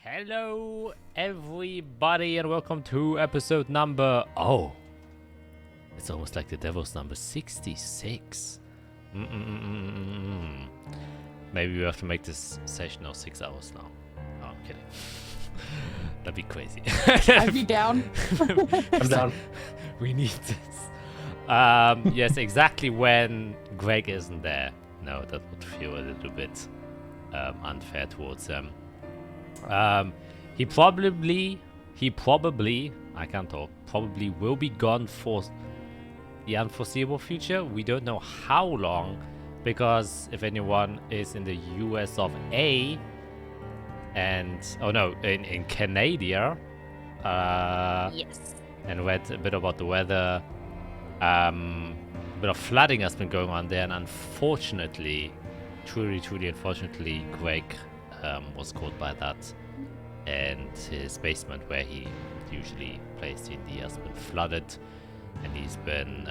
Hello, everybody, and welcome to episode number... Oh, it's almost like the devil's number 66. Maybe we have to make this session of 6 hours now. Oh, I'm kidding. That'd be crazy. I'd be down. I'm down. We need this. Yes, exactly when Greg isn't there. No, that would feel a little bit unfair towards him. He probably, I can't talk, probably will be gone for the unforeseeable future. We don't know how long, because if anyone is in the US of A, and, oh no, in Canada, Yes. and read a bit about the weather, a bit of flooding has been going on there, and unfortunately, truly unfortunately, Greg was caught by that, and his basement where he usually plays D&D has been flooded, and he's been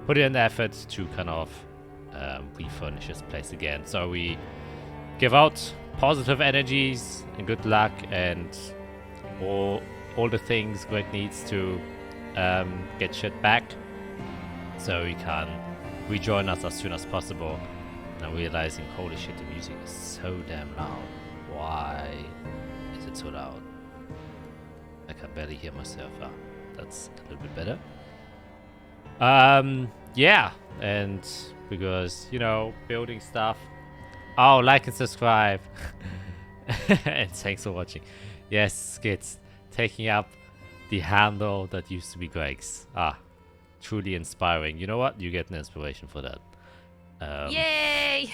putting in the effort to kind of refurnish his place again. So we give out positive energies and good luck and all the things Greg needs to get shit back, so he can rejoin us as soon as possible. And realizing, holy shit, the music is so damn loud. Why is it so loud? I can barely hear myself. That's a little bit better. Yeah, and because, you know, building stuff. Oh, like and subscribe. And thanks for watching. Yes, Skits, taking up the handle that used to be Greg's. Truly inspiring. You know what? You get an inspiration for that. Yay!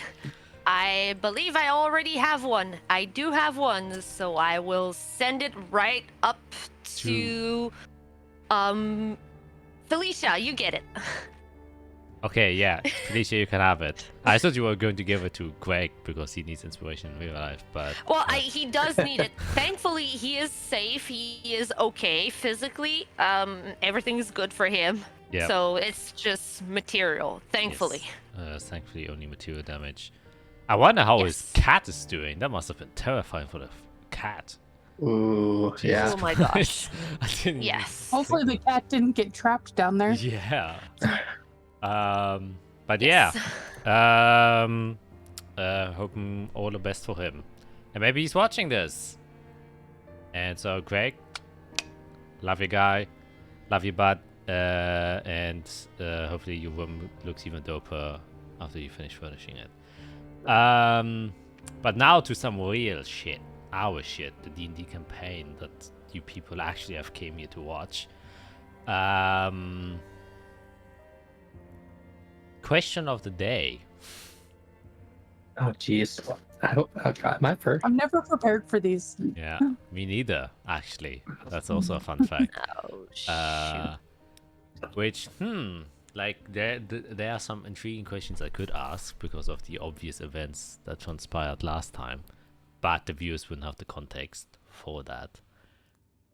I believe I already have one. I do have one, so I will send it right up to Felicia. You get it. Okay, yeah, Felicia, you can have it. I thought you were going to give it to Greg because he needs inspiration in real life, but... Well, he does need it. Thankfully, he is safe. He is okay physically. Everything's good for him. Yeah. So it's just material, thankfully. Yes. Thankfully, only material damage. I wonder how his Yes. cat is doing. That must have been terrifying for the cat. Ooh, yeah. Oh my gosh. I didn't Yes. Hopefully the cat didn't get trapped down there. Yeah. But Yes. yeah. Hoping all the best for him. And maybe he's watching this. And so, Greg, love you, guy. Love you, bud. And hopefully your room looks even doper after you finish furnishing it. But now to some real shit. Our shit. The D&D campaign that you people actually have came here to watch. Question of the day. Oh, jeez. I hope I got my first. I'm never prepared for these. Yeah, me neither, actually. That's also a fun fact. Oh, shoot. Which, like, there are some intriguing questions I could ask because of the obvious events that transpired last time, but the viewers wouldn't have the context for that.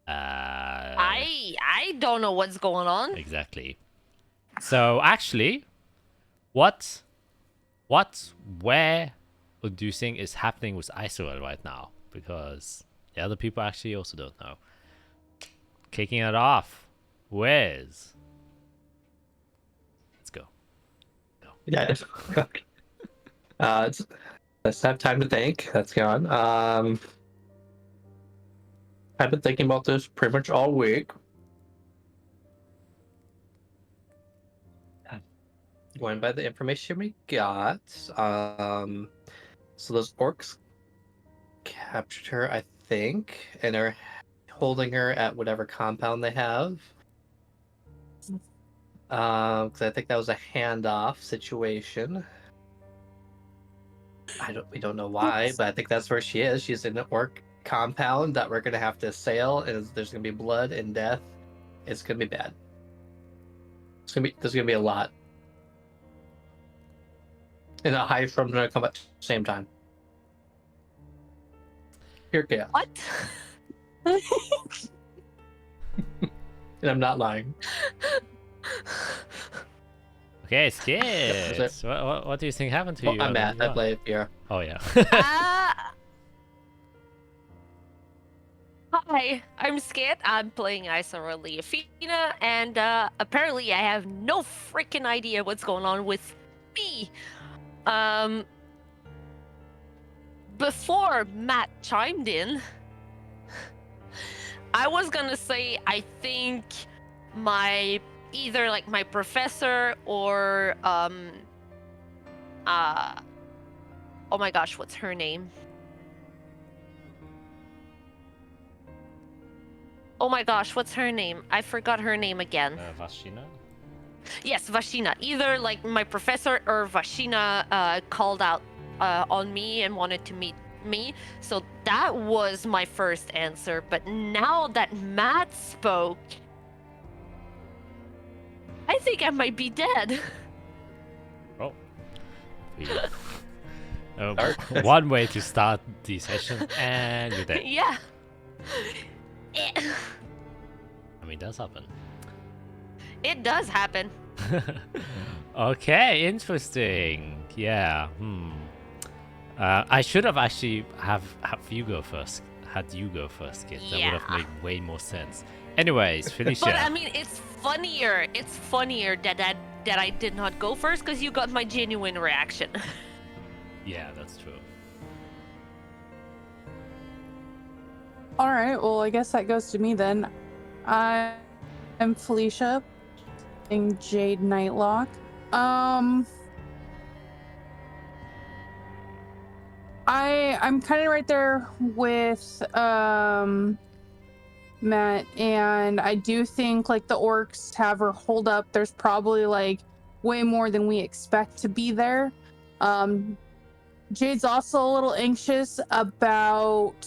I don't know what's going on. Exactly. So, actually, where do you think is happening with Israel right now? Because the other people actually also don't know. Kicking it off, where's... Let's go. Yeah. Let's have time to think. That's gone. I've been thinking about this pretty much all week. Going by the information we got, so those orcs captured her, I think, and are holding her at whatever compound they have. Because I think that was a handoff situation. We don't know why, but I think that's where she is. She's in an orc compound that we're gonna have to assail, and there's gonna be blood and death. It's gonna be bad. There's gonna be a lot. And the highest from gonna come at the same time. Pure chaos. What? And I'm not lying. Okay, Skits. What do you think happened to you? I'm Matt. I Yeah. play Pure. Oh, yeah. Hi, I'm Skit. I'm playing Isara Leafina, and apparently I have no freaking idea what's going on with me. Before Matt chimed in, I was gonna say I think my either like my professor or oh my gosh, what's her name? Oh my gosh, what's her name? I forgot her name again. Vashina? Yes, Vashina. Either like my professor or Vashina called out on me and wanted to meet me. So that was my first answer. But now that Matt spoke, I think I might be dead. Oh. Start. One way to start the session, and you're dead. Yeah. I mean, does happen. It does happen. Okay, interesting. Yeah. I should have actually have you go first. Had you go first, kid. That would Yeah. have made way more sense. Anyways, Felicia. But I mean, it's funnier. It's funnier that I did not go first because you got my genuine reaction. Yeah, that's true. All right, well, I guess that goes to me then. I'm Felicia, playing Jade Nightlock. I'm kind of right there with Matt, and I do think like the orcs have her hold up. There's probably like way more than we expect to be there. Jade's also a little anxious about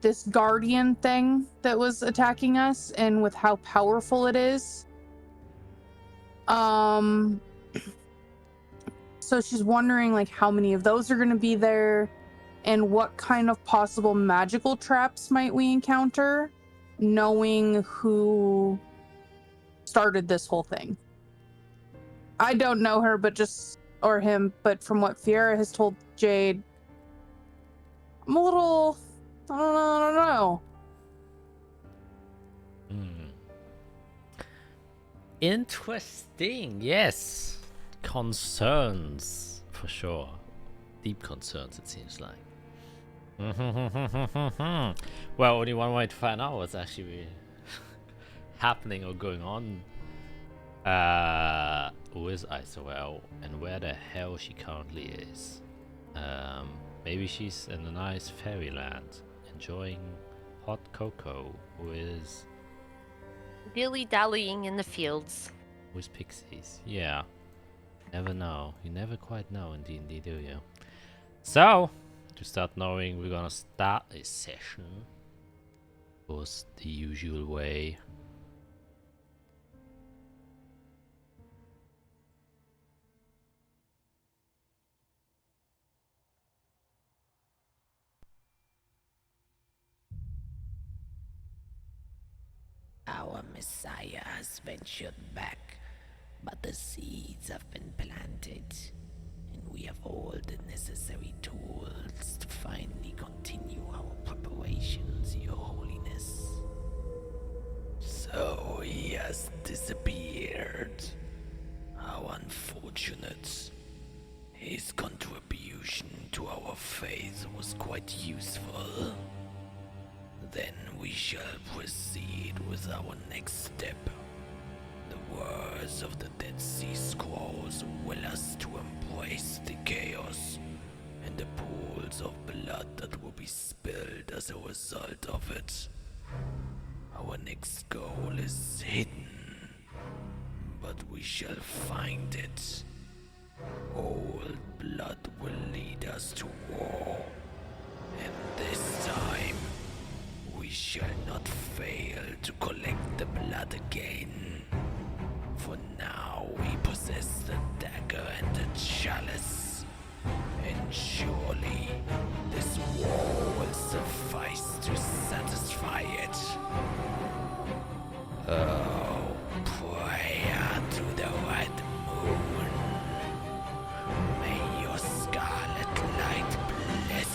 this guardian thing that was attacking us and with how powerful it is. So she's wondering like how many of those are going to be there and what kind of possible magical traps might we encounter, knowing who started this whole thing. I don't know her, but or him, but from what Fiera has told Jade, I'm a little, I don't know. Interesting. Yes. Concerns, for sure. Deep concerns, it seems like. Well, only one way to find out what's actually happening or going on with Isowell and where the hell she currently is. Maybe she's in a nice fairyland enjoying hot cocoa with Dilly-dallying in the fields. pixies. Yeah. Never know. You never quite know in D&D, do you? So, to start knowing, we're gonna start a session. Of course, the usual way. Our Messiah has ventured back, but the seeds have been planted, and we have all the necessary tools to finally continue our preparations, Your Holiness. So he has disappeared. How unfortunate. His contribution to our faith was quite useful. Then we shall proceed with our next step. The words of the Dead Sea Scrolls will us to embrace the chaos and the pools of blood that will be spilled as a result of it. Our next goal is hidden, but we shall find it. Old blood will lead us to war, and this time we shall not fail to collect the blood again. For now we possess the dagger and the chalice, and surely this war will suffice to satisfy it. Oh, prayer to the red moon. May your scarlet light bless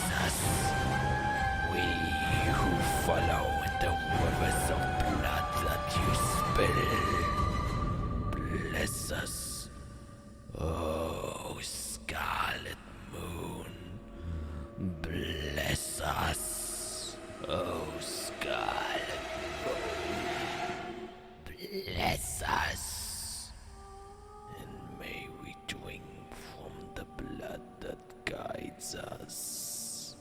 us, O Skull. Bless us, and may we drink from the blood that guides us.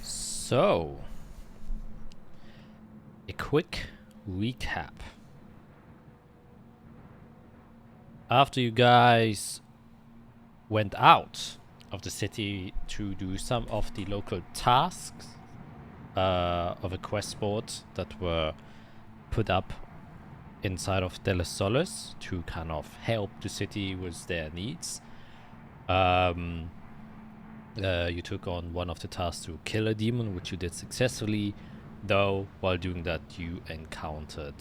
So, a quick recap. After you guys went out of the city to do some of the local tasks of a quest board that were put up inside of Delos Solis to kind of help the city with their needs, you took on one of the tasks to kill a demon, which you did successfully, though while doing that you encountered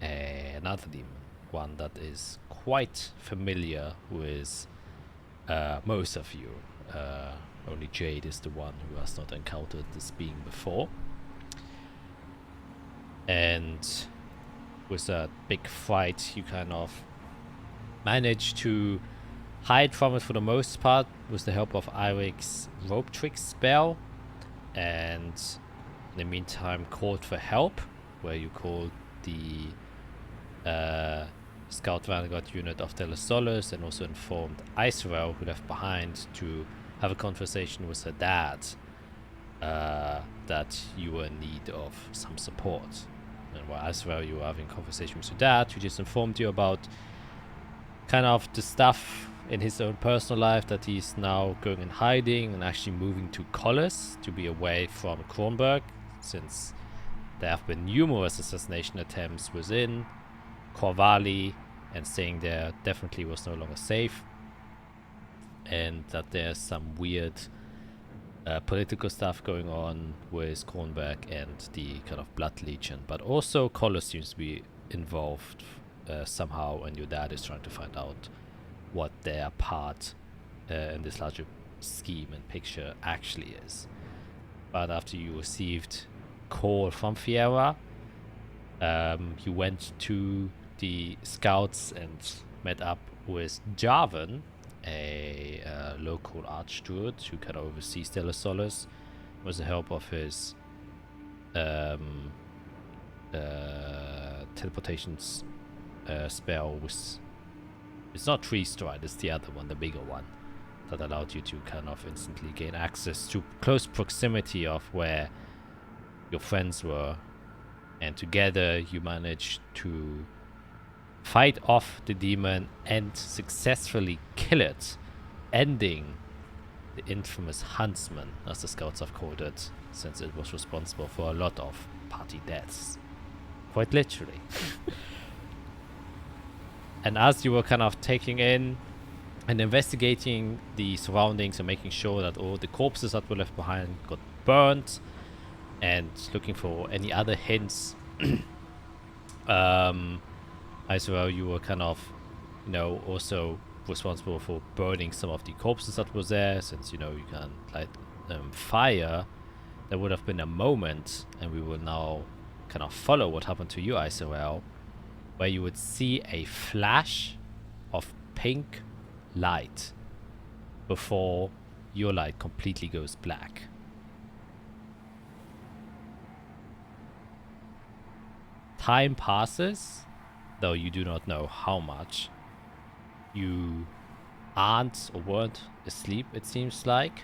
another demon, one that is quite familiar with most of you. Only Jade is the one who has not encountered this being before. And with a big fight, you kind of managed to hide from it for the most part with the help of Irik's rope trick spell, and in the meantime called for help, where you called the Scout Vanguard unit of Delos Solis and also informed Iceral, who left behind, to have a conversation with her dad that you were in need of some support. And while Iceral, you were having a conversation with your dad, who just informed you about kind of the stuff in his own personal life, that he's now going in hiding and actually moving to Collis to be away from Kronberg, since there have been numerous assassination attempts within Corvalli, and staying there definitely was no longer safe, and that there's some weird political stuff going on with Kronberg and the kind of Blood Legion, but also Collis seems to be involved somehow, and your dad is trying to find out what their part in this larger scheme and picture actually is. But after you received call from Fiera, you went to the scouts and met up with Jarvan, a local archdruid who kind of oversees Delos Solis, with the help of his teleportation spell. It's not Tree Stride, it's the other one, the bigger one, that allowed you to kind of instantly gain access to close proximity of where your friends were, and together you managed to fight off the demon and successfully kill it, ending the infamous huntsman, as the scouts have called it, since it was responsible for a lot of party deaths. Quite literally. And as you were kind of taking in and investigating the surroundings and making sure that all the corpses that were left behind got burnt, and looking for any other hints, as well, you were kind of, also responsible for burning some of the corpses that was there, since, you can light fire. There would have been a moment, and we will now kind of follow what happened to you, Isorel, where you would see a flash of pink light before your light completely goes black. Time passes, though you do not know how much. You aren't or weren't asleep, it seems like.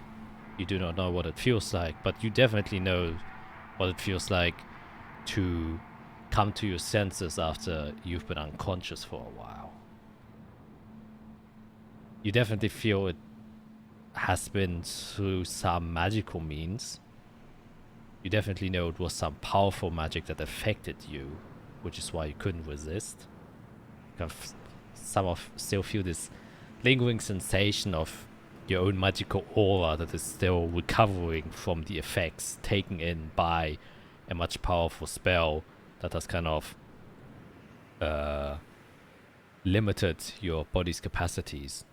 You do not know what it feels like, but you definitely know what it feels like to come to your senses after you've been unconscious for a while. You definitely feel it has been through some magical means. You definitely know it was some powerful magic that affected you, which is why you couldn't resist. Still feel this lingering sensation of your own magical aura that is still recovering from the effects taken in by a much powerful spell that has kind of limited your body's capacities.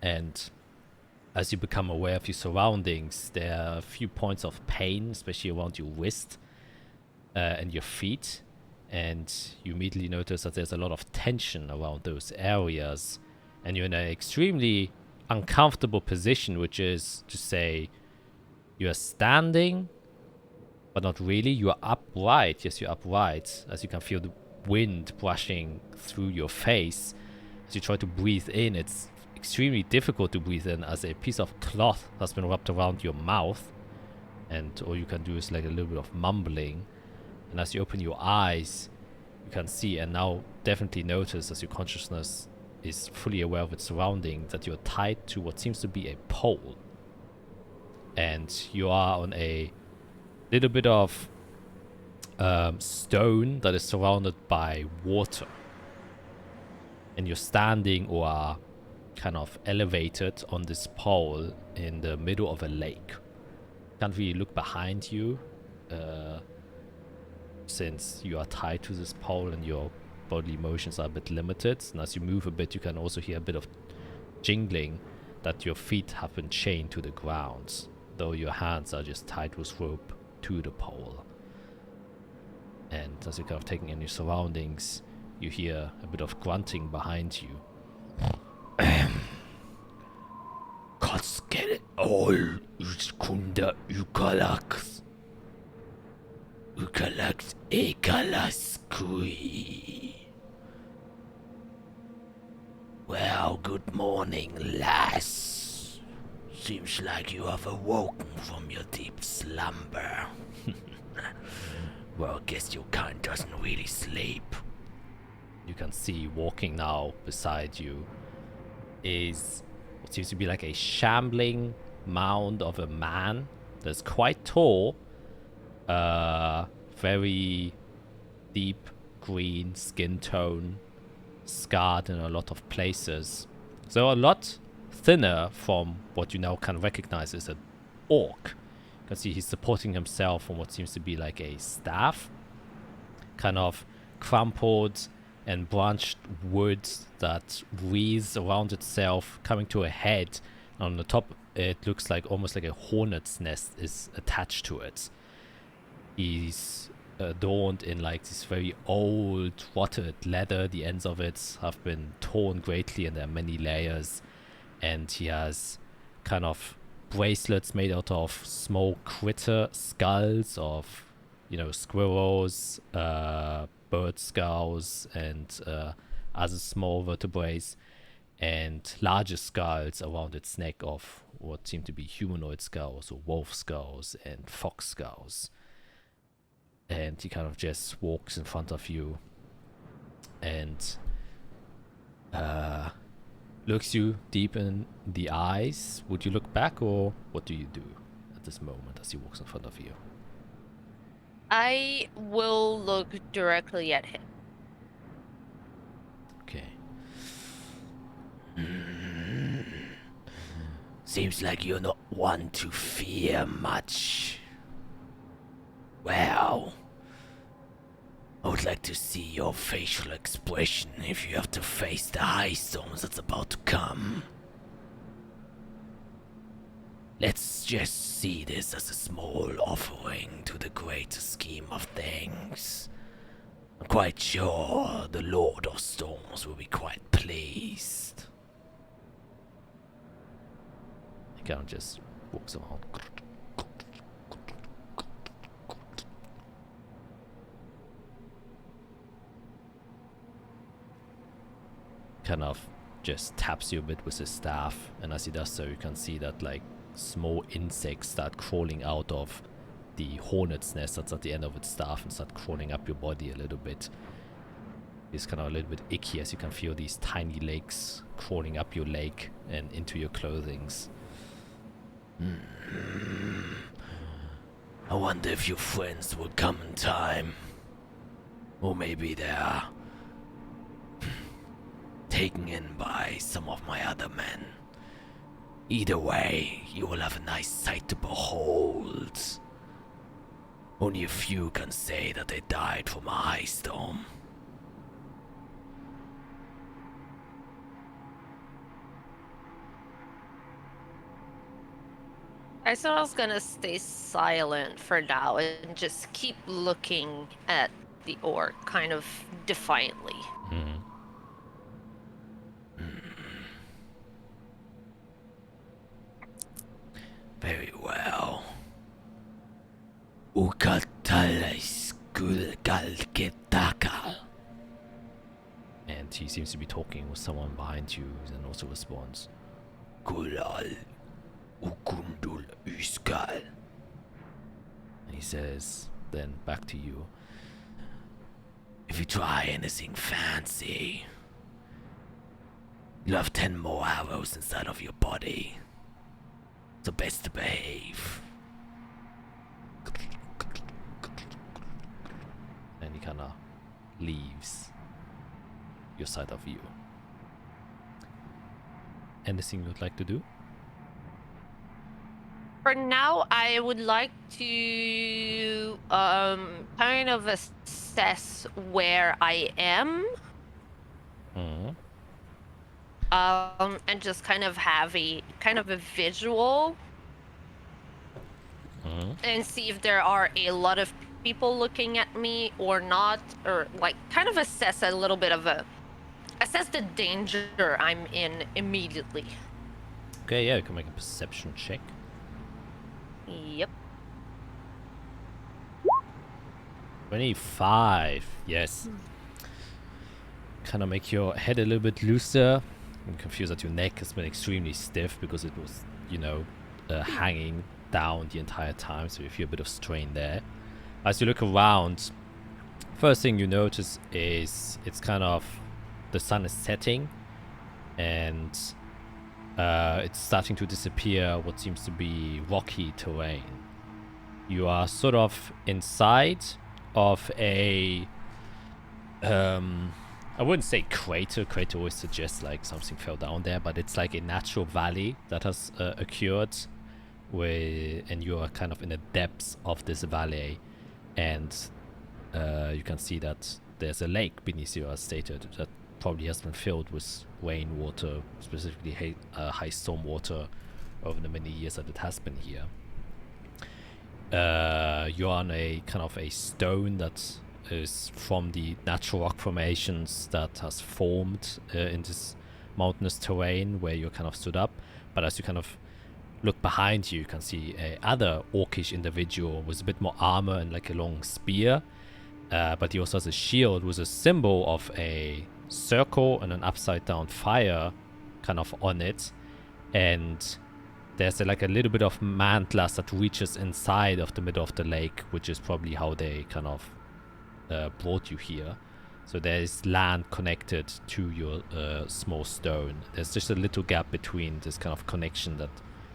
And as you become aware of your surroundings, there are a few points of pain, especially around your wrist and your feet, and you immediately notice that there's a lot of tension around those areas, and you're in an extremely uncomfortable position, which is to say you're standing, but not really. You are upright. Yes, you're upright, as you can feel the wind brushing through your face. As you try to breathe in, it's extremely difficult to breathe in, as a piece of cloth has been wrapped around your mouth, and all you can do is like a little bit of mumbling. And as you open your eyes, you can see and now definitely notice, as your consciousness is fully aware of its surroundings, that you're tied to what seems to be a pole. And you are on a little bit of stone that is surrounded by water. And you're standing or are kind of elevated on this pole in the middle of a lake. Can't really look behind you, since you are tied to this pole and your bodily motions are a bit limited. And as you move a bit, you can also hear a bit of jingling, that your feet have been chained to the ground, though your hands are just tied with rope to the pole. And as you're kind of taking in your surroundings, you hear a bit of grunting behind you. Kaskel all uskunda ukalax. Ukalax ekalaskui. Well, good morning, lass. Seems like you have awoken from your deep slumber. Well, guess your kind doesn't really sleep. You can see walking now beside you is what seems to be like a shambling mound of a man that's quite tall, very deep green skin tone, scarred in a lot of places. So a lot thinner from what you now can recognize as an orc. You can see he's supporting himself on what seems to be like a staff, kind of crumpled and branched wood that wreathes around itself, coming to a head. On the top, it looks like almost like a hornet's nest is attached to it. He's adorned in like this very old, rotted leather. The ends of it have been torn greatly, and there are many layers. And he has kind of bracelets made out of small critter skulls of, squirrels, bird skulls, and other small vertebrae, and larger skulls around its neck of what seem to be humanoid skulls or wolf skulls and fox skulls. And he kind of just walks in front of you and looks you deep in the eyes. Would you look back, or what do you do at this moment as he walks in front of you? I will look directly at him. Okay. Seems like you're not one to fear much. Well, I would like to see your facial expression if you have to face the high storms that's about to come. Let's just see this as a small offering to the greater scheme of things. I'm quite sure the Lord of Storms will be quite pleased. He kind of just walks around. Kind of just taps you a bit with his staff, and as he does so, you can see that like small insects start crawling out of the hornet's nest that's at the end of its staff and start crawling up your body a little bit. It's kind of a little bit icky, as you can feel these tiny legs crawling up your leg and into your clothings. I wonder if your friends will come in time. Or maybe they're taken in by some of my other men. Either way, you will have a nice sight to behold. Only a few can say that they died from a high storm. I thought I was gonna stay silent for now and just keep looking at the orc kind of defiantly. Mhm. Very well. Ukatalais kulgalketakal. And he seems to be talking with someone behind you and also responds. Kulal ukundul uskal. And he says, then back to you. If you try anything fancy, you'll have 10 more arrows inside of your body. So best to behave. And he kind of leaves your side of view. Anything you'd like to do? For now, I would like to kind of assess where I am. Mhm. And just kind of have a visual Mhm. and see if there are a lot of people looking at me or not, or like kind of assess a little bit of assess the danger I'm in immediately. Okay, yeah, you can make a perception check. Yep. 25, yes. Kind of make your head a little bit looser. I'm confused that your neck has been extremely stiff because it was, hanging down the entire time, so you feel a bit of strain there. As you look around, first thing you notice is it's kind of the sun is setting and it's starting to disappear what seems to be rocky terrain. You are sort of inside of a I wouldn't say crater. Crater always suggests like something fell down there, but it's like a natural valley that has occurred, and you are kind of in the depths of this valley, and you can see that there's a lake beneath you, as stated, that probably has been filled with rainwater, specifically high storm water, over the many years that it has been here. You're on a kind of a stone that is from the natural rock formations that has formed in this mountainous terrain where you're kind of stood up. But as you kind of look behind you, you can see a other orcish individual with a bit more armor and like a long spear. But he also has a shield with a symbol of a circle and an upside down fire kind of on it. And there's like a little bit of mantless that reaches inside of the middle of the lake, which is probably how they kind of brought you here. So there is land connected to your small stone. There's just a little gap between this kind of connection that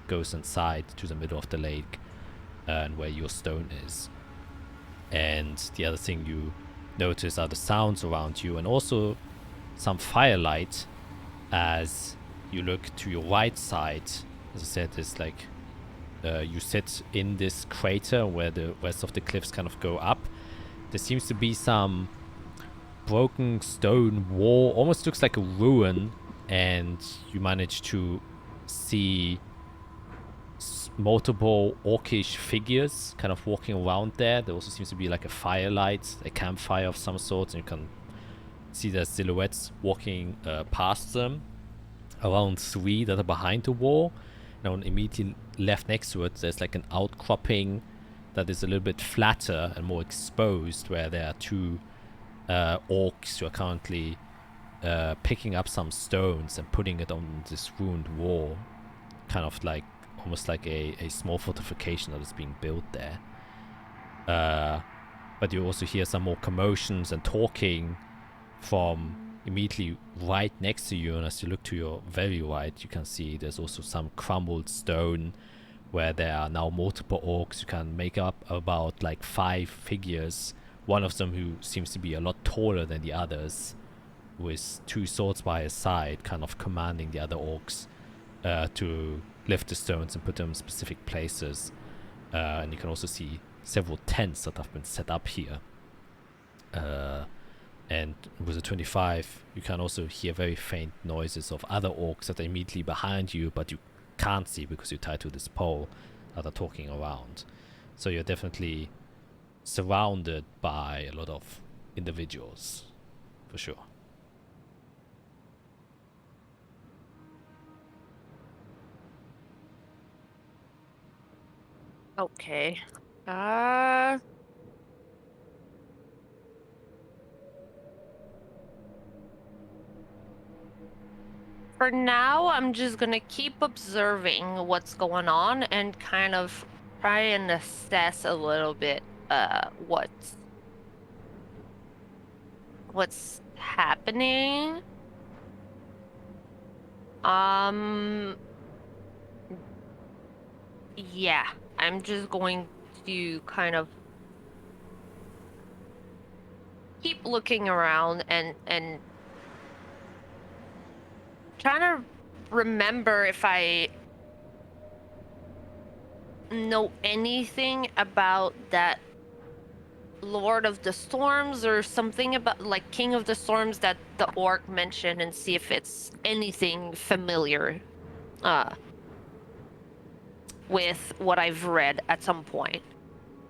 goes inside to the middle of the lake and where your stone is. And the other thing you notice are the sounds around you, and also some firelight as you look to your right side. As I said, it's like you sit in this crater where the rest of the cliffs kind of go up. There seems to be some broken stone wall, almost looks like a ruin, and you manage to see multiple orcish figures kind of walking around there. There also seems to be like a firelight, a campfire of some sort, and you can see their silhouettes walking past them. Around 3 that are behind the wall. Now, immediately left next to it, there's like an outcropping that is a little bit flatter and more exposed, where there are 2 orcs who are currently picking up some stones and putting it on this ruined wall, kind of like almost like a small fortification that is being built there. But you also hear some more commotions and talking from immediately right next to you, and as you look to your very right, you can see there's also some crumbled stone where there are now multiple orcs. You can make up about like 5 figures, one of them who seems to be a lot taller than the others, with 2 swords by his side, kind of commanding the other orcs to lift the stones and put them in specific places. And you can also see several tents that have been set up here. And with a 25, you can also hear very faint noises of other orcs that are immediately behind you, but you can't see because you're tied to this pole, that are talking around. So you're definitely surrounded by a lot of individuals, for sure. Okay. For now, I'm just gonna keep observing what's going on and kind of try and assess a little bit what's happening. Yeah, I'm just going to kind of keep looking around and trying to remember if I know anything about that Lord of the Storms or something about like King of the Storms that the orc mentioned, and see if it's anything familiar with what I've read at some point.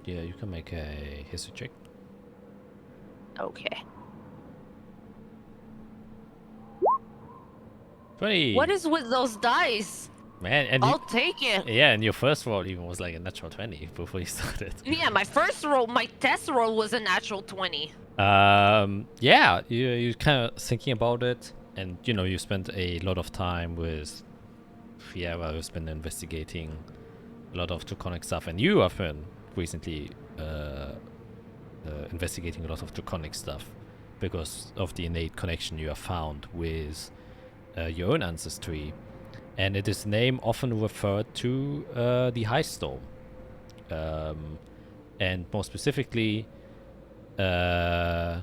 Yeah, you can make a history check. Okay. 20. What is with those dice? Man, and I'll take it. yeah, and your first roll even was like a natural 20 before you started. Yeah, my first roll, my test roll was a natural 20. Yeah, you kind of thinking about it, and you know you spent a lot of time with Fiera, who's been investigating a lot of Draconic stuff, and you have been recently investigating a lot of Draconic stuff because of the innate connection you have found with your own ancestry. And it is name often referred to the High Storm. And more specifically, in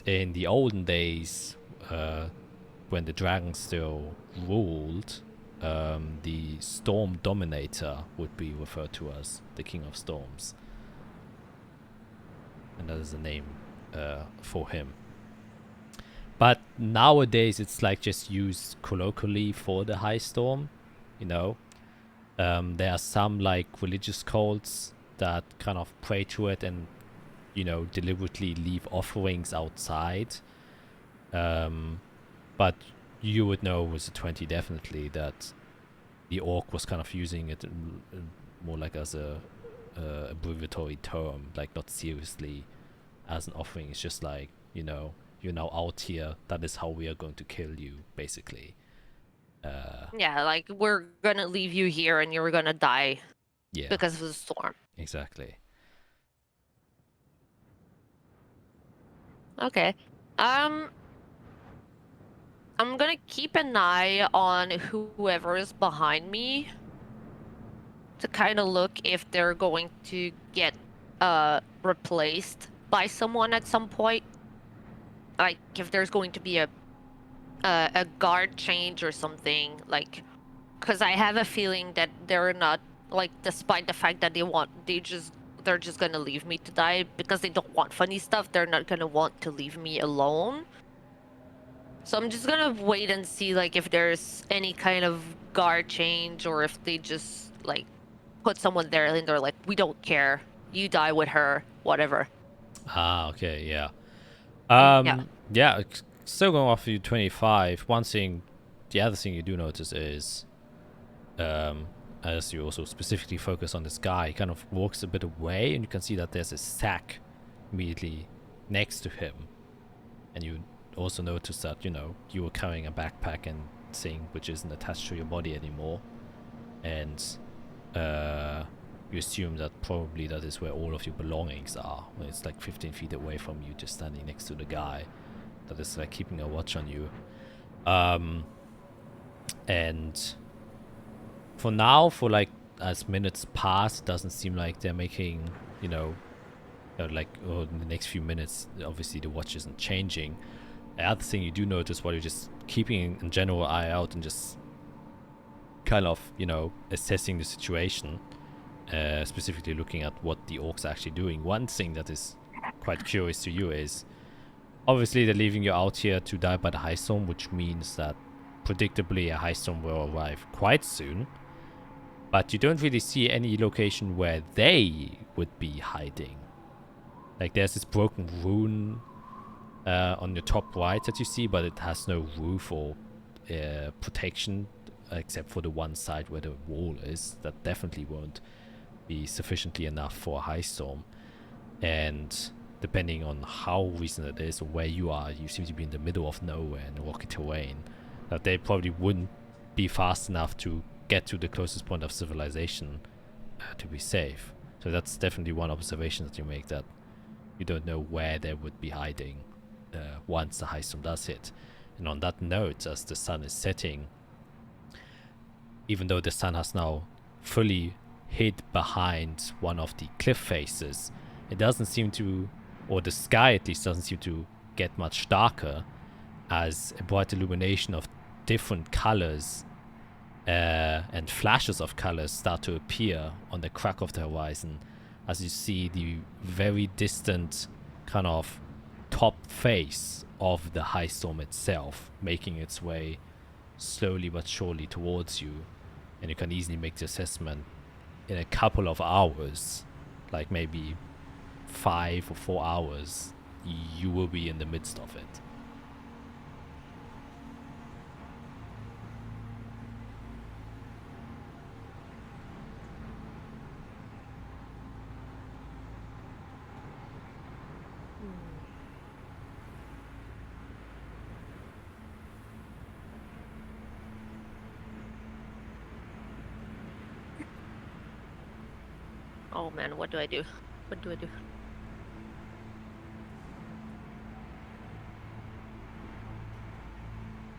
the olden days, when the dragons still ruled, the Storm Dominator would be referred to as the King of Storms. And that is the name for him. But nowadays it's like just used colloquially for the High Storm, you know. There are some like religious cults that kind of pray to it and, you know, deliberately leave offerings outside. But you would know with the 20 definitely that the orc was kind of using it more like as a abbreviatory term, like not seriously as an offering. It's just like, you know, you're now out here, that is how we are going to kill you, basically. Yeah, like we're gonna leave you here and you're gonna die Yeah, because of the storm. exactly. Okay. I'm gonna keep an eye on whoever is behind me to kind of look if they're going to get replaced by someone at some point. Like if there's going to be a guard change or something, like, because I have a feeling that they're not, like, despite the fact that they're just gonna leave me to die because they don't want funny stuff, they're not gonna want to leave me alone. So I'm just gonna wait and see, like, if there's any kind of guard change or if they just, like, put someone there and they're like, we don't care, you die with her, whatever. Ah, okay, yeah. Yeah. Yeah, still going off you 25. The other thing you do notice is, as you also specifically focus on this guy, he kind of walks a bit away, and you can see that there's a sack immediately next to him. And you also notice that, you know, you were carrying a backpack and thing which isn't attached to your body anymore. And you assume that probably that is where all of your belongings are. When it's like 15 feet away from you, just standing next to the guy that is like keeping a watch on you. And for now, for like as minutes pass, it doesn't seem like they're making, you know, like in the next few minutes, obviously the watch isn't changing. The other thing you do notice while you're just keeping a general eye out and just kind of, you know, assessing the situation, specifically looking at what the orcs are actually doing. One thing that is quite curious to you is, obviously they're leaving you out here to die by the high storm, which means that predictably a high storm will arrive quite soon. But you don't really see any location where they would be hiding. Like there's this broken rune on your top right that you see, but it has no roof or protection except for the one side where the wall is. That definitely won't be sufficiently enough for a high storm. And depending on how recent it is or where you are, you seem to be in the middle of nowhere in rocky terrain, that they probably wouldn't be fast enough to get to the closest point of civilization to be safe. So that's definitely one observation that you make, that you don't know where they would be hiding once the high storm does hit. And on that note, as the sun is setting, even though the sun has now fully hid behind one of the cliff faces, it doesn't seem to, or the sky at least doesn't seem to get much darker, as a bright illumination of different colors and flashes of colors start to appear on the crack of the horizon, as you see the very distant kind of top face of the high storm itself making its way slowly but surely towards you. And you can easily make the assessment in a couple of hours, like maybe 5 or 4 hours, you will be in the midst of it. Oh man, what do I do? What do I do?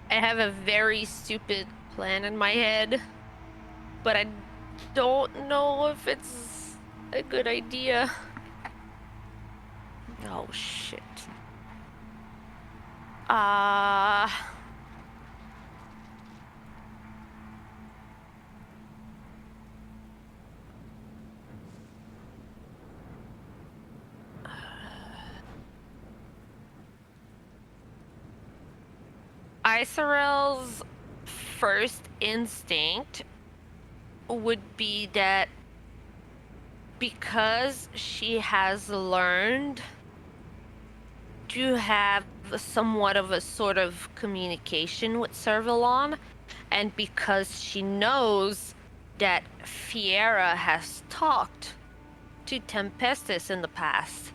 I have a very stupid plan in my head, but I don't know if it's a good idea. Oh shit. Isarel's first instinct would be that because she has learned to have somewhat of a sort of communication with Servalon, and because she knows that Fiera has talked to Tempestus in the past,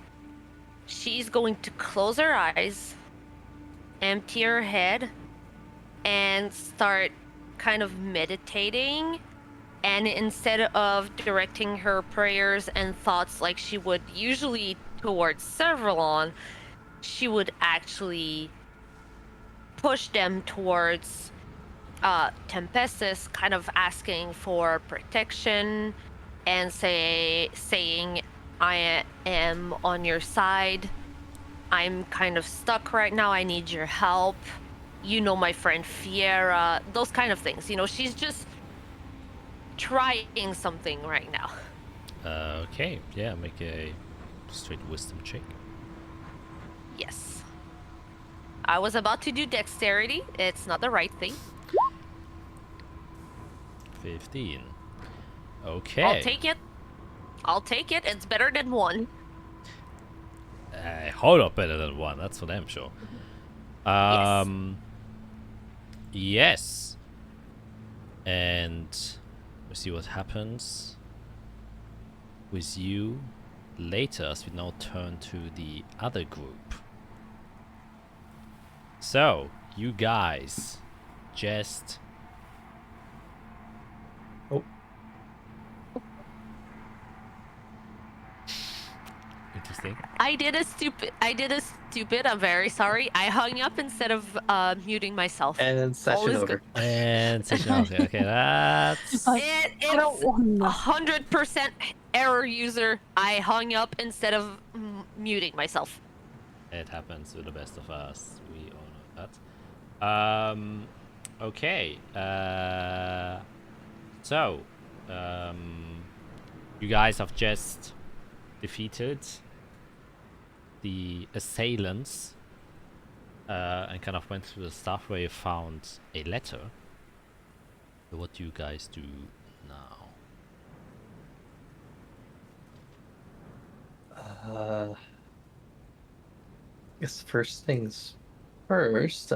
she's going to close her eyes, empty her head, and start kind of meditating. And instead of directing her prayers and thoughts like she would usually towards Servalon, she would actually push them towards Tempestus, kind of asking for protection and saying, I am on your side. I'm kind of stuck right now. I need your help. You know my friend Fiera. Those kind of things. You know, she's just trying something right now. Okay, yeah, make a straight wisdom check. Yes. I was about to do dexterity. It's not the right thing. 15. Okay. I'll take it. I'll take it. It's better than 1. A whole lot better than 1, that's for damn sure. Yes. And we'll see what happens with you later, as we now turn to the other group. So, you guys just... Oh. Interesting. I did a stupid, I'm very sorry. I hung up instead of muting myself. And session is over. good. And session over. Okay, that's... It's 100% error user. I hung up instead of muting myself. It happens to the best of us. We all know that. Okay. So, you guys have just defeated the assailants and kind of went through the stuff where you found a letter. So what do you guys do now? guess first things first,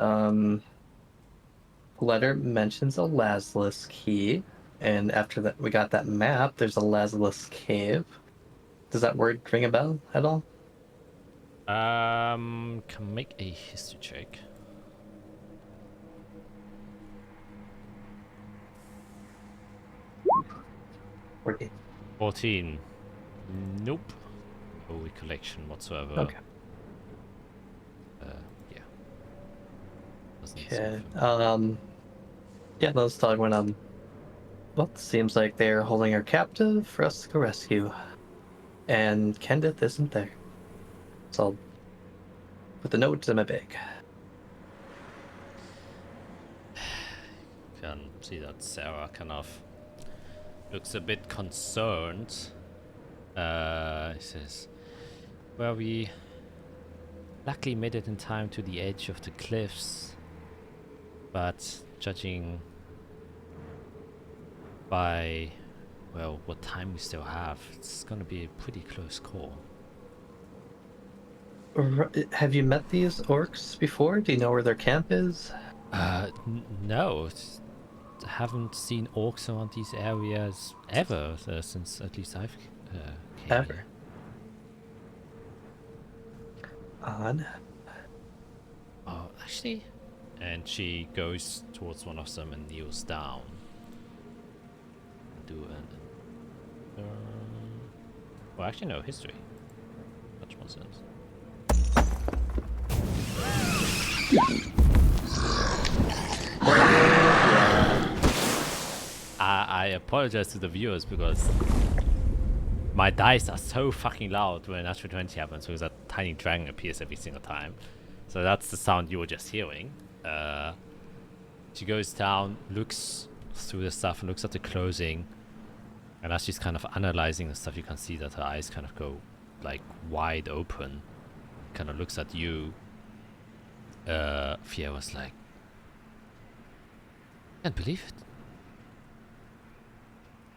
letter mentions a Lazarus key, and after that we got that map, there's a Lazarus cave. Does that word ring a bell at all? Can make a history check. Okay. 14. Nope. No recollection whatsoever. Okay. Yeah. Doesn't Okay. seem Yeah, let's talk when well, seems like they're holding her captive for us to go rescue. And Kendith isn't there. So I'll put the note in my bag. can see that Sarah kind of looks a bit concerned. He says, well, we luckily made it in time to the edge of the cliffs, but judging by, well, what time we still have, it's gonna be a pretty close call. Have you met these orcs before? Do you know where their camp is? No, haven't seen orcs around these areas ever, since at least I've came Ever. here. Odd. Oh, actually, and she goes towards one of them and kneels down. Do an well, actually, no, history. Much more sense. I apologize to the viewers because my dice are so fucking loud when natural 20 happens because that tiny dragon appears every single time. So that's the sound you were just hearing. She goes down, looks through the stuff and looks at the closing. And as she's kind of analyzing the stuff, you can see that her eyes kind of go like wide open. Kind of looks at you. Fiera's like, can't believe it.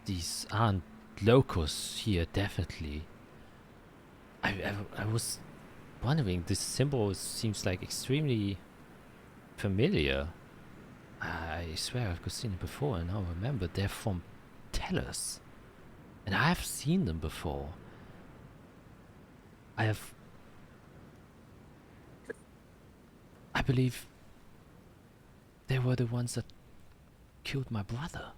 These aren't locals here, definitely. I was wondering, this symbol seems like extremely familiar. I swear I've seen it before and now remember they're from Tellus. And I have seen them before. I believe they were the ones that killed my brother.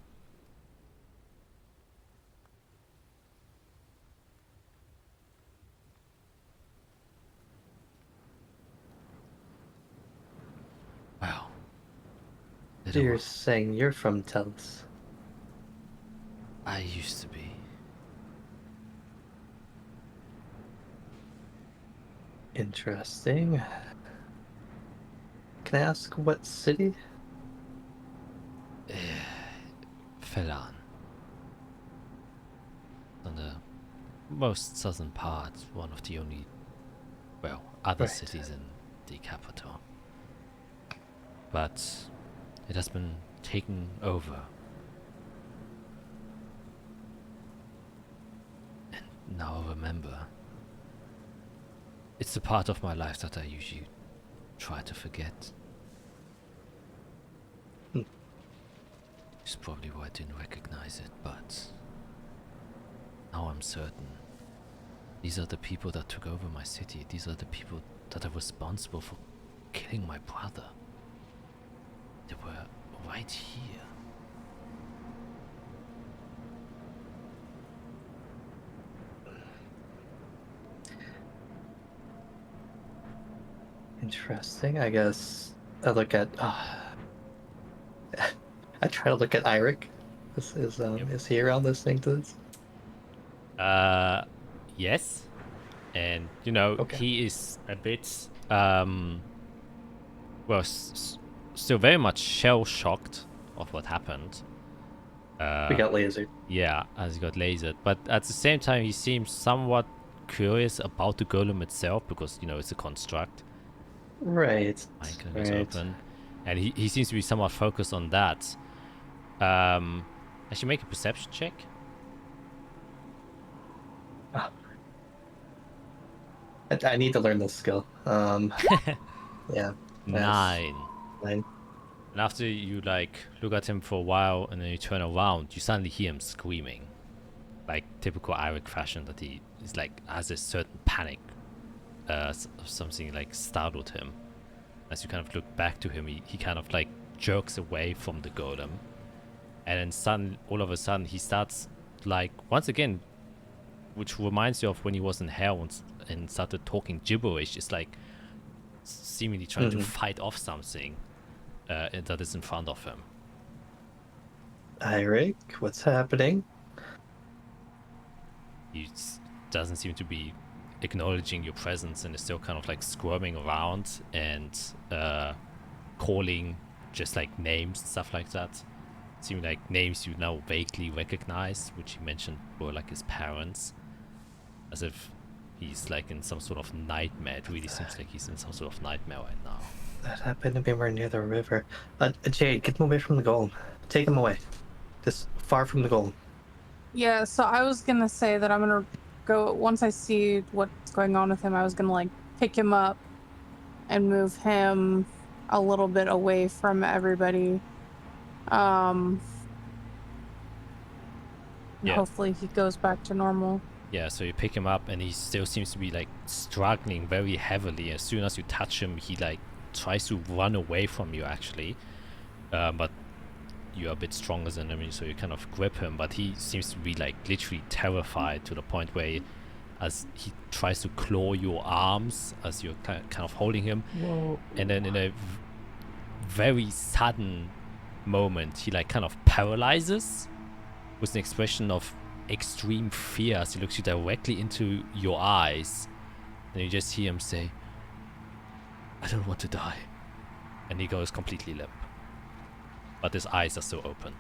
Wow. So you're saying you're from Tellus? I used to be. Interesting. Can I ask what city? Felan. On the most southern part, one of the only, well, other Right. cities in the capital. But it has been taken over. And now I remember. It's the part of my life that I usually try to forget. It's probably why I didn't recognize it, but now I'm certain. These are the people that took over my city. These are the people that are responsible for killing my brother. They were right here. Interesting. I guess I look at. I try to look at Eirik. Is he around listening to this? Yes. And, you know, Okay. he is a bit, well, still very much shell-shocked of what happened. We got lasered. Yeah, as he got lasered. But at the same time, he seems somewhat curious about the golem itself because, you know, it's a construct. Right. Mind kind of is open. And he seems to be somewhat focused on that. I should make a perception check. I need to learn this skill. Yeah. Nine. 9. And after you like look at him for a while and then you turn around, you suddenly hear him screaming. Like typical Iric fashion, that he is like has a certain panic. Something like startled him. As you kind of look back to him, he kind of like jerks away from the golem. And then suddenly, all of a sudden, he starts like, once again, which reminds you of when he was in hell and started talking gibberish. It's like seemingly trying to fight off something that is in front of him. Iric, what's happening? He doesn't seem to be acknowledging your presence and is still kind of like squirming around and calling just like names and stuff like that. Seeming like names you now vaguely recognize, which he mentioned were like his parents. As if he's like in some sort of nightmare. It really seems like he's in some sort of nightmare right now. That happened to be more near the river. Jade, get him away from the golem. Take him away. Just far from the golem. Yeah, so I was gonna say that I'm gonna go, once I see what's going on with him, I was gonna like pick him up and move him a little bit away from everybody. Yeah. Hopefully he goes back to normal. Yeah, so you pick him up and he still seems to be like struggling very heavily. As soon as you touch him, he like tries to run away from you actually. But you're a bit stronger than him, so you kind of grip him, but he seems to be like literally terrified to the point where as he tries to claw your arms as you're kind of holding him. Whoa. And then in a very sudden moment, he like kind of paralyzes with an expression of extreme fear as he looks you directly into your eyes. And you just hear him say, "I don't want to die." And he goes completely limp. But his eyes are still open.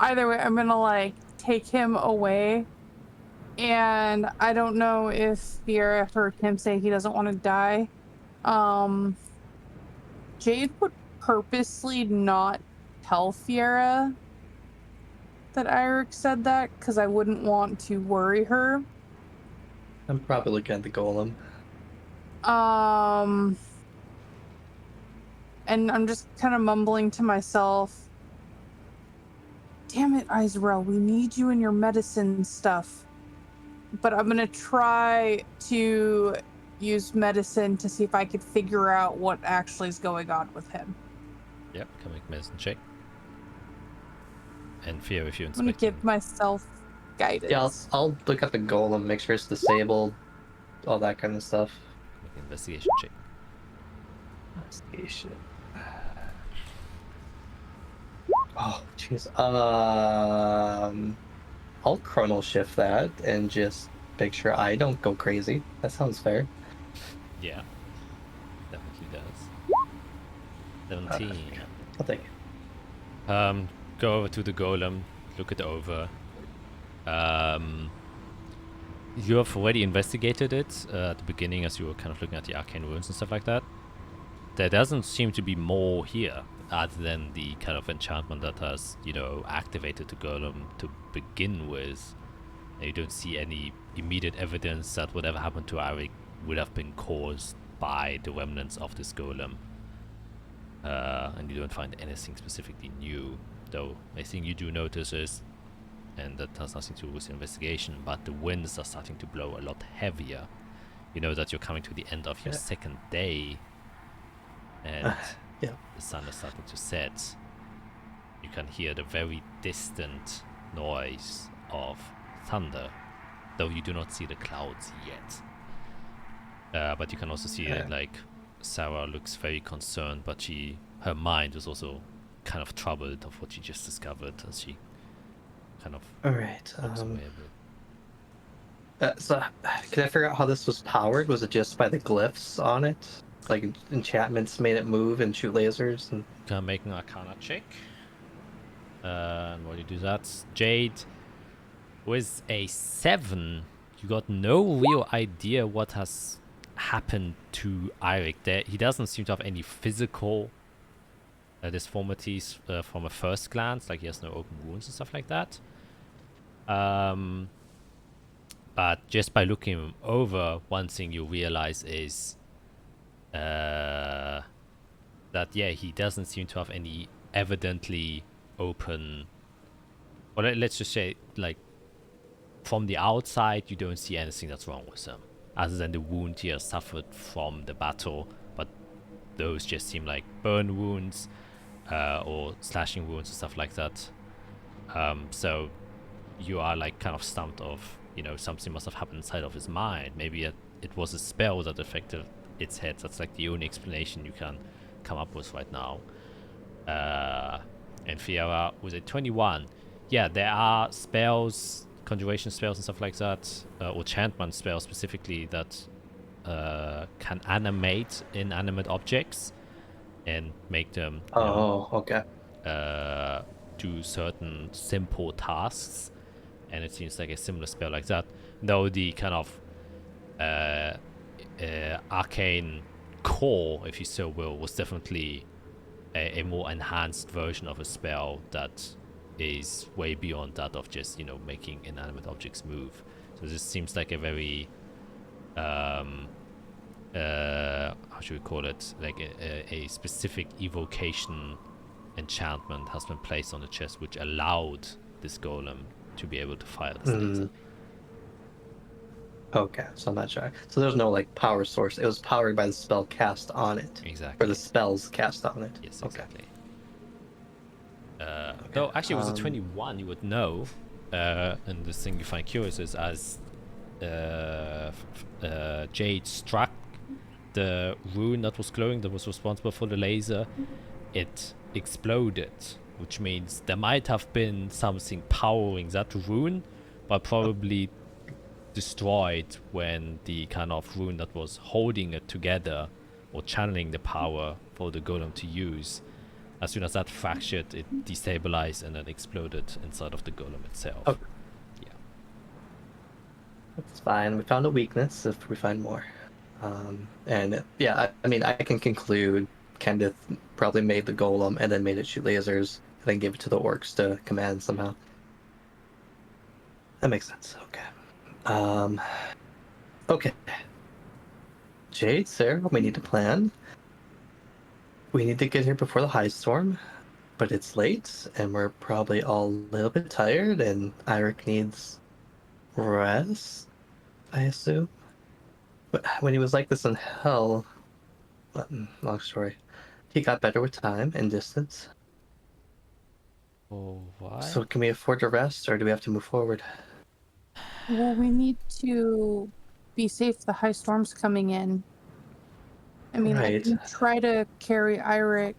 Either way, I'm gonna like take him away. And I don't know if Fiera heard him say he doesn't want to die. Jade would purposely not tell Fiera that Iric said that because I wouldn't want to worry her. I'm probably looking at the golem. And I'm just kind of mumbling to myself, "Damn it, Izrael, we need you in your medicine stuff." But I'm gonna try to use medicine to see if I could figure out what actually is going on with him. Yep, can make medicine check. And fear if you I'm gonna inspect. give myself guidance. Yeah, I'll look at the golem, make sure it's disabled, all that kind of stuff. Make an investigation check. Investigation. Oh, jeez. I'll chronal shift that and just make sure I don't go crazy. That sounds fair. Yeah, definitely does. 17. I'll take it. Go over to the golem, look it over. You have already investigated it at the beginning as you were kind of looking at the arcane runes and stuff like that. There doesn't seem to be more here other than the kind of enchantment that has, activated the golem to begin with. And you don't see any immediate evidence that whatever happened to Arik would have been caused by the remnants of this golem. And you don't find anything specifically new, though a thing you do notice is, and that has nothing to do with the investigation, but the winds are starting to blow a lot heavier. You know that you're coming to the end of your second day, and Yeah. the sun is starting to set. You can hear the very distant noise of thunder, though you do not see the clouds yet. But you can also see that, like, Sarah looks very concerned, but her mind was also kind of troubled of what she just discovered as she kind of Alright. walks away a bit. So, can I figure out how this was powered? Was it just by the glyphs on it? Like enchantments made it move and shoot lasers? And... Can I make an Arcana check? And while you do that, Jade, with a 7, you got no real idea what has happened to Eirik. He doesn't seem to have any physical deformities from a first glance, like he has no open wounds and stuff like that. But just by looking him over, one thing you realize is that, yeah, he doesn't seem to have any evidently open... Well, let's just say, like, from the outside, you don't see anything that's wrong with him, other than the wound he has suffered from the battle. But those just seem like burn wounds or slashing wounds and stuff like that. So you are like kind of stumped of, you know, something must have happened inside of his mind. Maybe it was a spell that affected its head. That's like the only explanation you can come up with right now. And Fiera was a 21. Yeah, there are spells, conjuration spells and stuff like that, or enchantment spells specifically that can animate inanimate objects and make them Okay. do certain simple tasks, and it seems like a similar spell like that, though the kind of arcane core, if you so will, was definitely a more enhanced version of a spell that is way beyond that of just, you know, making inanimate objects move. So this seems like a very how should we call it, like a specific evocation enchantment has been placed on the chest, which allowed this golem to be able to fire this laser. Okay, so I'm not sure. So there's no like power source. It was powered by the spell cast on it. Exactly. Or the spells cast on it. Yes, Okay. exactly. Though actually it was a 21, you would know. And the thing you find curious is as Jade struck the rune that was glowing, that was responsible for the laser, it exploded, which means there might have been something powering that rune, but probably destroyed when the kind of rune that was holding it together or channeling the power for the golem to use, as soon as that fractured, it destabilized and then exploded inside of the golem itself. Okay. Yeah. That's fine. We found a weakness if we find more. And yeah, I mean, I can conclude Kenneth probably made the golem and then made it shoot lasers and then give it to the orcs to command somehow. That makes sense. Okay. Okay. Jade, Sarah, we need to plan. We need to get here before the high storm, but it's late and we're probably all a little bit tired and Eirik needs rest, I assume. But when he was like this in hell, long story, he got better with time and distance. Oh, why? So can we afford to rest or do we have to move forward? Well, we need to be safe. The high storm's coming in. I mean, I Right. can try to carry Eirik.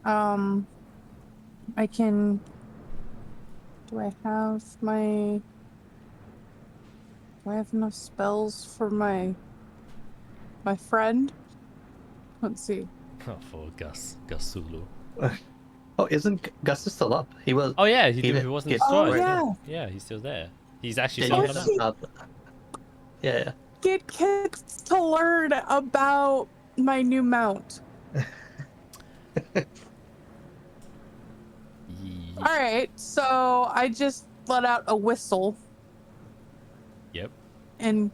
I can... Do I have enough spells for my friend? Let's see. For Gasulu. Oh, isn't Gus is still up? He was. Oh yeah, He he did- wasn't he- destroyed. Oh, yeah. Yeah, he's still there. He's actually Yeah, still you up. yeah. Get kids to learn about my new mount. All right, so I just let out a whistle, Yep. and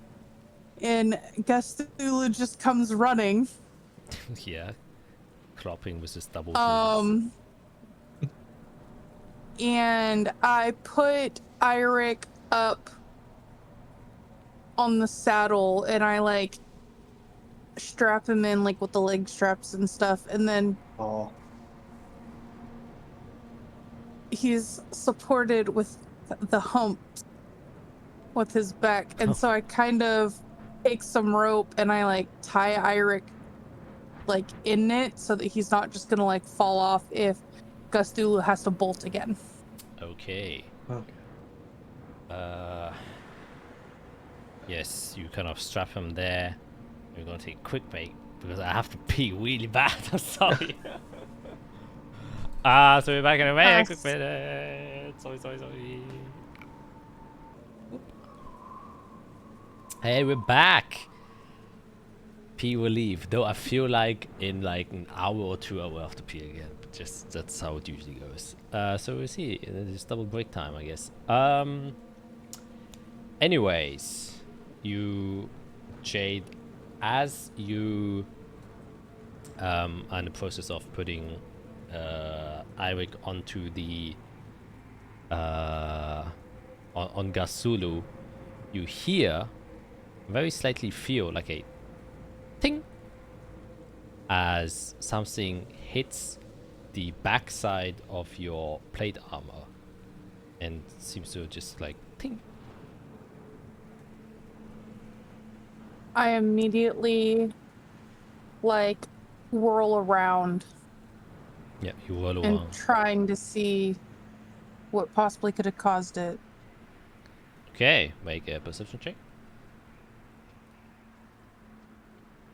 Gastulu just comes running. Yeah. Clopping with his double And I put Eirik up on the saddle, and I like strap him in like with the leg straps and stuff, and then Oh. he's supported with the humps with his back, and so I kind of take some rope and I like tie Eirik like in it so that he's not just gonna like fall off if Gastulu has to bolt again. Okay. Okay. Yes, you kind of strap him there. We're gonna take a quick break because I have to pee really bad. I'm sorry. So we're back in a very quick minute. Sorry. Hey, we're back. Pee will leave, though I feel like in like an hour or 2 I will have to pee again. Just that's how it usually goes. So we'll see. It's double break time, I guess. Anyways, you, Jade, as you are in the process of putting Eirik onto the on Gasulu, you hear, very slightly feel like a ting as something hits the backside of your plate armor and seems to just like ting. I immediately like whirl around Yeah, you roll and around. trying to see what possibly could have caused it. Okay, make a perception check.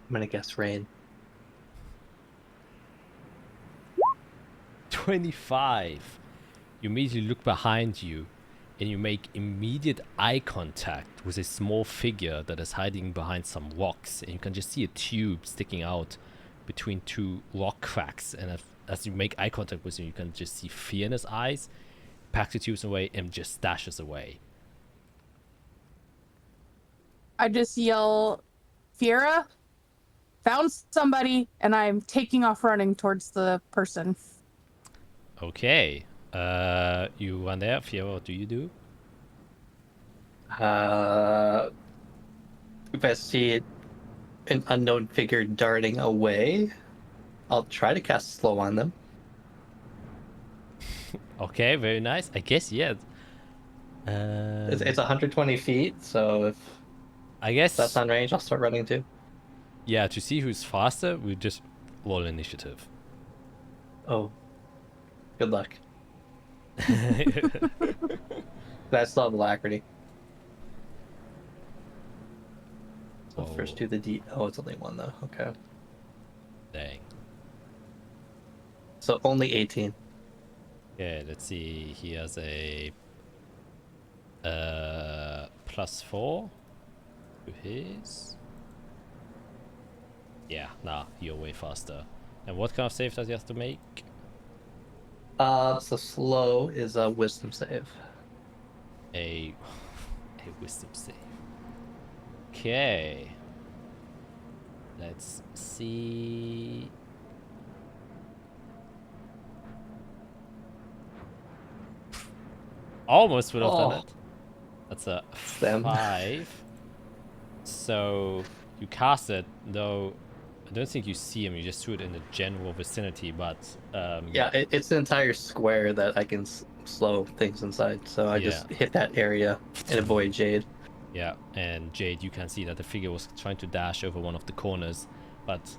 I'm gonna guess rain. 25. You immediately look behind you and you make immediate eye contact with a small figure that is hiding behind some rocks, and you can just see a tube sticking out between two rock cracks, and as you make eye contact with him, you can just see fear in his eyes, packs the tubes away and just dashes away. I just yell, Fiera, found somebody, and I'm taking off running towards the person. Okay, you run there. Fiora, what do you do? If I see an unknown figure darting away, I'll try to cast slow on them. Okay, very nice. I guess, yeah. It's 120 feet, so if I guess that's on range, I'll start running too. yeah, to see who's faster, we just roll initiative. Oh, good luck. That's not alacrity. So first do the D. Oh, it's only one though. Okay. Dang. So only 18. Yeah, let's see. He has a +4 to his. Yeah, nah, you're way faster. And what kind of save does he have to make? So slow is a wisdom save. A wisdom save. Okay. Let's see. Almost would have done it. That's a Them. 5. So you cast it, though I don't think you see him. You just threw it in the general vicinity, but Yeah, it's an entire square that I can slow things inside. So I just hit that area and avoid Jade. yeah. And Jade, you can see that the figure was trying to dash over one of the corners, but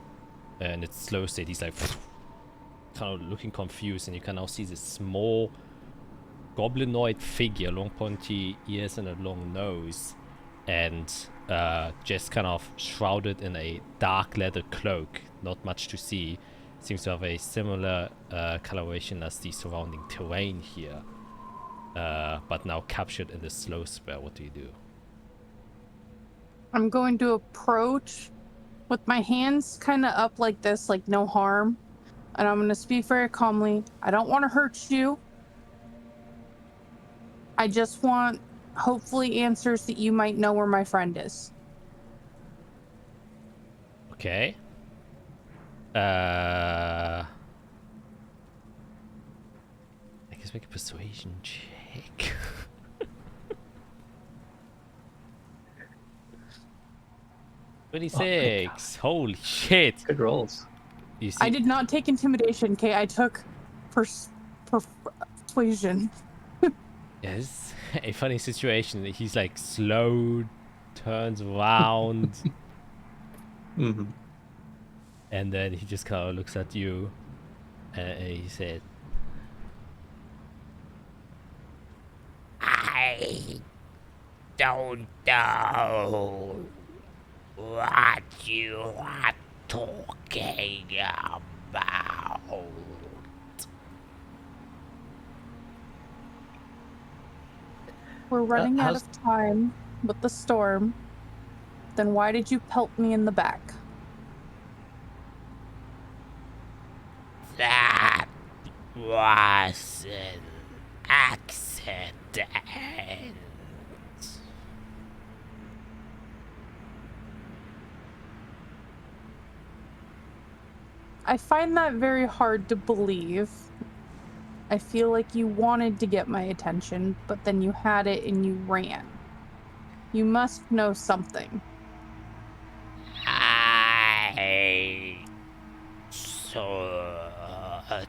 in its slow state, he's like kind of looking confused, and you can now see this small goblinoid figure, long pointy ears and a long nose, and just kind of shrouded in a dark leather cloak. Not much to see. Seems to have a similar coloration as the surrounding terrain here, but now captured in the slow spell. What do you do? I'm going to approach with my hands kind of up like this, like no harm. And I'm going to speak very calmly. I don't want to hurt you. I just want, hopefully, answers that you might know where my friend is. Okay. I guess make a persuasion check. 26. Holy shit. Good rolls. You see, I did not take intimidation, okay? I took persuasion. yes, a funny situation. He's like slow, turns around, Mm-hmm. and then he just kind of looks at you, and he said, I don't know what you are talking about. We're running out how's- of time with the storm. Then why did you pelt me in the back? That was an accident. I find that very hard to believe. I feel like you wanted to get my attention, but then you had it and you ran. You must know something. I saw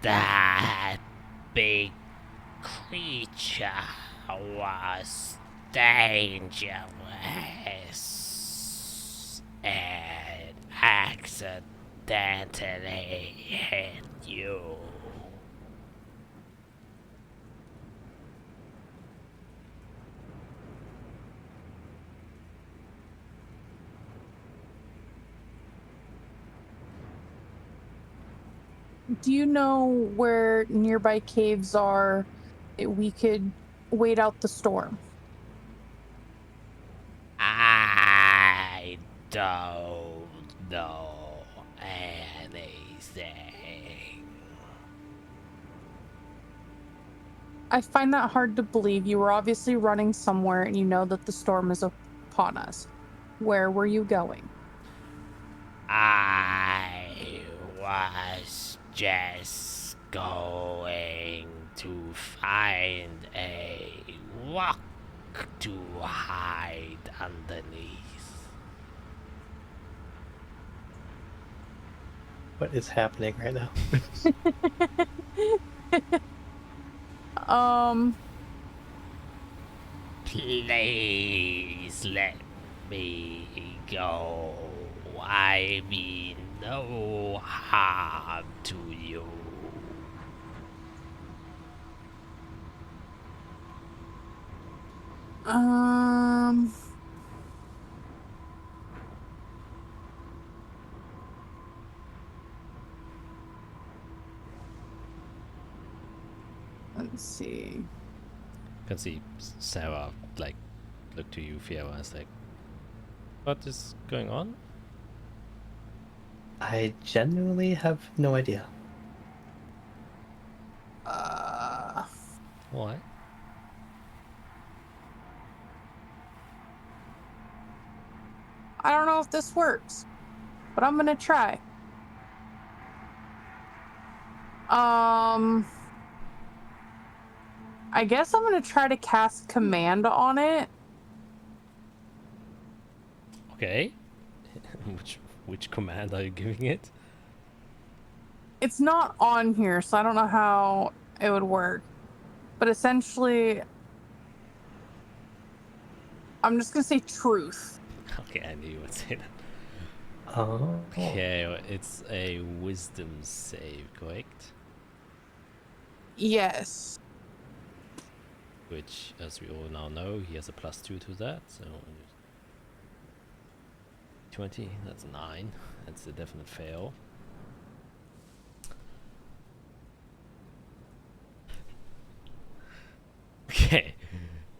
that big creature was dangerous and accidentally hit you. Do you know where nearby caves are that we could wait out the storm? I don't know anything. I find that hard to believe. You were obviously running somewhere and you know that the storm is upon us. Where were you going? I was just going to find a rock to hide underneath. What is happening right now? Please let me go. I mean no harm to you. Let's see. You can see Sarah like look to you, Fiora, and is like, what is going on? I genuinely have no idea. Why? I don't know if this works, but I'm gonna try. I guess I'm gonna try to cast command on it. Okay. which command are you giving it? It's not on here, so I don't know how it would work. But essentially, I'm just gonna say truth. Okay, I knew you would say that. Oh. Okay, well, it's a wisdom save, correct? Yes. Which, as we all now know, he has a +2 to that, so 20, that's 9. That's a definite fail. Okay,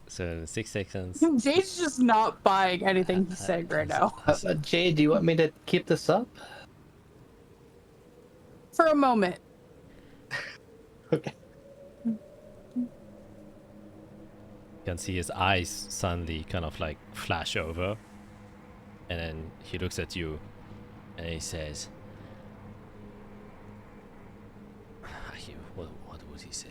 so in 6 seconds. Jade's just not buying anything he's saying right now. Jay, do you want me to keep this up? For a moment. Okay. You can see his eyes suddenly kind of like flash over, and then he looks at you and he says, what would he say?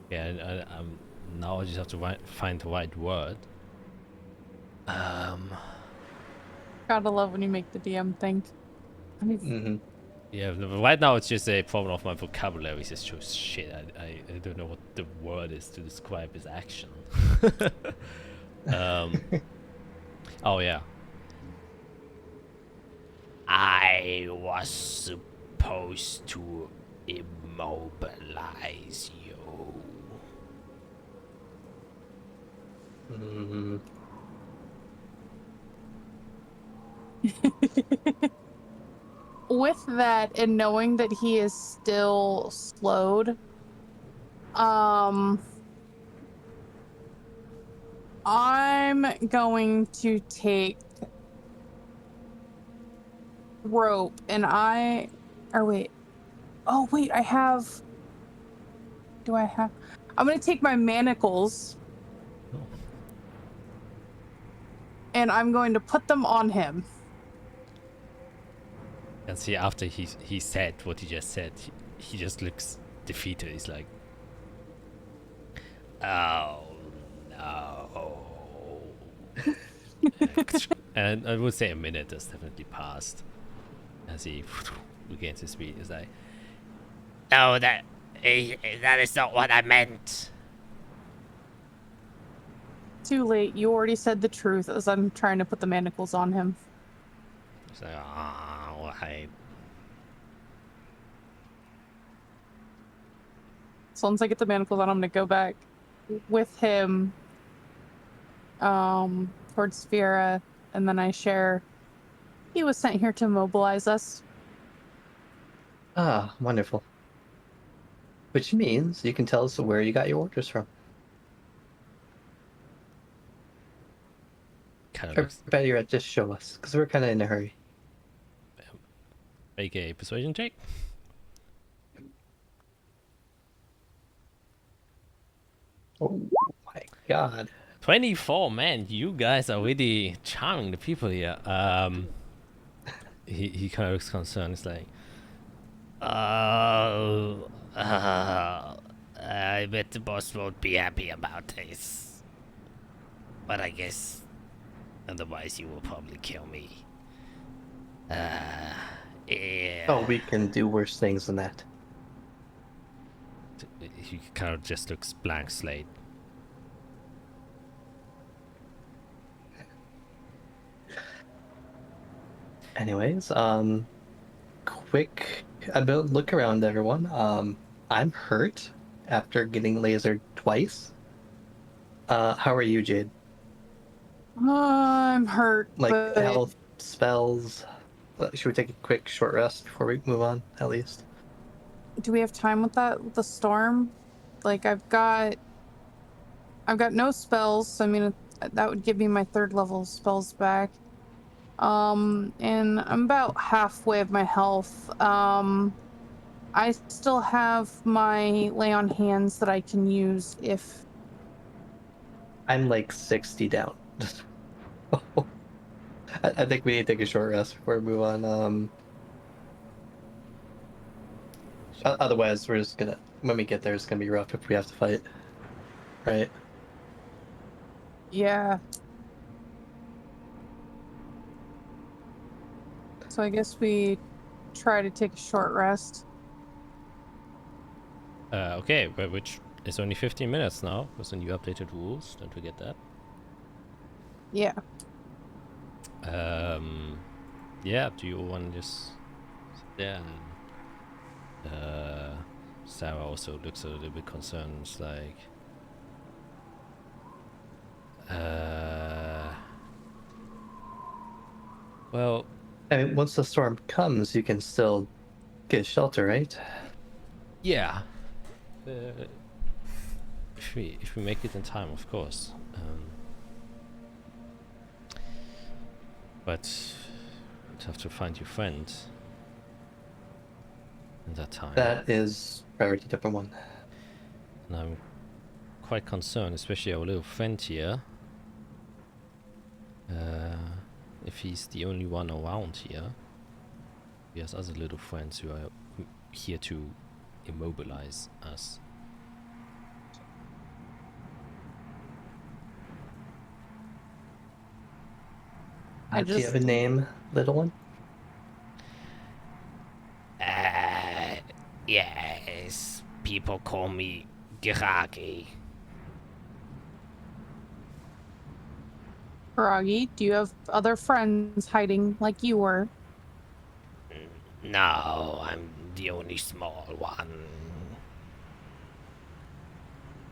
Yeah, now I just have to find the right word. Gotta love when you make the DM think. Mm-hmm. Yeah, right now it's just a problem of my vocabulary. It's just shit. I don't know what the word is to describe his action. Oh yeah. I was supposed to immobilize you. Mm-hmm. With that, and knowing that he is still slowed, I'm going to take rope and oh wait, I have I'm gonna take my manacles Oh. and I'm going to put them on him. And see, after he said what he just said, he just looks defeated. He's like, oh no. And I would say a minute has definitely passed as he regains his speed. He's like, no, that is not what I meant. Too late. You already said the truth as I'm trying to put the manacles on him. He's like, ah, right. So once I get the manacles on, I'm gonna go back with him towards Sphera, and then I share. He was sent here to mobilize us. Ah, wonderful. Which means you can tell us where you got your orders from. Kind of Or looks better yet, just show us, because we're kind of in a hurry. make a persuasion check. Oh my god. 24, man, you guys are really charming the people here. He kind of looks concerned. He's like, oh, I bet the boss won't be happy about this. But I guess otherwise you will probably kill me. Yeah. Oh, we can do worse things than that. He kind of just looks blank slate. Anyways, quick look around, everyone. I'm hurt after getting lasered twice. How are you, Jade? I'm hurt, Like but health, spells. Should we take a quick short rest before we move on, at least? do we have time with that? With the storm? Like I've got no spells, so I mean that would give me my 3rd level spells back. And I'm about halfway of my health. I still have my lay on hands that I can use if I'm like 60 down. I think we need to take a short rest before we move on. Otherwise, we're just gonna, when we get there, it's gonna be rough if we have to fight. Right? yeah. So I guess we try to take a short rest. Okay, but which is only 15 minutes now with the new updated rules. Don't forget that. Yeah. Yeah, do you want to just sit there and Sarah also looks a little bit concerned. It's like well, I mean, once the storm comes, you can still get shelter, right? yeah. If we make it in time, of course. But we'd have to find your friend in that time. That is priority number 1. And I'm quite concerned, especially our little friend here. If he's the only one around here. He has other little friends who are here to immobilize us. Do you have a name, little one? Yes, people call me Giragi. Karagi, do you have other friends hiding like you were? No, I'm the only small one.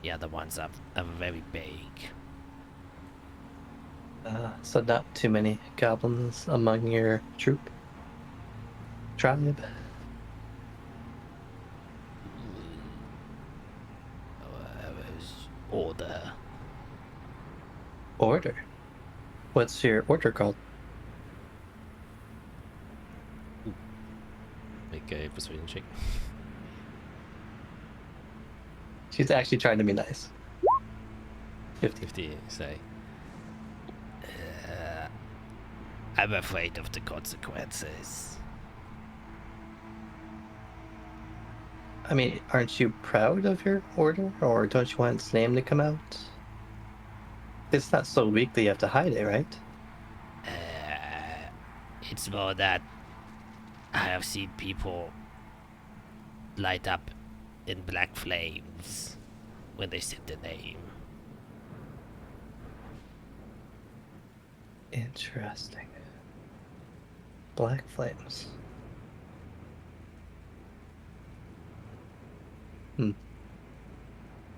The other ones are very big. So not too many goblins among your tribe. Order. Order? What's your order called? Make a persuasion check. She's actually trying to be nice. 50. 50, say. I'm afraid of the consequences. I mean, aren't you proud of your order, or don't you want its name to come out? It's not so weak that you have to hide it, right? It's more that I have seen people light up in black flames when they said the name. Interesting. Black flames.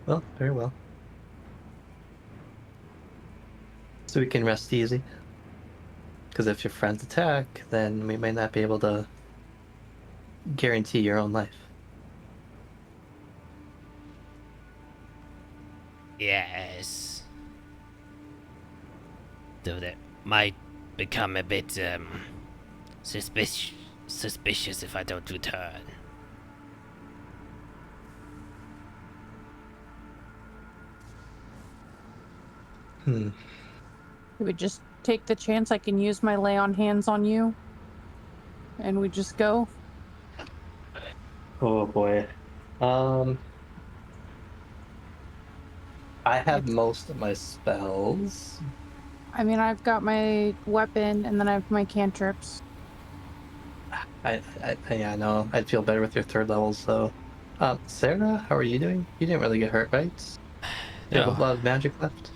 Well, very well. So we can rest easy. Because if your friends attack, then we may not be able to guarantee your own life. Yes. Though that might become a bit suspicious if I don't return. Do we just take the chance I can use my lay on hands on you? And we just go? Oh boy. I have most of my spells. I mean, I've got my weapon and then I have my cantrips. Yeah, no, I'd feel better with your third levels though. Sarah, how are you doing? You didn't really get hurt, right? You have a lot of magic left?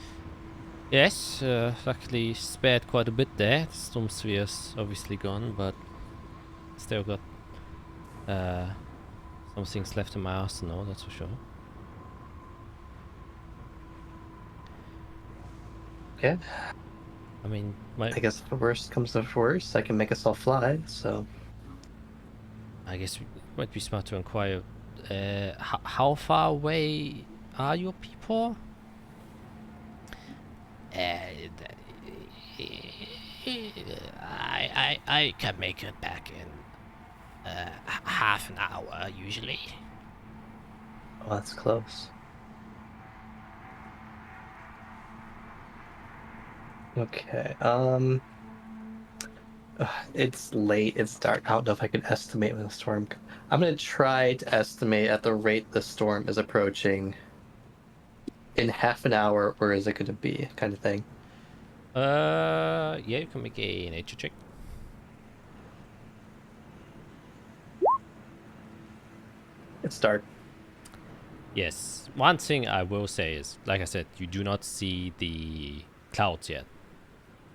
Yes, luckily spared quite a bit there. The Storm Sphere's obviously gone, but still got some things left in my arsenal, that's for sure. Okay. I mean, I guess if the worst comes to worst, I can make us all fly, so... I guess it might be smart to inquire, how far away are your people? I can make it back in half an hour usually. Oh, that's close. Okay, it's late, it's dark. I don't know if I can estimate when the storm... I'm gonna try to estimate at the rate the storm is approaching in half an hour, where is it gonna be, kind of thing. Yeah, you can make a nature check. It's dark. Yes. One thing I will say is, like I said, you do not see the clouds yet,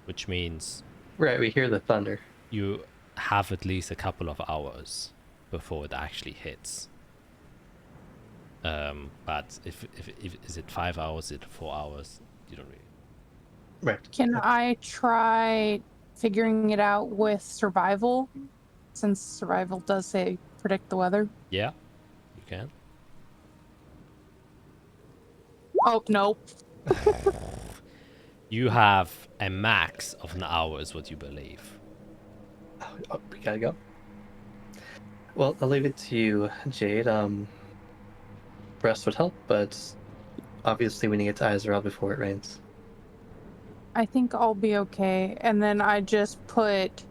which means Right, we hear the thunder. you have at least a couple of hours before it actually hits. But if is it 5 hours, is it 4 hours? You don't really. Right. Can I try figuring it out with survival? Since survival does say predict the weather. Yeah, you can. Oh, nope. You have a max of an hour is what you believe. Oh, we gotta go. Well, I'll leave it to you, Jade. Rest would help, but obviously we need to get to Iserel before it rains. I think I'll be okay. And then I just put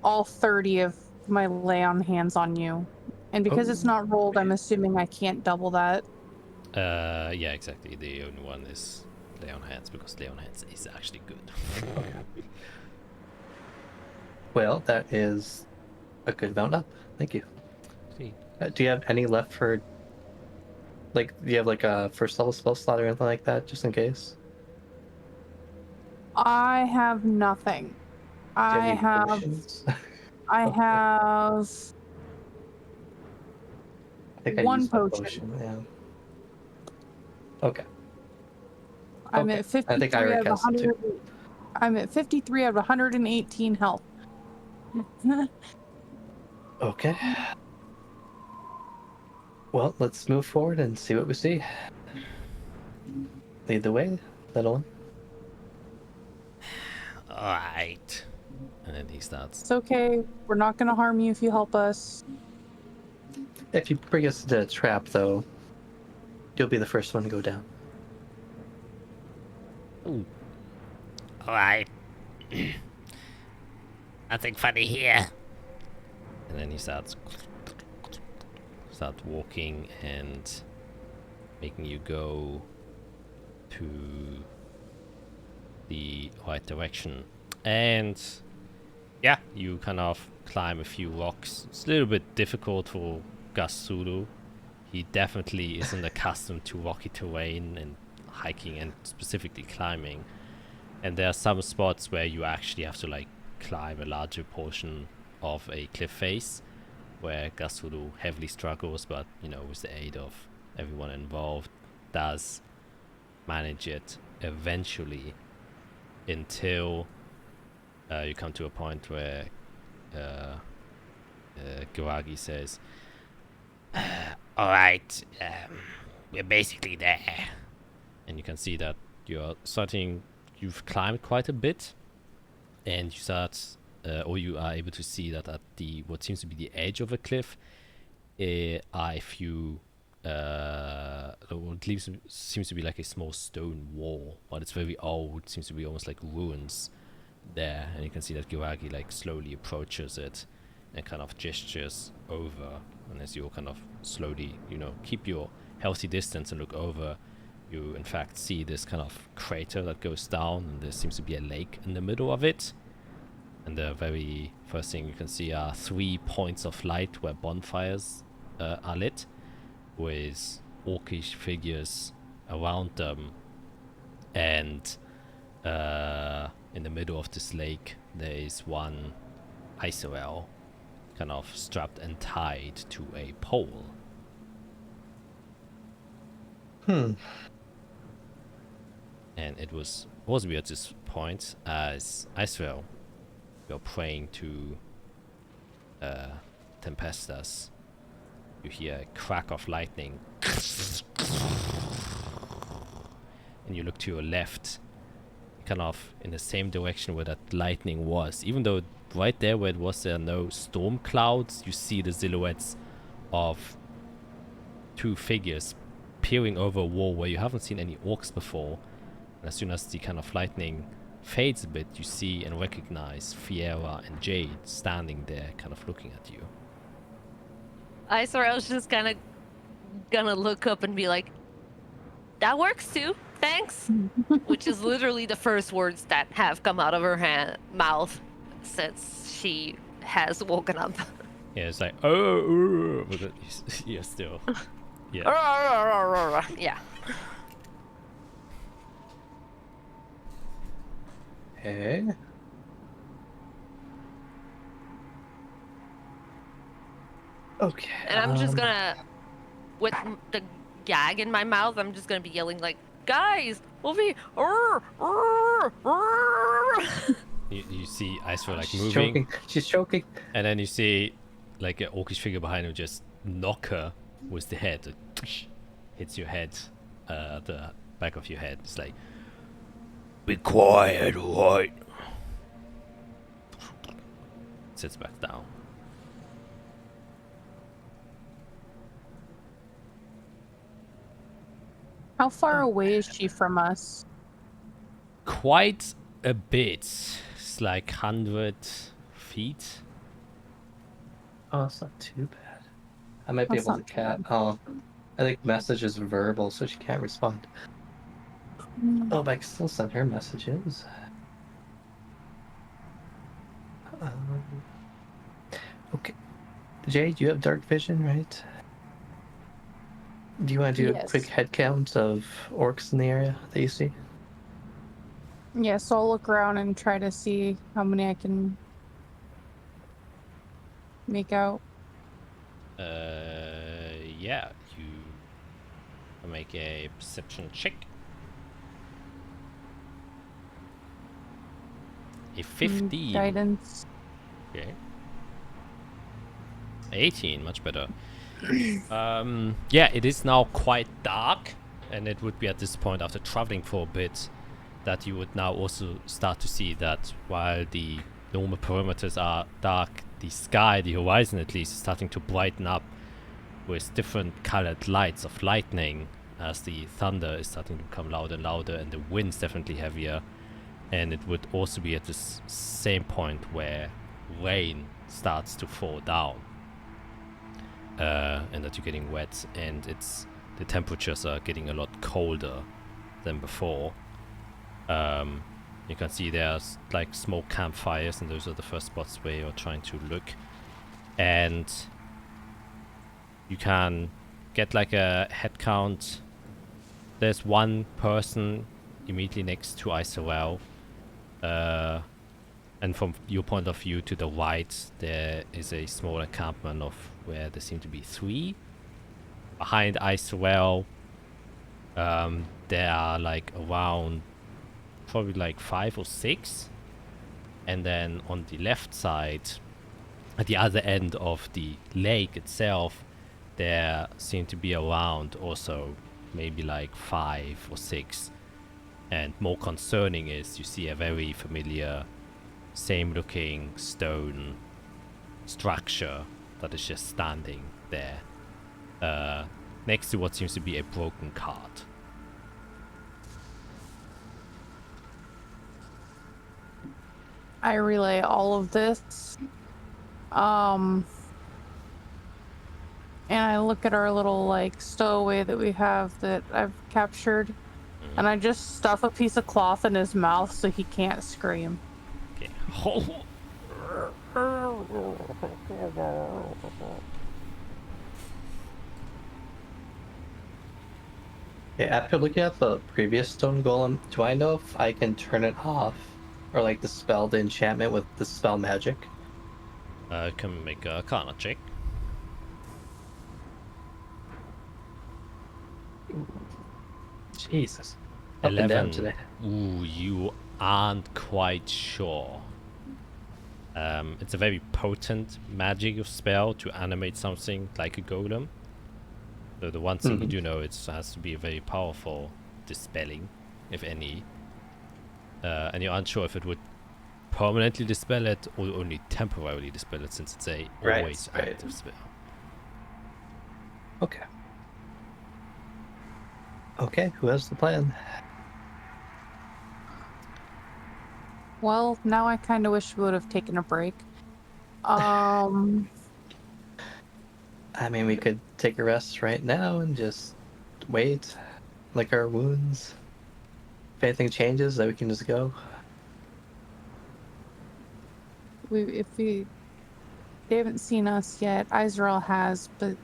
all 30 of my lay on hands on you. And because it's not rolled, I'm assuming I can't double that. Yeah, exactly. The only one is Lay on Hands, because Lay on Hands is actually good. Okay. Well, that is a good amount up. Thank you. Sweet. Do you have any left for... Like, do you have like a first level spell slot or anything like that, just in case? I have nothing. Do you I any have... potions? I Okay. have... I think I one used my potion. Yeah. Okay. I'm Okay. at 53 I think I out of recast it 100. too. I'm at 53 out of 118 health. Okay. Well, let's move forward and see what we see. Lead the way, little one. Alright. And then he starts. It's okay. We're not going to harm you if you help us. If you bring us into a trap, though, you'll be the first one to go down. Alright. Nothing funny here. And then he starts walking and making you go to the right direction. And yeah, you kind of climb a few rocks. It's a little bit difficult for Gasulu. He definitely isn't accustomed to rocky terrain and hiking and specifically climbing. And there are some spots where you actually have to like climb a larger portion of a cliff face, where Gasulu heavily struggles, but you know, with the aid of everyone involved, does manage it eventually, until you come to a point where Giragi says, Alright, we're basically there. and you can see that you've climbed quite a bit, and you start, or you are able to see that at the what seems to be the edge of a cliff are a few what seems to be like a small stone wall, but it's very old. It seems to be almost like ruins there, and you can see that Giragi like slowly approaches it and kind of gestures over, and as you kind of slowly, you know, keep your healthy distance and look over, you in fact see this kind of crater that goes down, and there seems to be a lake in the middle of it. And the very first thing you can see are 3 points of light where bonfires are lit, with orcish figures around them. And in the middle of this lake, there is one Iserel kind of strapped and tied to a pole. And it was at this point, as Iserel, you're praying to Tempestus, you hear a crack of lightning, and you look to your left, kind of in the same direction where that lightning was. Even though right there where it was, there are no storm clouds, you see the silhouettes of 2 figures peering over a wall where you haven't seen any orcs before. And as soon as the kind of lightning fades a bit, you see and recognize Fiera and Jade standing there, kind of looking at you. I was just kind of gonna look up and be like, "That works too, thanks," which is literally the first words that have come out of her mouth since she has woken up. Yeah, it's like, oh, but you're still, yeah. Yeah. Okay. Okay. And I'm just gonna, with the gag in my mouth, I'm just gonna be yelling like, "Guys, over here!" You see Icefield like She's moving, choking. She's choking. and then you see like an orcish figure behind her just knock her with the head. Like, hits your head, the back of your head. It's like, Be quiet, alright? sits back down. How far away is she from us? Quite a bit. It's like 100 feet. Oh, it's not too bad. I might be That's able to not too bad. Oh, I think message is verbal, so she can't respond. Oh, but I can still send her messages. Okay. Jade, you have dark vision, right? Do you want to do a Yes. quick head count of orcs in the area that you see? Yeah, so I'll look around and try to see how many I can make out. Yeah, you make a perception check. A 15. Guidance. Okay. 18, much better. Yeah, it is now quite dark, and it would be at this point, after traveling for a bit, that you would now also start to see that while the normal perimeters are dark, the sky, the horizon at least, is starting to brighten up with different colored lights of lightning as the thunder is starting to become louder and louder, and the wind's definitely heavier. And it would also be at this same point where rain starts to fall down, and that you're getting wet, and the temperatures are getting a lot colder than before. You can see there's like smoke campfires, and those are the first spots where you're trying to look. And you can get like a head count. There's one person immediately next to Isorel. And from your point of view to the right, there is a small encampment of where there seem to be 3. Behind Isorel, there are like around probably like 5 or 6. And then on the left side, at the other end of the lake itself, there seem to be around also maybe like 5 or 6. And more concerning is you see a very familiar, same looking stone structure that is just standing there, next to what seems to be a broken cart. I relay all of this. And I look at our little like stowaway that we have that I've captured, and I just stuff a piece of cloth in his mouth so he can't scream. Okay. Okay, after looking at the previous stone golem, do I know if I can turn it off or like dispel the enchantment with dispel magic? Can make a Arcana check. Jesus. Up and down 11. today. Ooh, you aren't quite sure. It's a very potent magic spell to animate something like a golem. So the one thing you do know, it has to be a very powerful dispelling, if any. And you're unsure if it would permanently dispel it or only temporarily dispel it, since it's a always active spell. Okay. Okay, who has the plan? Well, now I kind of wish we would have taken a break. I mean, we could take a rest right now and just wait, lick our wounds. If anything changes, then we can just go. They haven't seen us yet. Izrael has, but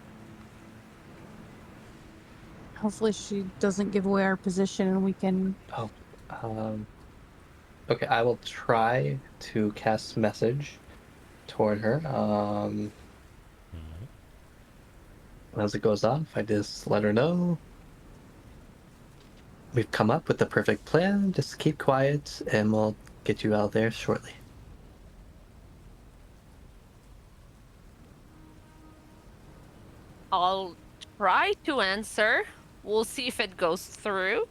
hopefully she doesn't give away our position and we can... Okay, I will try to cast message toward her. As it goes off, I just let her know we've come up with the perfect plan. Just keep quiet and we'll get you out there shortly. I'll try to answer. We'll see if it goes through.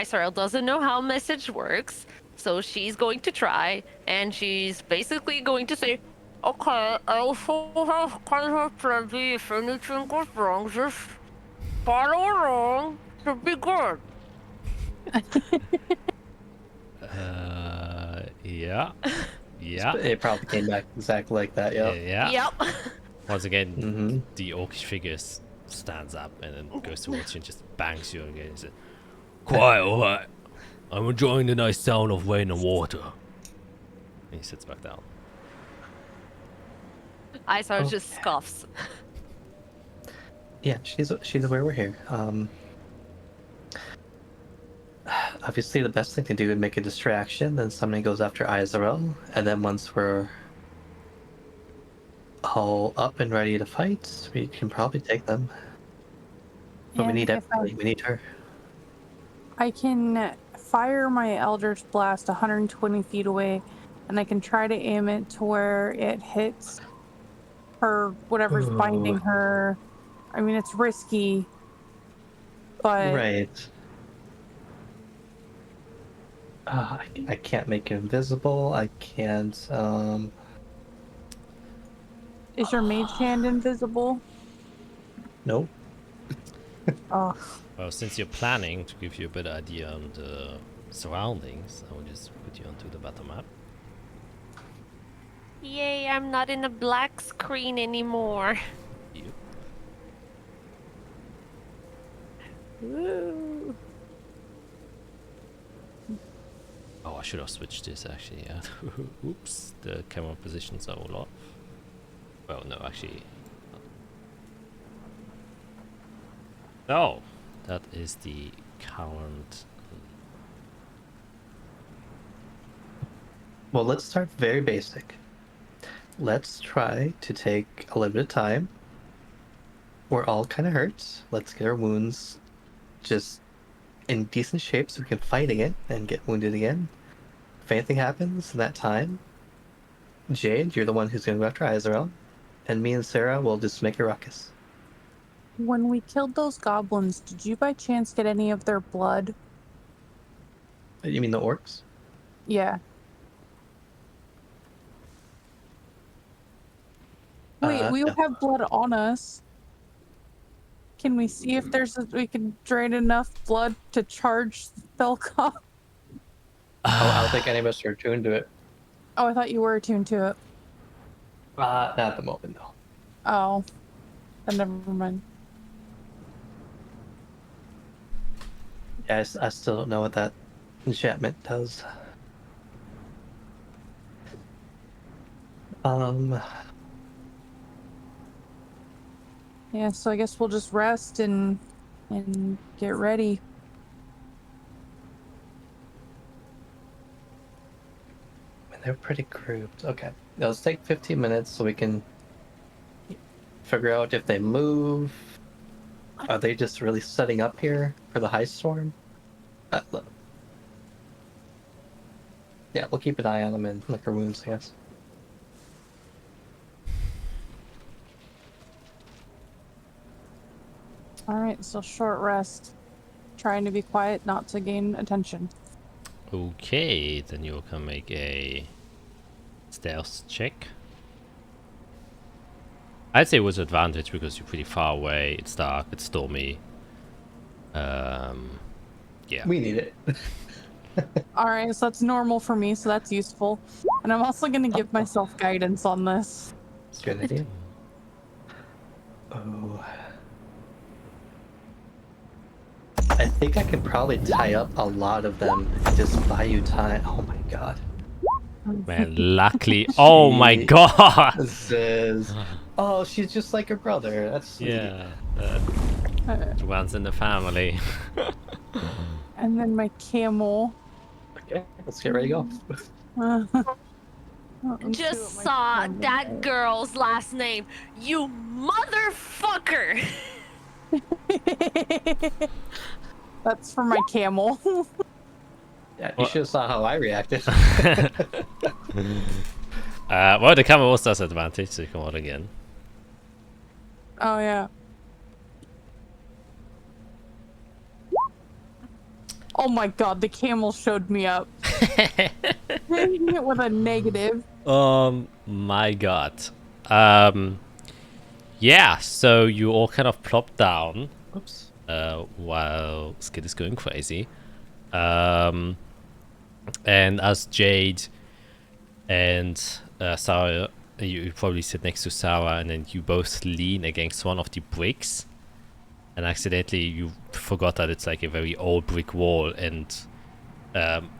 Israel doesn't know how message works, so she's going to try, and she's basically going to say, "Okay, I also have kind of plenty. If anything goes wrong, just follow along. Should be good." Yeah. Yeah. It probably came back exactly like that, yeah. Yeah. Yep. Once again, the orcish figure stands up and then goes towards you and just bangs you again. He says, "Quiet, alright. I'm enjoying the nice sound of rain and water." And he sits back down. Israel just scoffs. Yeah, she's aware we're here. Obviously, the best thing to do is make a distraction. Then somebody goes after Izarel, and then once we're all up and ready to fight, we can probably take them. But we need everybody. We need her. I can fire my Eldritch Blast 120 feet away, and I can try to aim it to where it hits her, whatever's binding her. I mean, it's risky, but... Right. I can't make it invisible. I can't, Is your mage hand invisible? Nope. Oh. Well, since you're planning, to give you a better idea on the surroundings, I will just put you onto the battle map. Yay, I'm not in a black screen anymore. Yep. Woo. Oh, I should have switched this actually, yeah. Oops, the camera positions are all off. Well, no, actually. Oh, that is the current. Well, let's start very basic. Let's try to take a little bit of time. We're all kind of hurt. Let's get our wounds just in decent shape so we can fight again and get wounded again. If anything happens in that time, Jade, you're the one who's going to go after Izrael, and me and Sarah will just make a ruckus. When we killed those goblins, did you by chance get any of their blood? You mean the orcs? Yeah. Wait, we No. have blood on us. Can we see if we can drain enough blood to charge Felcom? Oh, I don't think any of us are attuned to it. Oh, I thought you were attuned to it. Not at the moment, no. Oh, then never mind. Yeah, I still don't know what that enchantment does. Yeah, so I guess we'll just rest and get ready. They're pretty grouped. Okay. Now let's take 15 minutes so we can figure out if they move. Are they just really setting up here for the high storm? Look. Yeah, we'll keep an eye on them and lick our wounds, I guess. Alright, so short rest. Trying to be quiet, not to gain attention. Okay, then you can make a stealth check. I'd say with advantage because you're pretty far away. It's dark. It's stormy. Yeah. We need it. Alright, so that's normal for me, so that's useful. And I'm also gonna give myself guidance on this. It's a good idea. Oh. I think I could probably tie up a lot of them and just buy you time. Oh my god. Man, luckily. Oh my god. This is. Oh, she's just like her brother. That's sweet. Yeah. The ones in the family. And then my camel. Okay, let's get ready to go. Just saw that girl's last name. You motherfucker! That's for my camel. Yeah, you should have saw how I reacted. Well, the camera also has advantage, so you can roll again. Oh, yeah. Oh my god, the camel showed me up. With a negative. My god. Yeah, so you all kind of plop down. Oops. While Skid is going crazy. And as Jade and Sarah, you probably sit next to Sarah, and then you both lean against one of the bricks, and accidentally you forgot that it's like a very old brick wall, and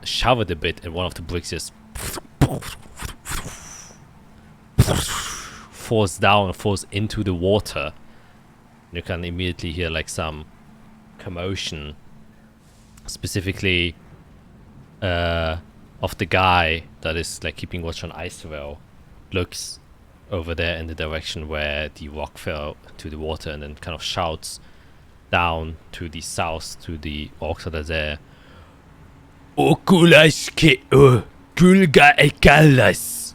showered a bit, and one of the bricks just falls down, falls into the water. You can immediately hear like some commotion, specifically of the guy that is like keeping watch on Icewell. Looks over there in the direction where the rock fell to the water, and then kind of shouts down to the south to the orcs that are there. Okulaske kulga ekalas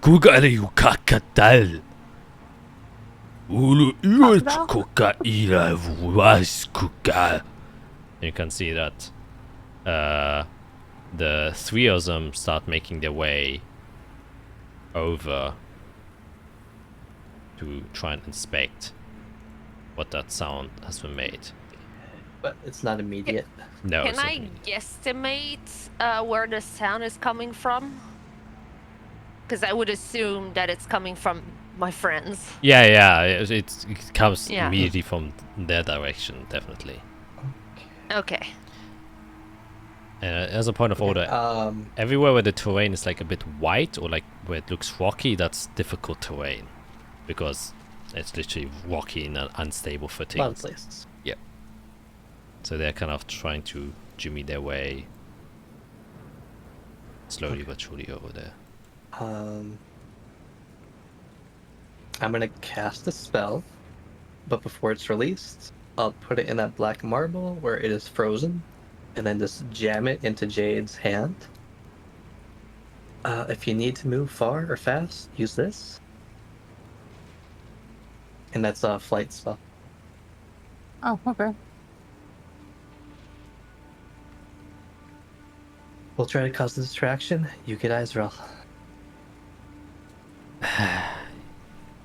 kugariu kakatal. You can see that the three of them start making their way over to try and inspect what that sound has been made. but it's not immediate. No. Can I certainly. guesstimate where the sound is coming from? Because I would assume that it's coming from my friends. Yeah. It comes Yeah. immediately from their direction, definitely. Okay. As a point of order, everywhere where the terrain is like a bit white or like where it looks rocky, that's difficult terrain because it's literally rocky in an unstable a footing. lot of places. So they're kind of trying to jimmy their way slowly but surely over there. I'm gonna cast a spell, but before it's released, I'll put it in that black marble where it is frozen, and then just jam it into Jade's hand. If you need to move far or fast, use this. And that's a flight spell. Oh, okay. We'll try to cause a distraction. You get Izrael. I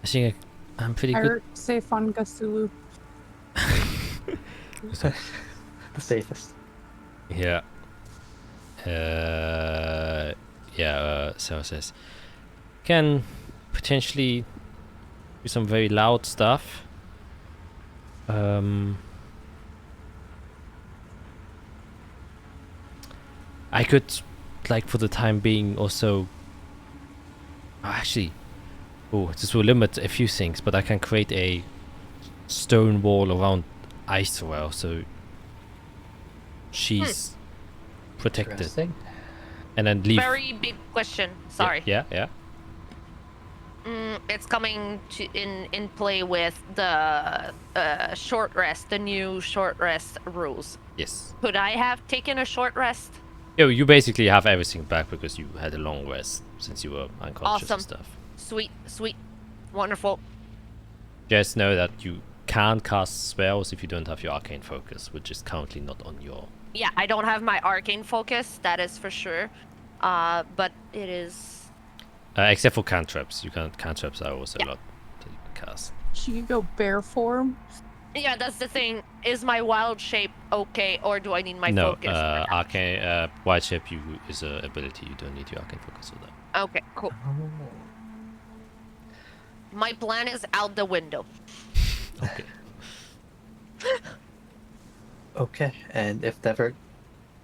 think I'm pretty I good. heard safe on Gasulu. The safest. Yeah. Sarah says, can potentially do some very loud stuff. I could, like, for the time being, also. Actually, this will limit a few things, but I can create a stone wall around Izrael, so she's protected, Interesting. and then leave. Very big question. Sorry. Yeah. It's coming to in play with the short rest, the new short rest rules. Yes. Could I have taken a short rest? You basically have everything back because you had a long rest since you were unconscious Awesome. and stuff. Sweet, wonderful. Just know that you can't cast spells if you don't have your arcane focus, which is currently not on your. Yeah, I don't have my arcane focus, that is for sure. But it is. Except for cantrips. Cantrips are also Yeah. a lot that you can cast. She could go bear form. Yeah, that's the thing. Is my wild shape okay, or do I need my No, focus? arcane, wild shape is an ability. You don't need your arcane focus for that. Okay, cool. My plan is out the window. Okay. Okay, and if the ever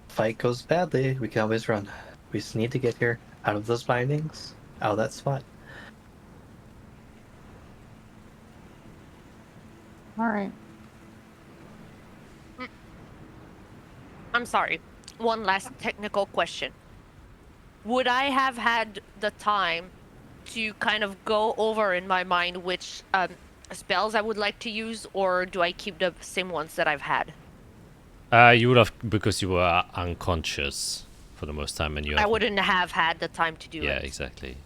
fight goes badly, we can always run. We just need to get here, out of those bindings, out of that spot. All right. I'm sorry. One last technical question. Would I have had the time to kind of go over in my mind which spells I would like to use, or do I keep the same ones that I've had? You would have, because you were unconscious for the most time, and you. I wouldn't have had the time to do Yeah, it. exactly.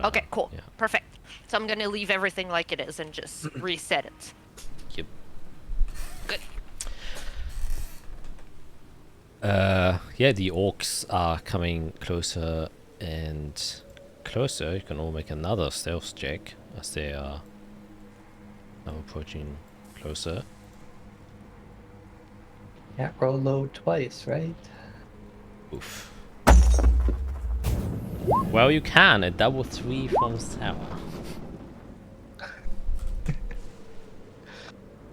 Okay, cool. Yeah. Perfect. So I'm gonna leave everything like it is and just reset it. Yep. Good. Yeah, the orcs are coming closer and closer. You can all make another stealth check as they are now approaching closer. Can't roll low twice, right? Oof. Well, you can. A double 3 from Sarah.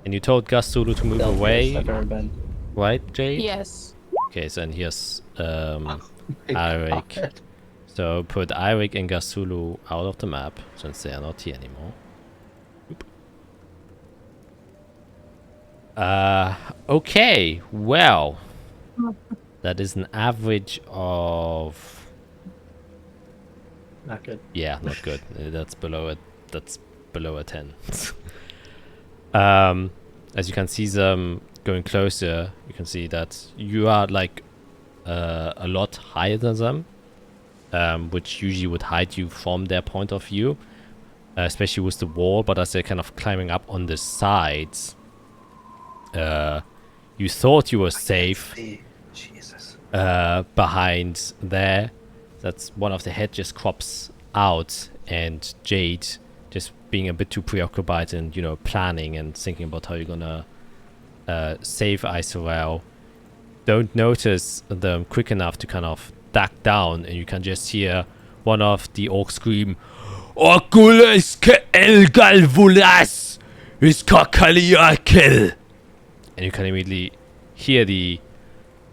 And you told Gastulu to move Stealthiest away, I've ever been. right, Jade? Yes. Okay, so then here's My Eric. God. So put Eric and Gastulu out of the map since they are not here anymore. Okay, well, that is an average of, Not good. yeah, not good. That's below it. That's below a 10. As you can see them going closer, you can see that you are like a lot higher than them, which usually would hide you from their point of view, especially with the wall. But as they're kind of climbing up on the sides, you thought you were safe Jesus. behind there. That's one of the head just crops out, and Jade just being a bit too preoccupied and planning and thinking about how you're gonna save Isorel, don't notice them quick enough to kind of duck down, and you can just hear one of the orcs scream, Ocules ke el galvulas is kakaliakel. And you can immediately hear the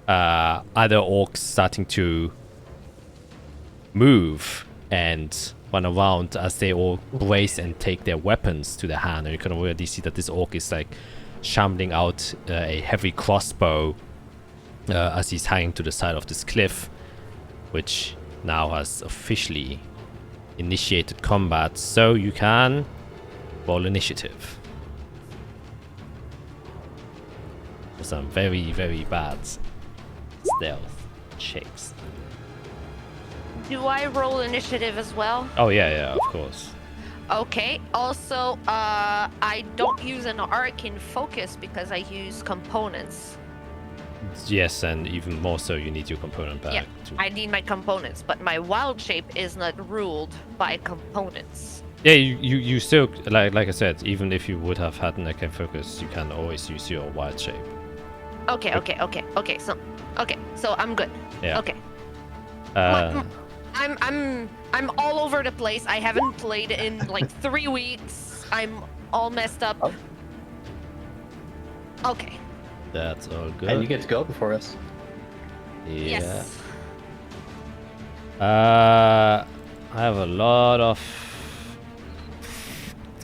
other orcs starting to move and run around as they all brace and take their weapons to their hand. And you can already see that this orc is like shambling out a heavy crossbow as he's hanging to the side of this cliff, which now has officially initiated combat. So you can roll initiative. For some very, very bad stealth checks. Do I roll initiative as well? Oh yeah, of course. Okay. Also, I don't use an arcane focus because I use components. Yes, and even more so, you need your component back. Yeah, I need my components, but my wild shape is not ruled by components. Yeah, you still, like I said, even if you would have had an arcane focus, you can always use your wild shape. Okay. So I'm good. Yeah. Okay. I'm all over the place. I haven't played in like 3 weeks. I'm all messed up. Oh. Okay. That's all good. And you get to go before us. Yeah. Yes. I have a lot of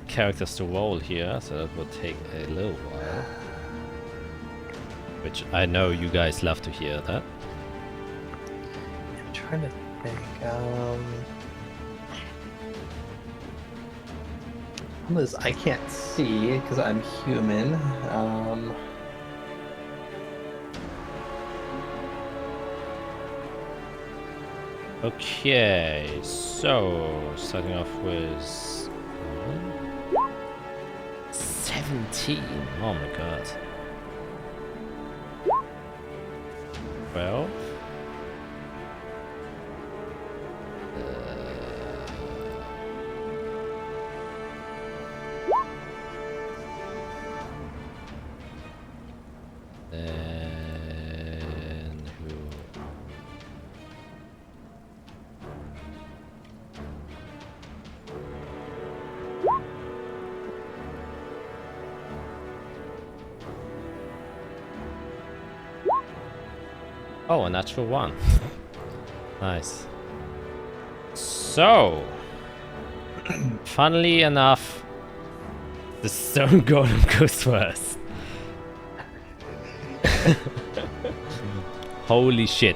characters to roll here, so that will take a little while. Which I know you guys love to hear that. I'm trying to think. Liz, I can't see because I'm human. Okay, so starting off with 17. Oh my god. 12. Then who? Oh, a natural one. Nice. So, funnily enough, the stone golem goes first. Holy shit.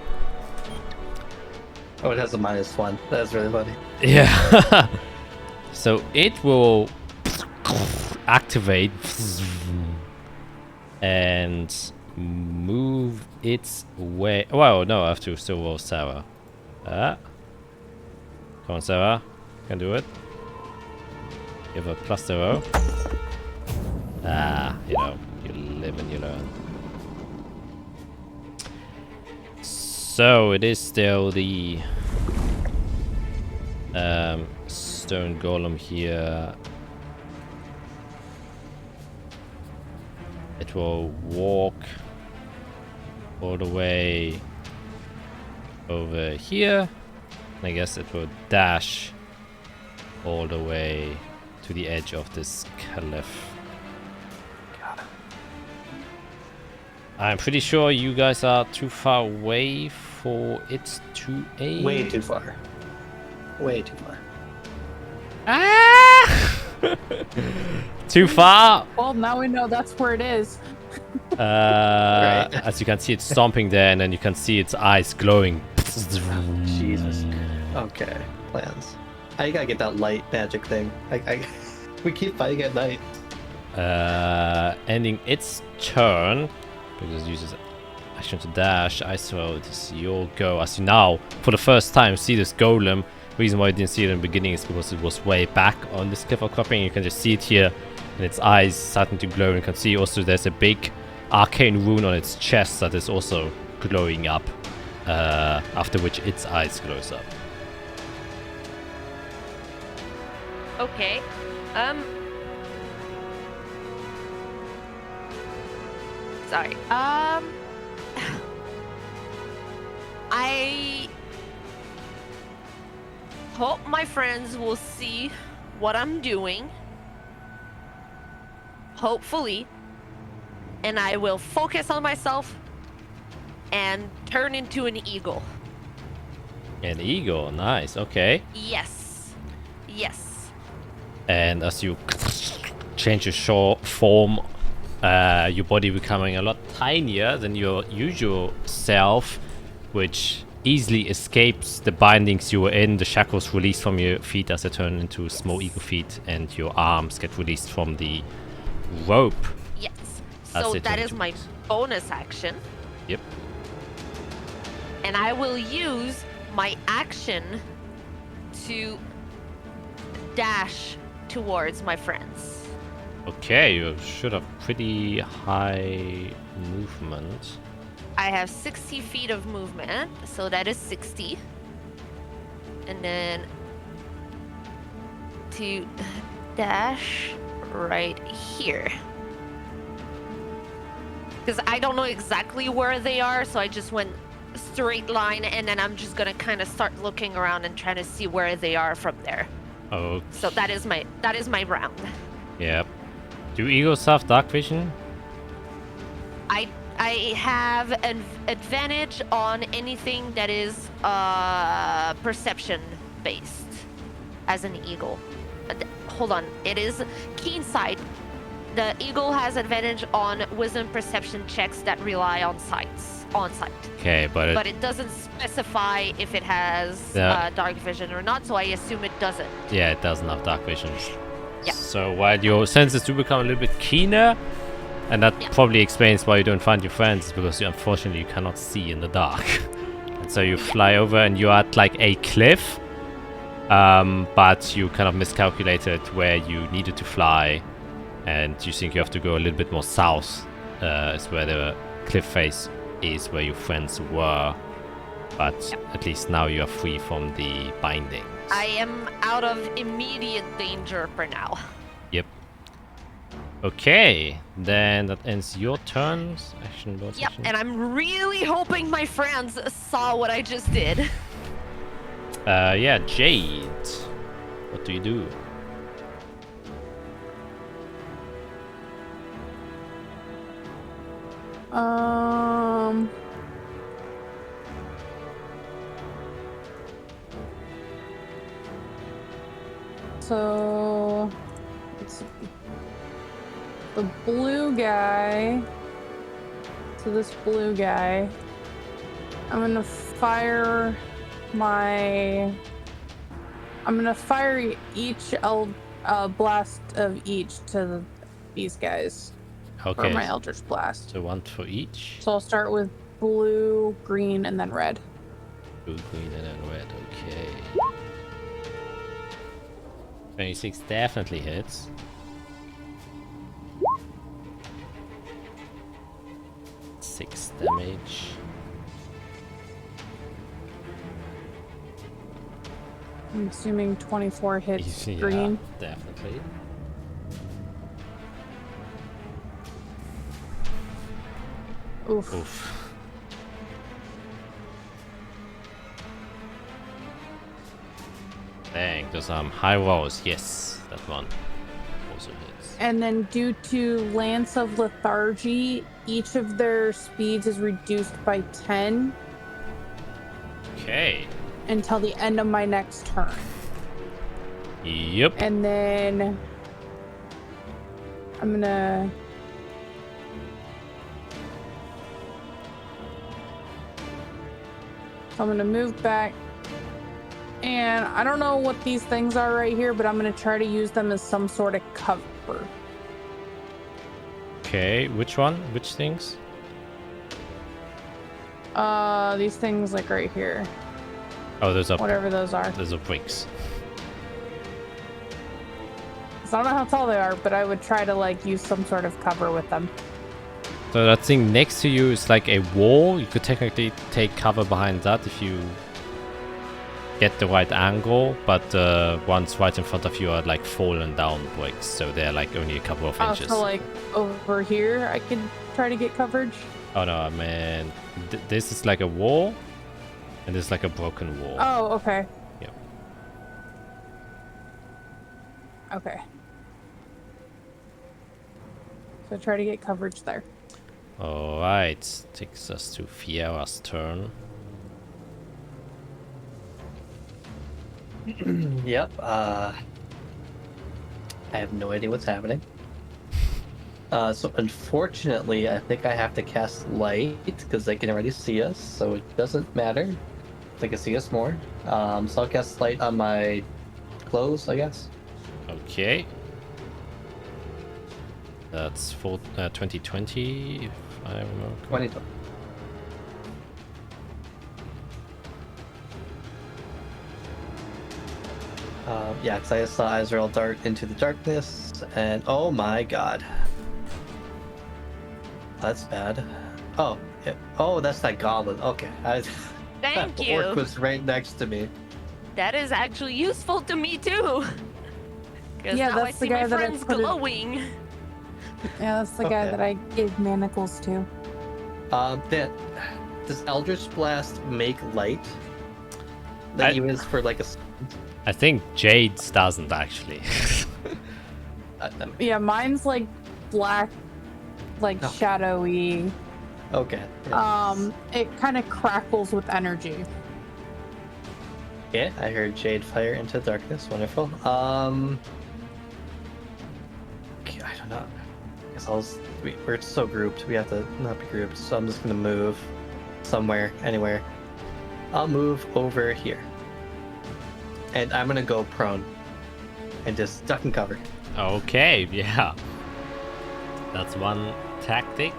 Oh, it has a -1. That's really funny. Yeah. So it will activate and move its way. Well, no, I have to still roll Sarah. Come on, Sarah. Can do it. Give a +0. You know, you live and you learn. So it is still the stone golem here. It will walk all the way over here. And I guess it will dash all the way to the edge of this cliff. I'm pretty sure you guys are too far away for it to aim. Way too far. Way too far. Ah! Too far? Well, now we know that's where it is. Right. As you can see, it's stomping there, and then you can see its eyes glowing. Jesus. Okay. Plans. I gotta get that light magic thing. We keep fighting at night. Ending its turn, because it uses action to dash. I swear it is your go. As you now, for the first time, see this golem. The reason why you didn't see it in the beginning is because it was way back on this cliff outcropping. You can just see it here, and its eyes starting to glow. And you can see also there's a big arcane rune on its chest that is also glowing up. After which its eyes glows up. Okay. Sorry. I hope my friends will see what I'm doing. Hopefully. And I will focus on myself and turn into an eagle. An eagle, nice, okay. Yes. Yes. And as you change your form, your body becoming a lot tinier than your usual self, which easily escapes the bindings you were in. The shackles released from your feet as they turn into small eagle feet, and your arms get released from the rope. Yes. As So they that turn is into my wings. bonus action. Yep. And I will use my action to dash towards my friends. Okay, you should have pretty high movement. I have 60 feet of movement, so that is 60. And then to dash right here. Because I don't know exactly where they are, so I just went straight line, and then I'm just gonna kind of start looking around and trying to see where they are from there. Oh, So that is my round. yep. Do eagles have dark vision? I have an advantage on anything that is perception based as an eagle. Hold on, it is keen sight. The eagle has advantage on wisdom perception checks that rely on sight. Okay, but It doesn't specify if it has Yeah. dark vision or not, so I assume it doesn't. yeah, it doesn't have dark vision. Yeah. So while your senses do become a little bit keener, and that Yeah. probably explains why you don't find your friends, because unfortunately you cannot see in the dark. And so you fly over and you're at like a cliff, but you kind of miscalculated where you needed to fly, and you think you have to go a little bit more south, is where the cliff face is, where your friends were. But at least now you are free from the bindings. I am out of immediate danger for now. Yep. Okay, then that ends your turns. Action, bonus Yep, action. and I'm really hoping my friends saw what I just did. Yeah, Jade. What do you do? So let's see. The blue guy. So this blue guy. I'm gonna fire each blast of each to these guys for Okay, my Eldritch Blast. so one for each. So I'll start with blue, green, and then red. Blue, green, and then red. Okay. 26 definitely hits. Six damage. I'm assuming 24 hits Yeah, green. definitely. Oof. Oof. Dang, those high rolls. Yes, that one also hits. And then due to Lance of Lethargy, each of their speeds is reduced by 10 Okay. until the end of my next turn. Yep. And then I'm gonna move back. And I don't know what these things are right here, but I'm gonna try to use them as some sort of cover. Okay, which one? Which things? These things like right here. Oh, those are Whatever those are. bricks. So I don't know how tall they are, but I would try to like use some sort of cover with them. So that thing next to you is like a wall. You could technically take cover behind that if you get the right angle, but ones right in front of you are like fallen down bricks, so they're like only a couple of inches. So like over here, I can try to get coverage. Oh no, I mean, this is like a wall, and this is like a broken wall. Oh, okay. Yep. Okay. So try to get coverage there. Alright, takes us to Fiera's turn. Yep. I have no idea what's happening. So unfortunately, I think I have to cast light because they can already see us, so it doesn't matter. They can see us more. So I'll cast light on my clothes, I guess. Okay. That's for 2020, if I remember. 2020. Yeah, because I saw Israel dart into the darkness, and oh my god. That's bad. Oh, yeah. Oh, that's that goblin. Okay. Thank that you. orc was right next to me. That is actually useful to me too. Because Yeah, now I that's the see my guy that I friends put it- glowing. Yeah, that's the guy Okay. that I gave manacles to. Does Eldritch Blast make light? That you use for like a. I think Jade's doesn't actually. Yeah, mine's like black, like Oh. shadowy. Okay. It kind of crackles with energy. Yeah, I heard Jade fire into darkness. Wonderful. Okay, I don't know. I guess we're so grouped. We have to not be grouped. So I'm just gonna move somewhere, anywhere. I'll move over here, and I'm gonna go prone and just duck and cover. Okay, yeah. That's one tactic.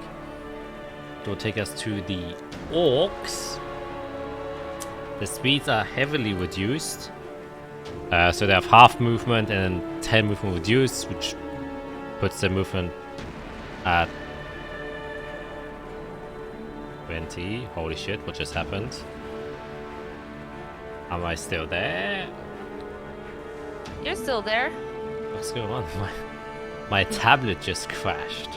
It will take us to the orcs. The speeds are heavily reduced. So they have half movement and 10 movement reduced, which puts the movement at 20. Holy shit, what just happened? Am I still there? You're still there. What's going on? My tablet just crashed.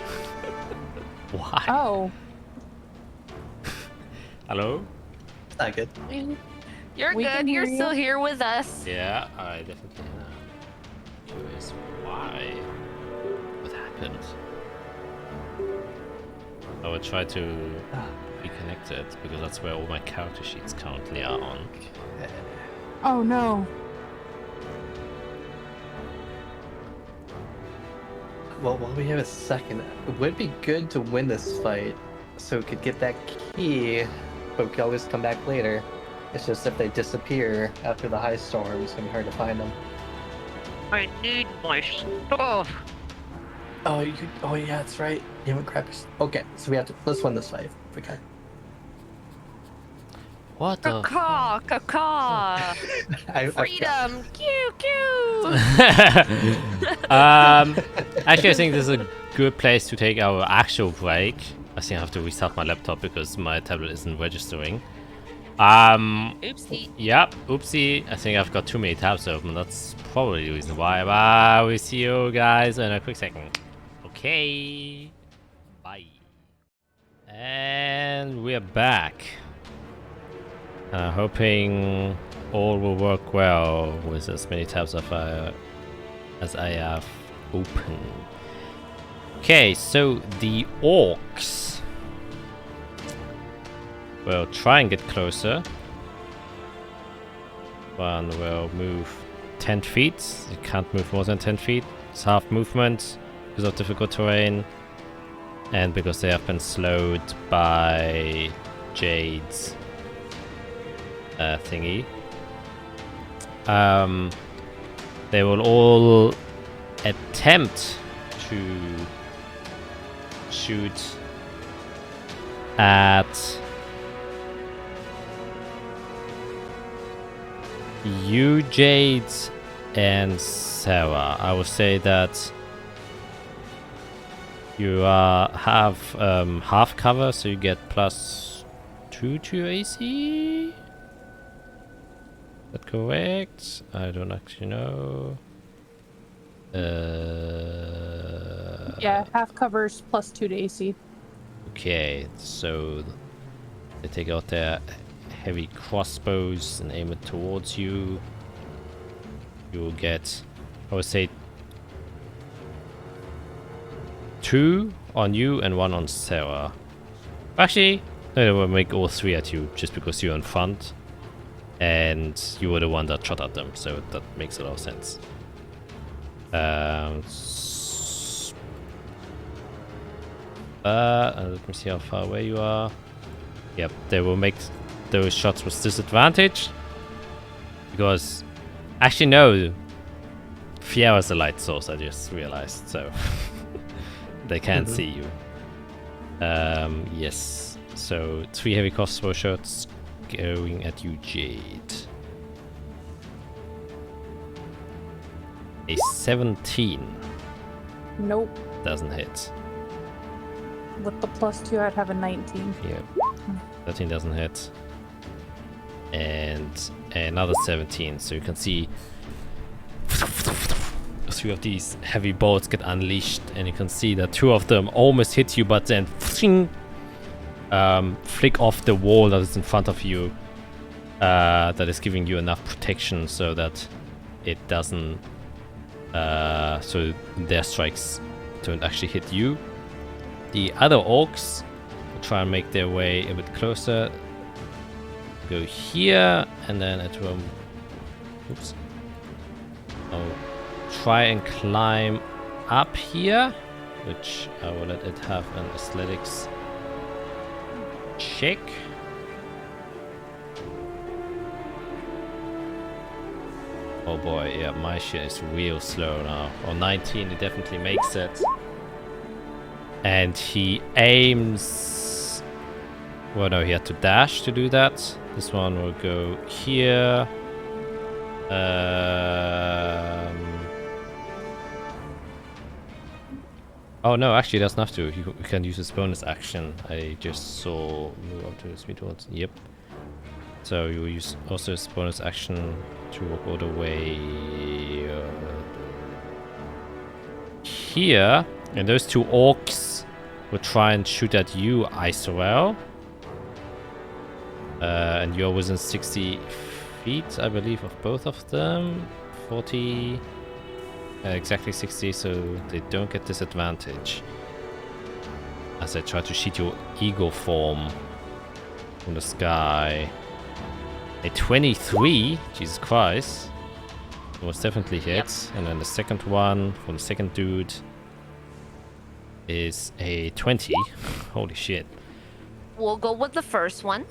Why? Oh, Hello? It's not good. You're We good. can You're hear still you. here with us. Yeah, I definitely am. Curious why? What happened? I will try to be connected because that's where all my character sheets currently are on. oh no. Well, while we have a second, it would be good to win this fight so we could get that key, but we could always come back later. It's just if they disappear after the high storm, it's gonna be hard to find them. I need my stuff. Oh, yeah, that's right. You haven't grabbed your... Okay, so let's win this fight if we can. What the? Caw, caw. I forgot. Freedom. Pew, pew. Actually, I think this is a good place to take our actual break. I think I have to restart my laptop because my tablet isn't registering. Oopsie. Yep, oopsie. I think I've got too many tabs open. That's probably the reason why. Bye. We see you guys in a quick second. Okay. Bye. And we're back. Hoping all will work well with as many tabs as I have open. Okay, so the orcs. We'll try and get closer. One will move 10 feet. You can't move more than 10 feet. It's half movement because of difficult terrain. And because they have been slowed by Jade's thingy. They will all attempt to shoot at you, Jade, and Sarah. I would say that you have half cover, so you get +2 to AC. that correct? I don't actually know. Yeah, half covers plus 2 to AC. Okay, so they take out their heavy crossbows and aim it towards you. You will get, I would say, 2 on you and 1 on Sarah. Actually, no, they will make all 3 at you just because you're in front. And you were the one that shot at them, so that makes a lot of sense. Let me see how far away you are. Yep, they will make those shots with disadvantage. Because, actually no, Fiera's a light source, I just realized, so they can't see you. Yes, so 3 heavy crossbow shots going at you, Jade. A 17 Nope. doesn't hit. With the plus 2, I'd have a 19. Yep. 13 doesn't hit. And another 17. So you can see 3 of these heavy bolts get unleashed, and you can see that 2 of them almost hit you, but then flick off the wall that is in front of you. That is giving you enough protection so that it doesn't. So their strikes don't actually hit you. The other orcs will try and make their way a bit closer. Go here, and then it will. Oops. I'll try and climb up here, which I will let it have an athletics check. Oh boy, yeah, my shit is real slow now. On 19, it definitely makes it. And he aims... Well, no, he had to dash to do that. This one will go here. Oh no, actually, he doesn't have to. He can use his bonus action. I just saw... Move up to his speed towards... Yep. So you will use also his bonus action to walk all the way here. And those 2 orcs will try and shoot at you, Isorel. And you're within 60 feet, I believe, of both of them. 40... exactly 60, so they don't get disadvantage. As I try to shoot your eagle form from the sky. A 23, Jesus Christ. Most definitely hits. Yep. And then the second one from the second dude is a 20. Holy shit. We'll go with the first one.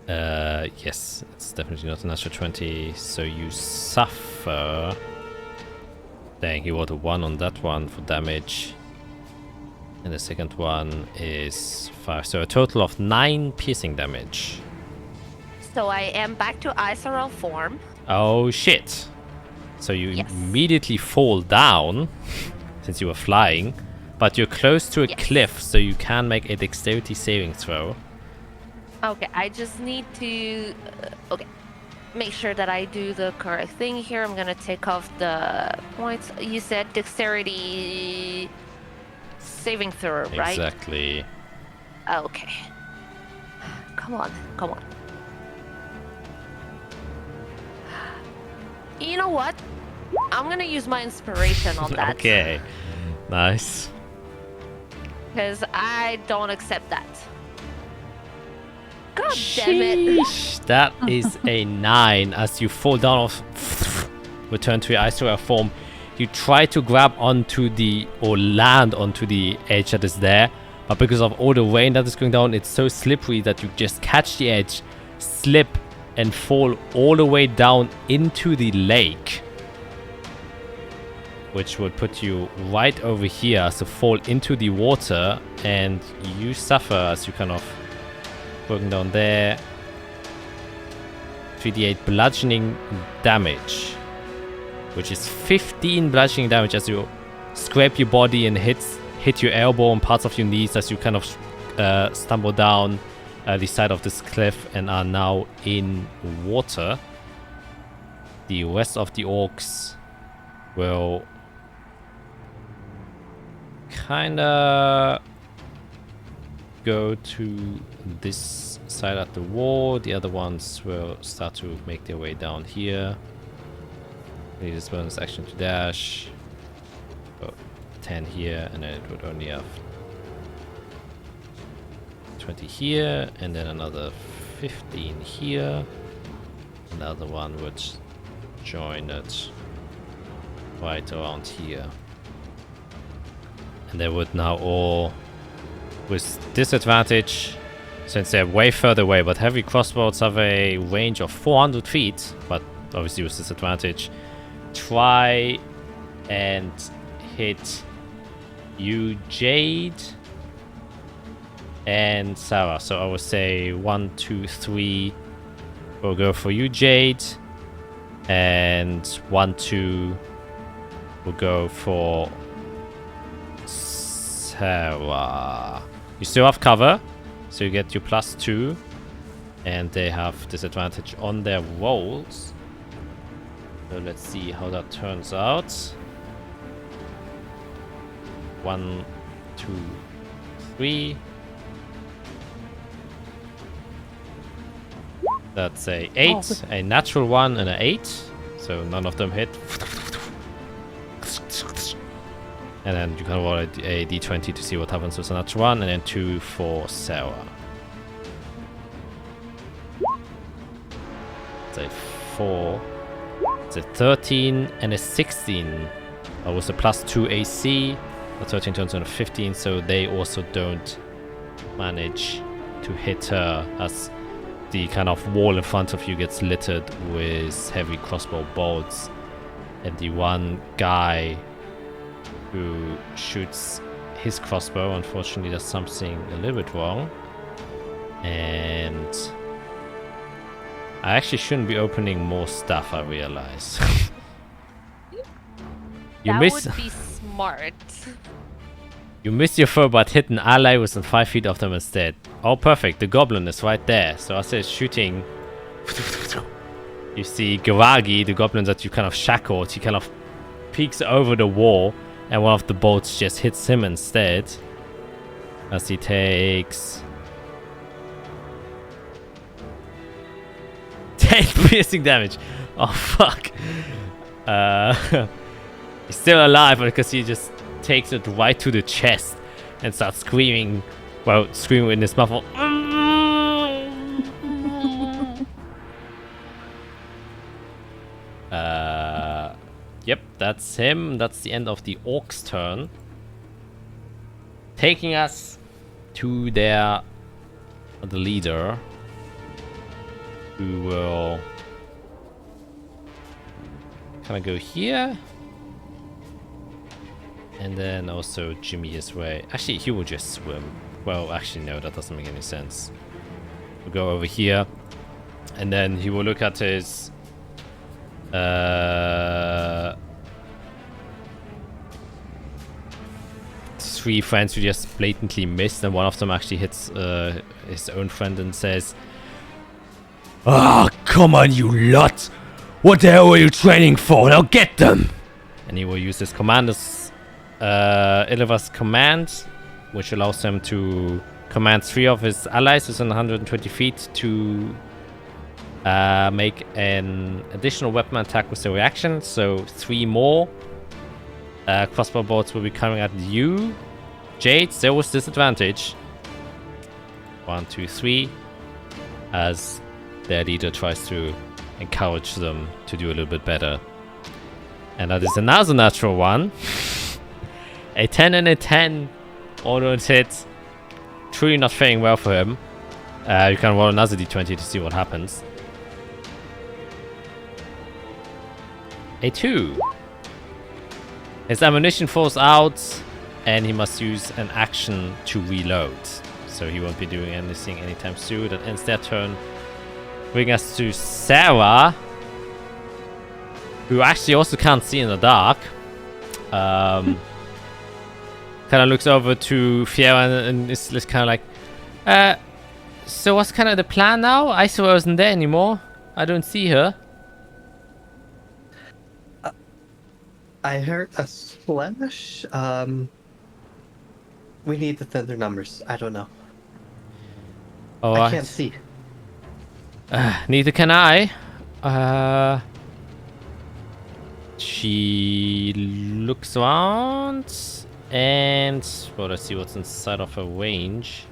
Yes, it's definitely not a natural 20. So you suffer. Dang, he rolled a 1 on that one for damage. And the second one is 5. So a total of 9 piercing damage. So I am back to Isorel form. Oh shit. So you immediately fall down, since you were flying. But you're close to a cliff, so you can make a dexterity saving throw. Okay, I just need to... okay. Make sure that I do the correct thing here. I'm gonna take off the points. You said dexterity saving throw, right? Exactly. Okay. Come on, come on. You know what? I'm gonna use my inspiration on that. Okay. Nice. Because I don't accept that. God damn it. That is a 9. As you fall down off, return to your Isorel form, you try to grab onto the, or land onto the edge that is there, but because of all the rain that is going down, it's so slippery that you just catch the edge, slip, and fall all the way down into the lake. Which would put you right over here, so fall into the water, and you suffer as you kind of working down there. 3d8 bludgeoning damage, which is 15 bludgeoning damage as you scrape your body and hit your elbow and parts of your knees as you kind of stumble down the side of this cliff and are now in water. The rest of the orcs will kinda go to this side of the wall. The other ones will start to make their way down here. Need this bonus action to dash. Oh, 10 here, and then it would only have 20 here, and then another 15 here. Another one would join it right around here. And they would now all, with disadvantage, since they're way further away, but heavy crossbows have a range of 400 feet, but obviously with disadvantage, try and hit you, Jade, and Sarah. So I would say 1, 2, 3 will go for you, Jade, and 1, 2 will go for Sarah. You still have cover, so you get your +2, and they have disadvantage on their rolls. So let's see how that turns out. 1, 2, 3. That's a 8, a natural 1, and an 8. So none of them hit. And then you can roll a d20 to see what happens with a natural 1, and then 2 for Sarah. It's a 4. It's a 13 and a 16. With a +2 AC. The 13 turns into a 15, so they also don't manage to hit her, as the kind of wall in front of you gets littered with heavy crossbow bolts. And the one guy who shoots his crossbow unfortunately does something a little bit wrong. And I actually shouldn't be opening more stuff, I realize. That would be smart. You miss your foe but hit an ally within 5 feet of them instead. Oh, perfect. The goblin is right there. So as he's shooting, you see Garagi, the goblin that you kind of shackled. He kind of peeks over the wall, and one of the bolts just hits him instead. As he takes 10 piercing damage. Oh, fuck. He's still alive because he just takes it right to the chest and starts screaming. Well, screaming in his muffled. Yep, that's him. That's the end of the orc's turn. Taking us to the leader, who will kind of go here. And then also Jimmy his way. Actually, he will just swim. Well, actually, no, that doesn't make any sense. We'll go over here. And then he will look at his... 3 friends who just blatantly missed. And one of them actually hits his own friend and says, "Ah, come on, you lot! What the hell are you training for? Now get them!" And he will use his commander's Illiva's command, which allows him to command 3 of his allies within 120 feet to make an additional weapon attack with their reaction. So 3 more crossbow bolts will be coming at you, Jade. There was disadvantage. 1, 2, 3, as their leader tries to encourage them to do a little bit better. And that is another natural 1. A 10 and a 10. All those hits. Truly not faring well for him. You can roll another d20 to see what happens. A 2. His ammunition falls out, and he must use an action to reload. So he won't be doing anything anytime soon. That ends their turn. Bring us to Sarah, who actually also can't see in the dark. Kind of looks over to Fiera and is just kind of like, so what's kind of the plan now? I saw I wasn't there anymore. I don't see her. I heard a splash. We need to thin their numbers. I don't know. Oh, I can't see. Neither can I. She looks around and well, let's see what's inside of her range.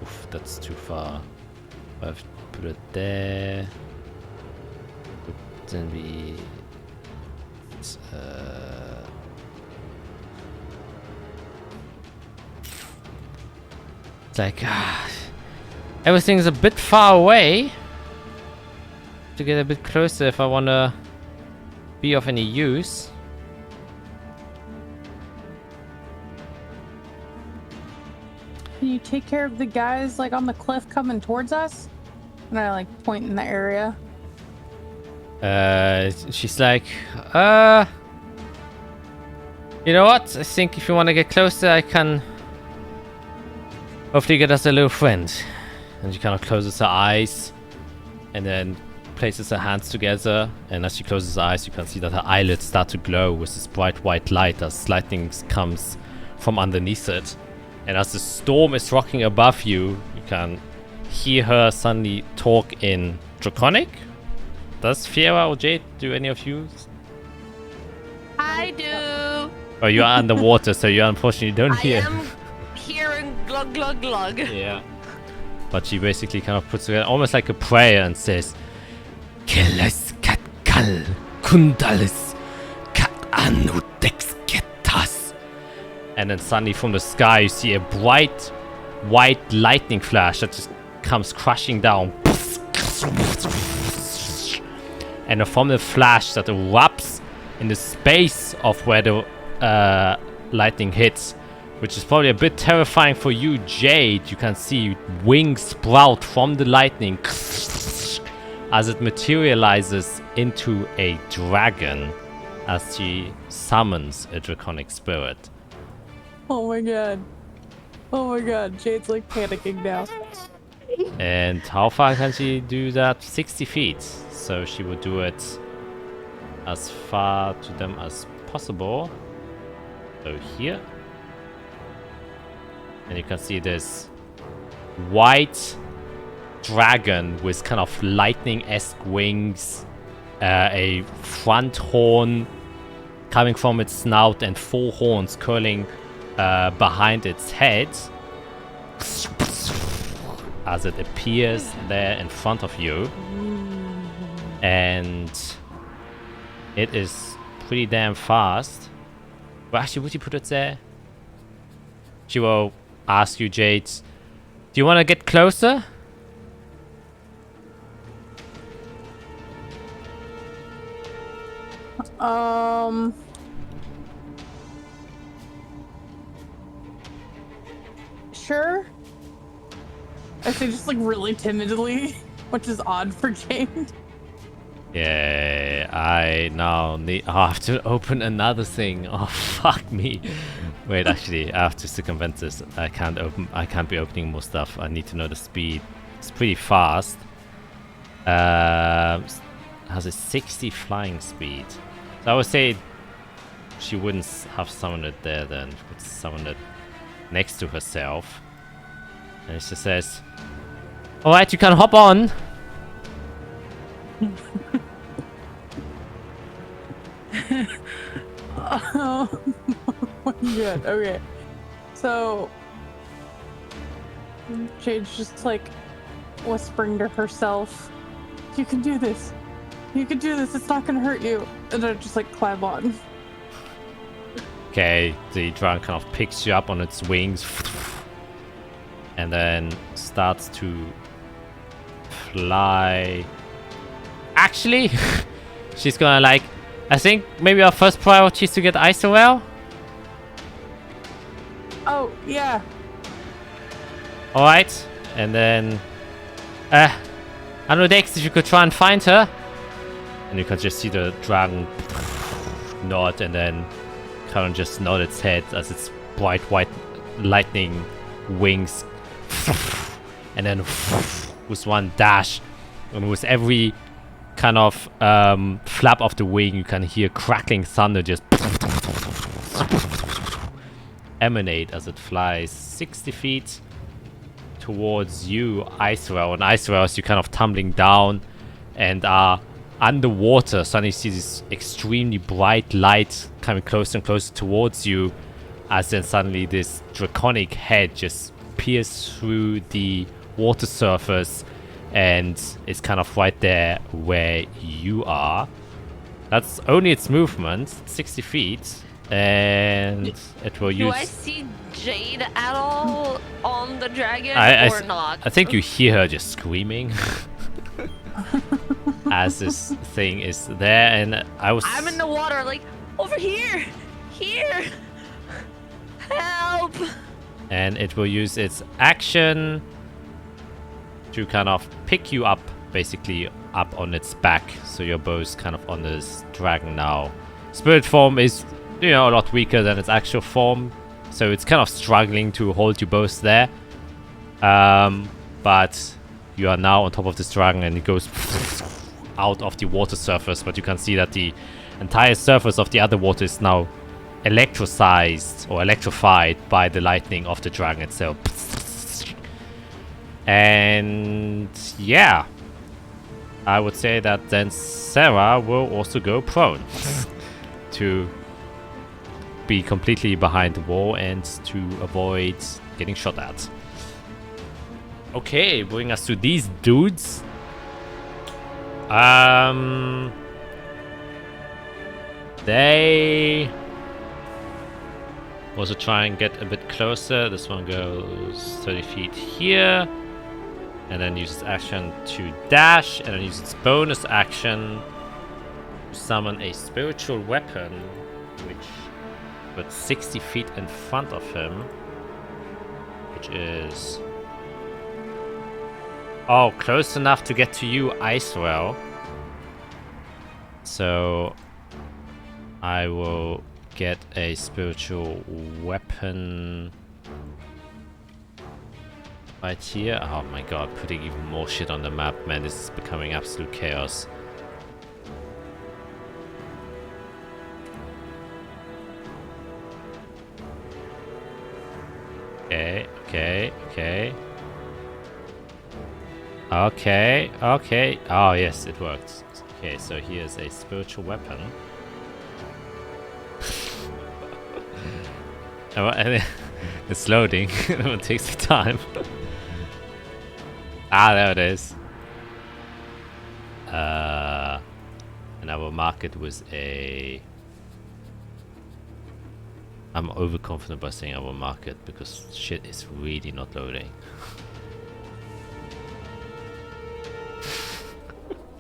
Oof, that's too far. I've put it there. Would then be it's like everything's a bit far away. To get a bit closer if I wanna be of any use. Can you take care of the guys like on the cliff coming towards us? And I like point in the area. She's like, you know what? I think if you want to get closer, I can hopefully get us a little friend. And she kind of closes her eyes and then places her hands together, and as she closes her eyes you can see that her eyelids start to glow with this bright white light as lightning comes from underneath it. And as the storm is rocking above you, you can hear her suddenly talk in Draconic. Does Fiera or Jade do any of you? I do. Oh, you are underwater, so you unfortunately don't hear. I am hearing glug glug glug. Yeah. But she basically kind of puts together almost like a prayer and says, Keles kat kal kundalis kat anudex ketas. And then suddenly from the sky you see a bright white lightning flash that just comes crashing down. And from the flash that erupts in the space of where the lightning hits, which is probably a bit terrifying for you, Jade, you can see wings sprout from the lightning as it materializes into a dragon as she summons a draconic spirit. Oh my god. Oh my god. Jade's like panicking now. And how far can she do that? 60 feet. So she would do it as far to them as possible. So here. And you can see this white dragon with kind of lightning-esque wings, a front horn coming from its snout and 4 horns curling behind its head as it appears there in front of you. And it is pretty damn fast. But actually, would you put it there? She will ask you, Jade, do you want to get closer? Sure. I say just like really timidly, which is odd for Jade. Yeah, I now need. I have to open another thing. Oh fuck me! Wait, actually, I have to circumvent this. I can't be opening more stuff. I need to know the speed. It's pretty fast. Has a 60 flying speed. So I would say she wouldn't have summoned it there. Then she would summon it next to herself. And she says, "All right, you can hop on." Oh my god, okay. So Jade's just like whispering to herself, "You can do this. You can do this. It's not gonna hurt you." And I just like climb on. Okay, the dragon kind of picks you up on its wings and then starts to fly. Actually, she's gonna like, I think maybe our first priority is to get Isorel. Oh, yeah. Alright, and then Anodex, if you could try and find her. And you can just see the dragon nod and then kind of just nod its head as its bright white lightning wings. And then with one dash, and with every kind of flap of the wing, you can hear crackling thunder just emanate as it flies 60 feet towards you, Icewell. And Icewell, as you kind of tumbling down and are underwater, suddenly you see this extremely bright light coming closer and closer towards you, as then suddenly this draconic head just pierces through the water surface and is kind of right there where you are. That's only its movement, 60 feet, and it will use... Do I see Jade at all on the dragon or not? I think you hear her just screaming as this thing is there, and I'm in the water, like, over here! Here! Help! And it will use its action to kind of pick you up, basically up on its back. So you're both kind of on this dragon now. Spirit form is, you know, a lot weaker than its actual form. So it's kind of struggling to hold you both there. But you are now on top of this dragon and it goes out of the water surface. But you can see that the entire surface of the other water is now electricized or electrified by the lightning of the dragon itself. And yeah, I would say that then Sarah will also go prone to be completely behind the wall and to avoid getting shot at. Okay, bring us to these dudes. They also try and get a bit closer. This one goes 30 feet here. And then uses action to dash. And then uses its bonus action to summon a spiritual weapon. Which but 60 feet in front of him. Which is... oh, close enough to get to you, Icewell. So... I will get a spiritual weapon right here. Oh my god, putting even more shit on the map, man. This is becoming absolute chaos. Okay. Oh yes, it worked. Okay, so here's a spiritual weapon. It's loading. It takes some time. There it is. And I will mark it with a... I'm overconfident by saying I will mark it because shit is really not loading.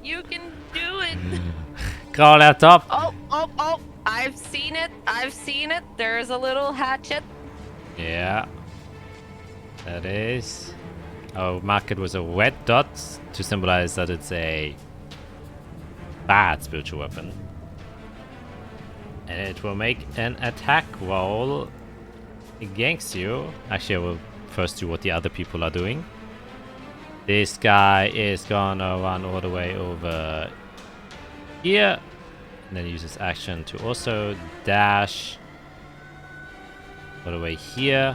You can do it! Crawl laptop! Oh! I've seen it. There's a little hatchet. Yeah. That is. I'll mark it with a red dot to symbolize that it's a bad spiritual weapon. And it will make an attack roll against you. Actually, I will first do what the other people are doing. This guy is gonna run all the way over here. And then uses action to also dash all the way here.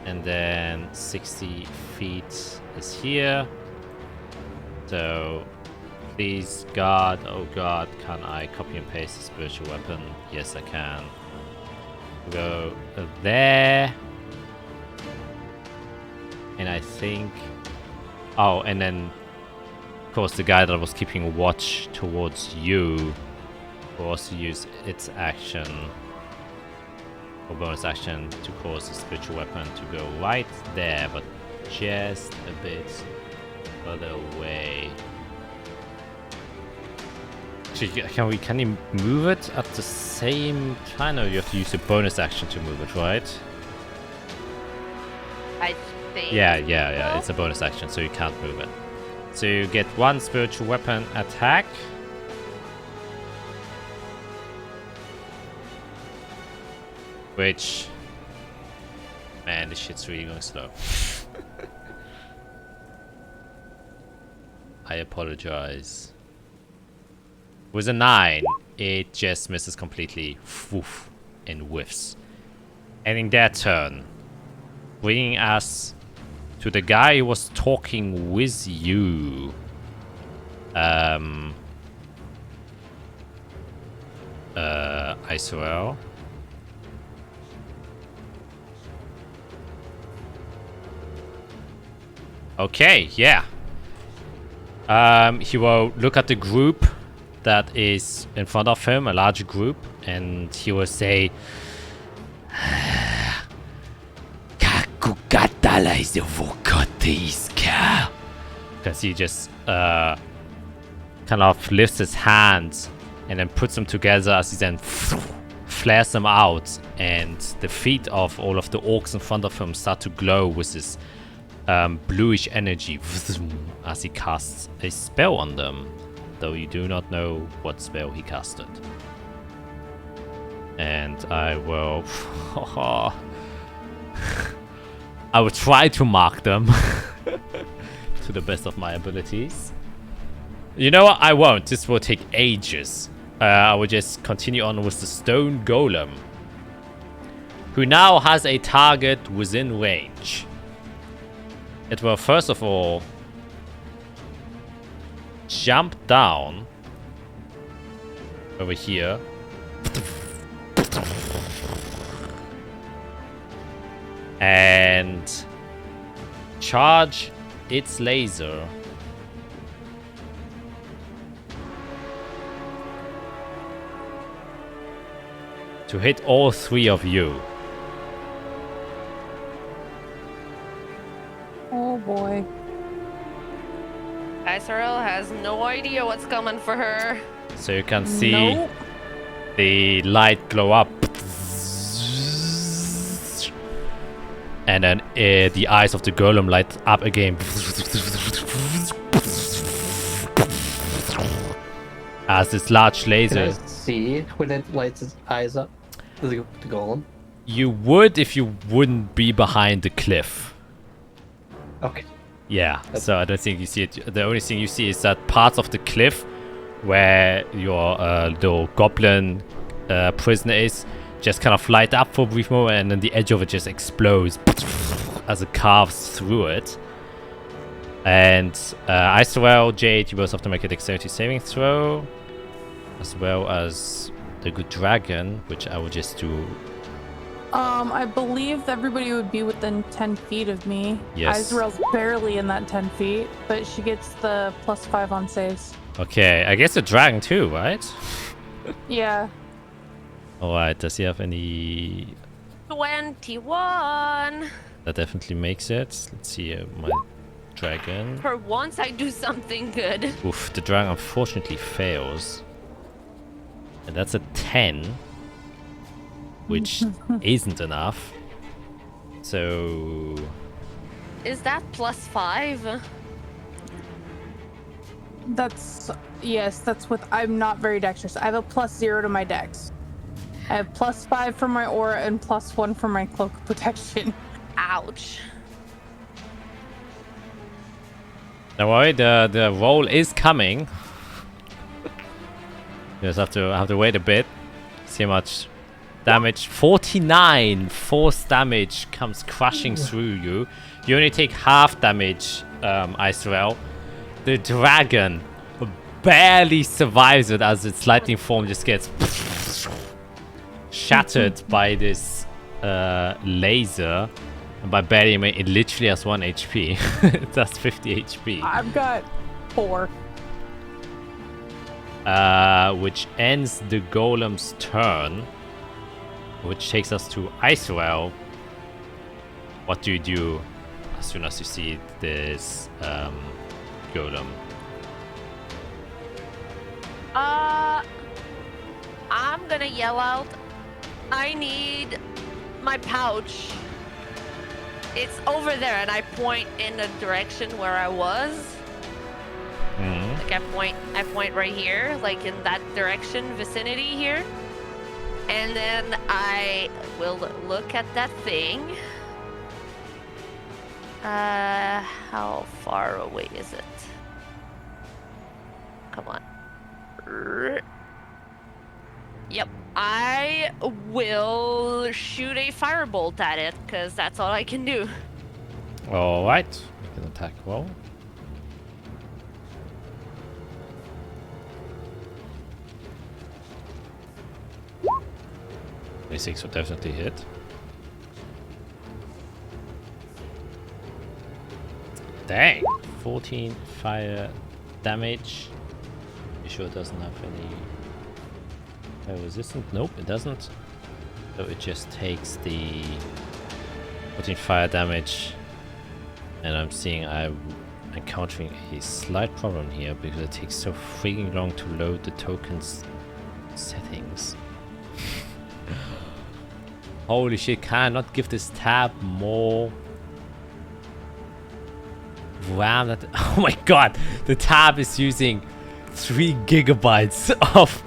And then 60 feet is here. So please, God, oh God, can I copy and paste the spiritual weapon? Yes, I can. Go there. And I think... oh, and then... of course, the guy that was keeping watch towards you will also use its action or bonus action to cause the spiritual weapon to go right there, but just a bit further away. Actually, can you move it at the same time? No, you have to use a bonus action to move it, right? I think. Yeah. It's a bonus action, so you can't move it. So you get one spiritual weapon attack. Which... man, this shit's really going slow. I apologize. With a 9, it just misses completely. Woof, and whiffs. Ending their turn. Bringing us to the guy who was talking with you. Isoel. Okay, yeah. He will look at the group that is in front of him, a large group, and he will say, because he just kind of lifts his hands and then puts them together as he then flares them out, and the feet of all of the orcs in front of him start to glow with this bluish energy as he casts a spell on them, though you do not know what spell he casted. And I will I will try to mark them to the best of my abilities. You know what? I won't. This will take ages. I will just continue on with the stone golem, who now has a target within range. It will first of all jump down over here. And charge its laser to hit all 3 of you. Oh boy. Isorel has no idea what's coming for her. So you can see Nope. the light glow up. And then the eyes of the golem light up again. As this large Can I laser. see when it lights its eyes up? The golem? You would if you wouldn't be behind the cliff. Okay. Yeah, so I don't think you see it. The only thing you see is that parts of the cliff where your little goblin prisoner is just kind of light up for a brief moment, and then the edge of it just explodes as it carves through it. And Isorel, Jade, you both have to make a dexterity saving throw, as well as the good dragon, which I will just do. I believe everybody would be within 10 feet of me. Yes. Isorel's barely in that 10 feet, but she gets the +5 on saves. Okay, I guess the dragon too, right? Yeah. Alright, does he have any... 21. That definitely makes it. Let's see, my dragon. For once, I do something good. Oof, the dragon unfortunately fails. And that's a 10. Which isn't enough. So... Is that +5? Yes, that's with, I'm not very dexterous. I have a +0 to my dex. I have +5 for my aura and +1 for my cloak of protection. Ouch. Don't worry, the roll is coming. You just have to wait a bit. See how much damage. 49 force damage comes crashing through you. You only take half damage, Isorel. The dragon barely survives it as its lightning form just gets shattered by this laser. And by barely, I mean it literally has 1 HP. It has 50 HP. I've got 4. Which ends the golem's turn. Which takes us to Isorel. What do you do as soon as you see this golem? I'm gonna yell out, I need my pouch. It's over there, and I point in the direction where I was. Like I point right here, like in that direction, vicinity here. And then I will look at that thing. How far away is it? Come on. Yep. I will shoot a firebolt at it, because that's all I can do. Alright. Make an attack roll. A6 will definitely hit. Dang! 14 fire damage. You sure it doesn't have any fire resistant? Nope, it doesn't. So it just takes the 14 fire damage. And I'm seeing I'm encountering a slight problem here because it takes so freaking long to load the token's settings. Holy shit, can I not give this tab more RAM? Oh my god, the tab is using 3 gigabytes of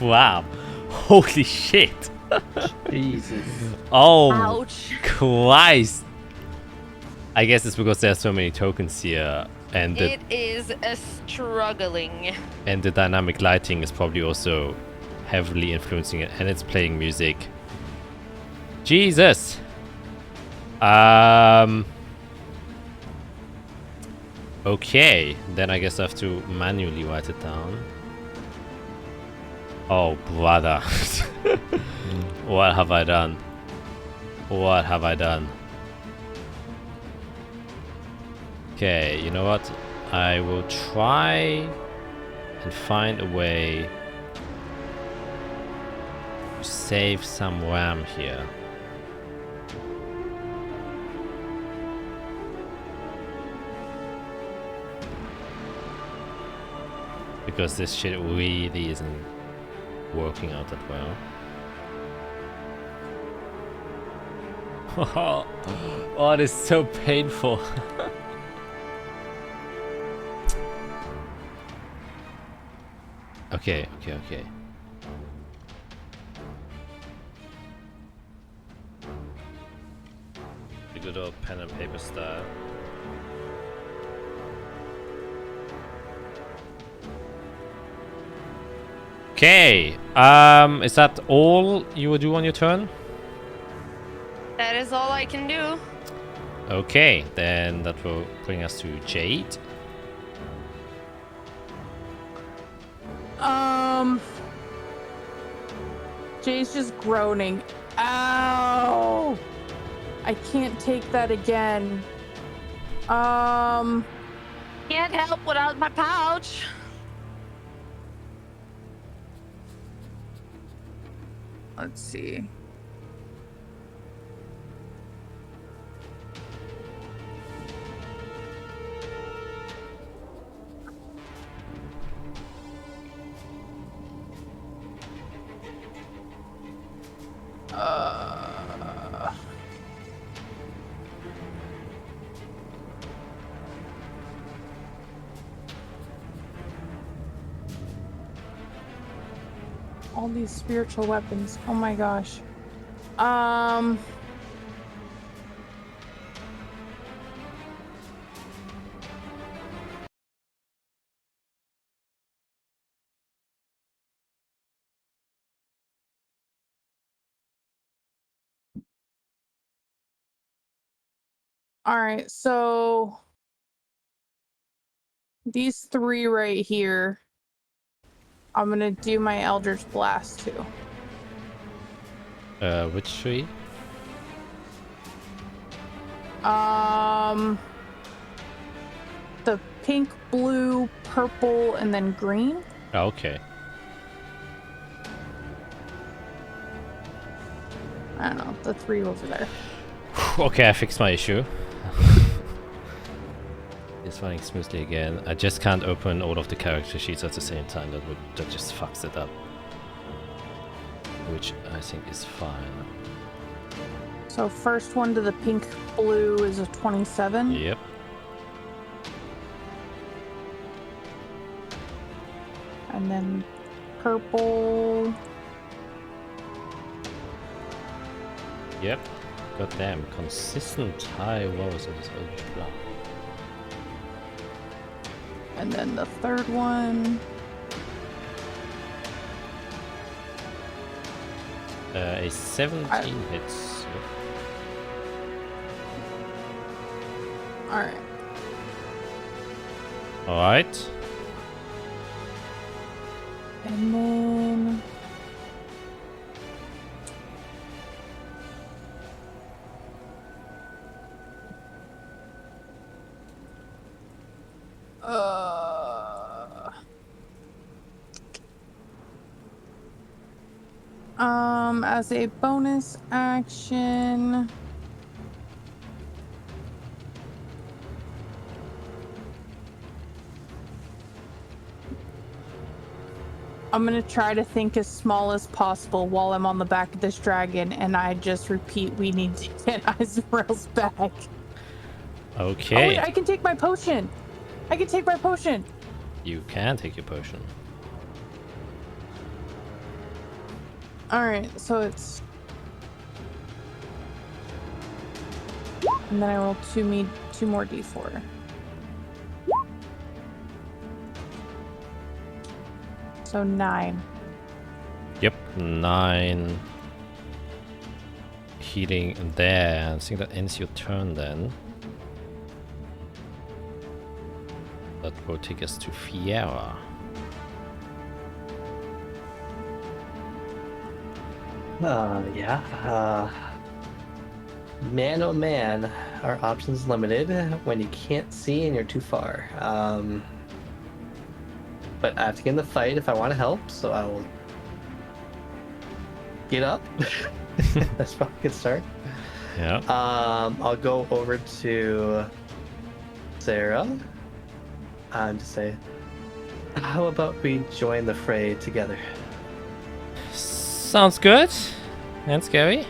RAM. Holy shit. Jesus. Oh, Ouch. Christ. I guess it's because there are so many tokens here, and It is struggling. and the dynamic lighting is probably also heavily influencing it, and it's playing music. Jesus. Okay, then I guess I have to manually write it down. Oh, brother. What have I done? What have I done? Okay, you know what? I will try and find a way to save some RAM here. Because this shit really isn't working out that well. Oh, it is so painful. Okay. The good old pen and paper style. Okay, is that all you will do on your turn? That is all I can do. Okay, then that will bring us to Jade. Jay's just groaning. Ow! I can't take that again. Can't help without my pouch. Let's see. All these spiritual weapons. Oh my gosh. All right, so these 3 right here, I'm gonna do my Eldritch Blast to. Which tree? The pink, blue, purple, and then green. Oh, okay. I don't know, the 3 over there. Okay, I fixed my issue. It's running smoothly again. I just can't open all of the character sheets at the same time. That just fucks it up. Which I think is fine. So first one to the pink, blue is a 27. Yep. And then purple. Yep. Goddamn. Consistent high rolls of this old block. And then the third one A 17 hits. Alright. Alright. And then... As a bonus action, I'm gonna try to think as small as possible while I'm on the back of this dragon, and I just repeat, we need to get Azrael's back. Okay. Oh wait, I can take my potion. I can take my potion. You can take your potion. Alright, so it's... And then I roll two more d4. So 9. Yep, 9 healing there. I think that ends your turn then. That will take us to Fiera. Man, oh man, our options limited when you can't see and you're too far. But I have to get in the fight if I want to help, so I will get up. That's probably a good start. Yeah. I'll go over to Sarah and just say, how about we join the fray together? Sounds good. And scary.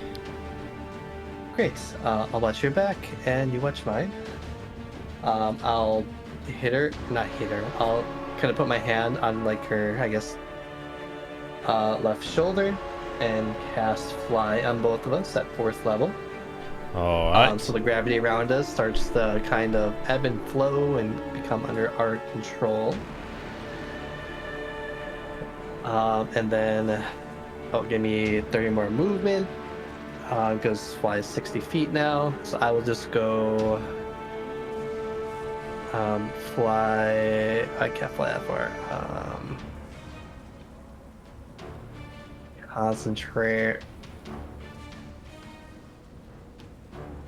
Great. I'll watch your back and you watch mine. I'll not hit her. I'll kind of put my hand on like her, I guess, left shoulder and cast fly on both of us at 4th level. Alright. So the gravity around us starts to kind of ebb and flow and become under our control. And then give me 30 more movement. Because fly is 60 feet now, so I will just go fly. I can't fly that far. Concentrate.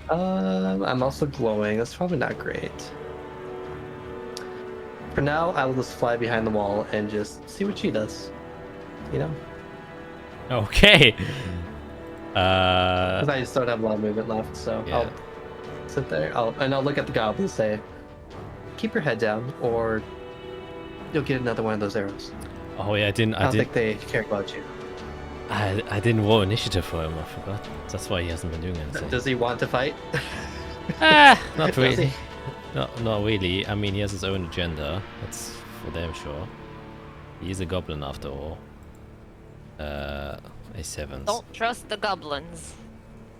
I'm also glowing. That's probably not great. For now, I will just fly behind the wall and just see what she does. You know? Okay. Because I just don't have a lot of movement left, so Yeah. I'll sit there. I'll look at the goblin and say, "Keep your head down, or you'll get another one of those arrows." Oh yeah, I I don't think they care about you. I didn't roll initiative for him. I forgot. That's why he hasn't been doing anything. Does he want to fight? Not Does really. he? Not really. I mean, he has his own agenda. That's for damn sure. He is a goblin after all. A 7. Don't trust the goblins.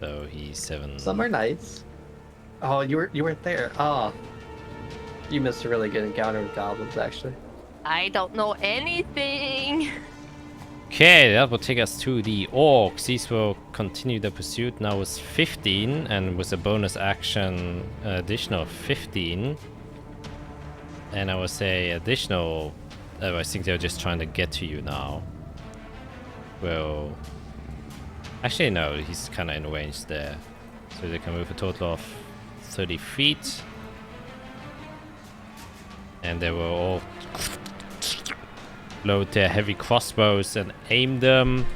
So he's 7. Some are nice. Oh, you weren't there. Oh, you missed a really good encounter with goblins, actually. I don't know anything. Okay, that will take us to the orcs. These will continue the pursuit now with 15, and with a bonus action additional 15. And I would say additional. I think they're just trying to get to you now. Well, actually no, he's kind of in range there, so they can move a total of 30 feet, and they will all load their heavy crossbows and aim them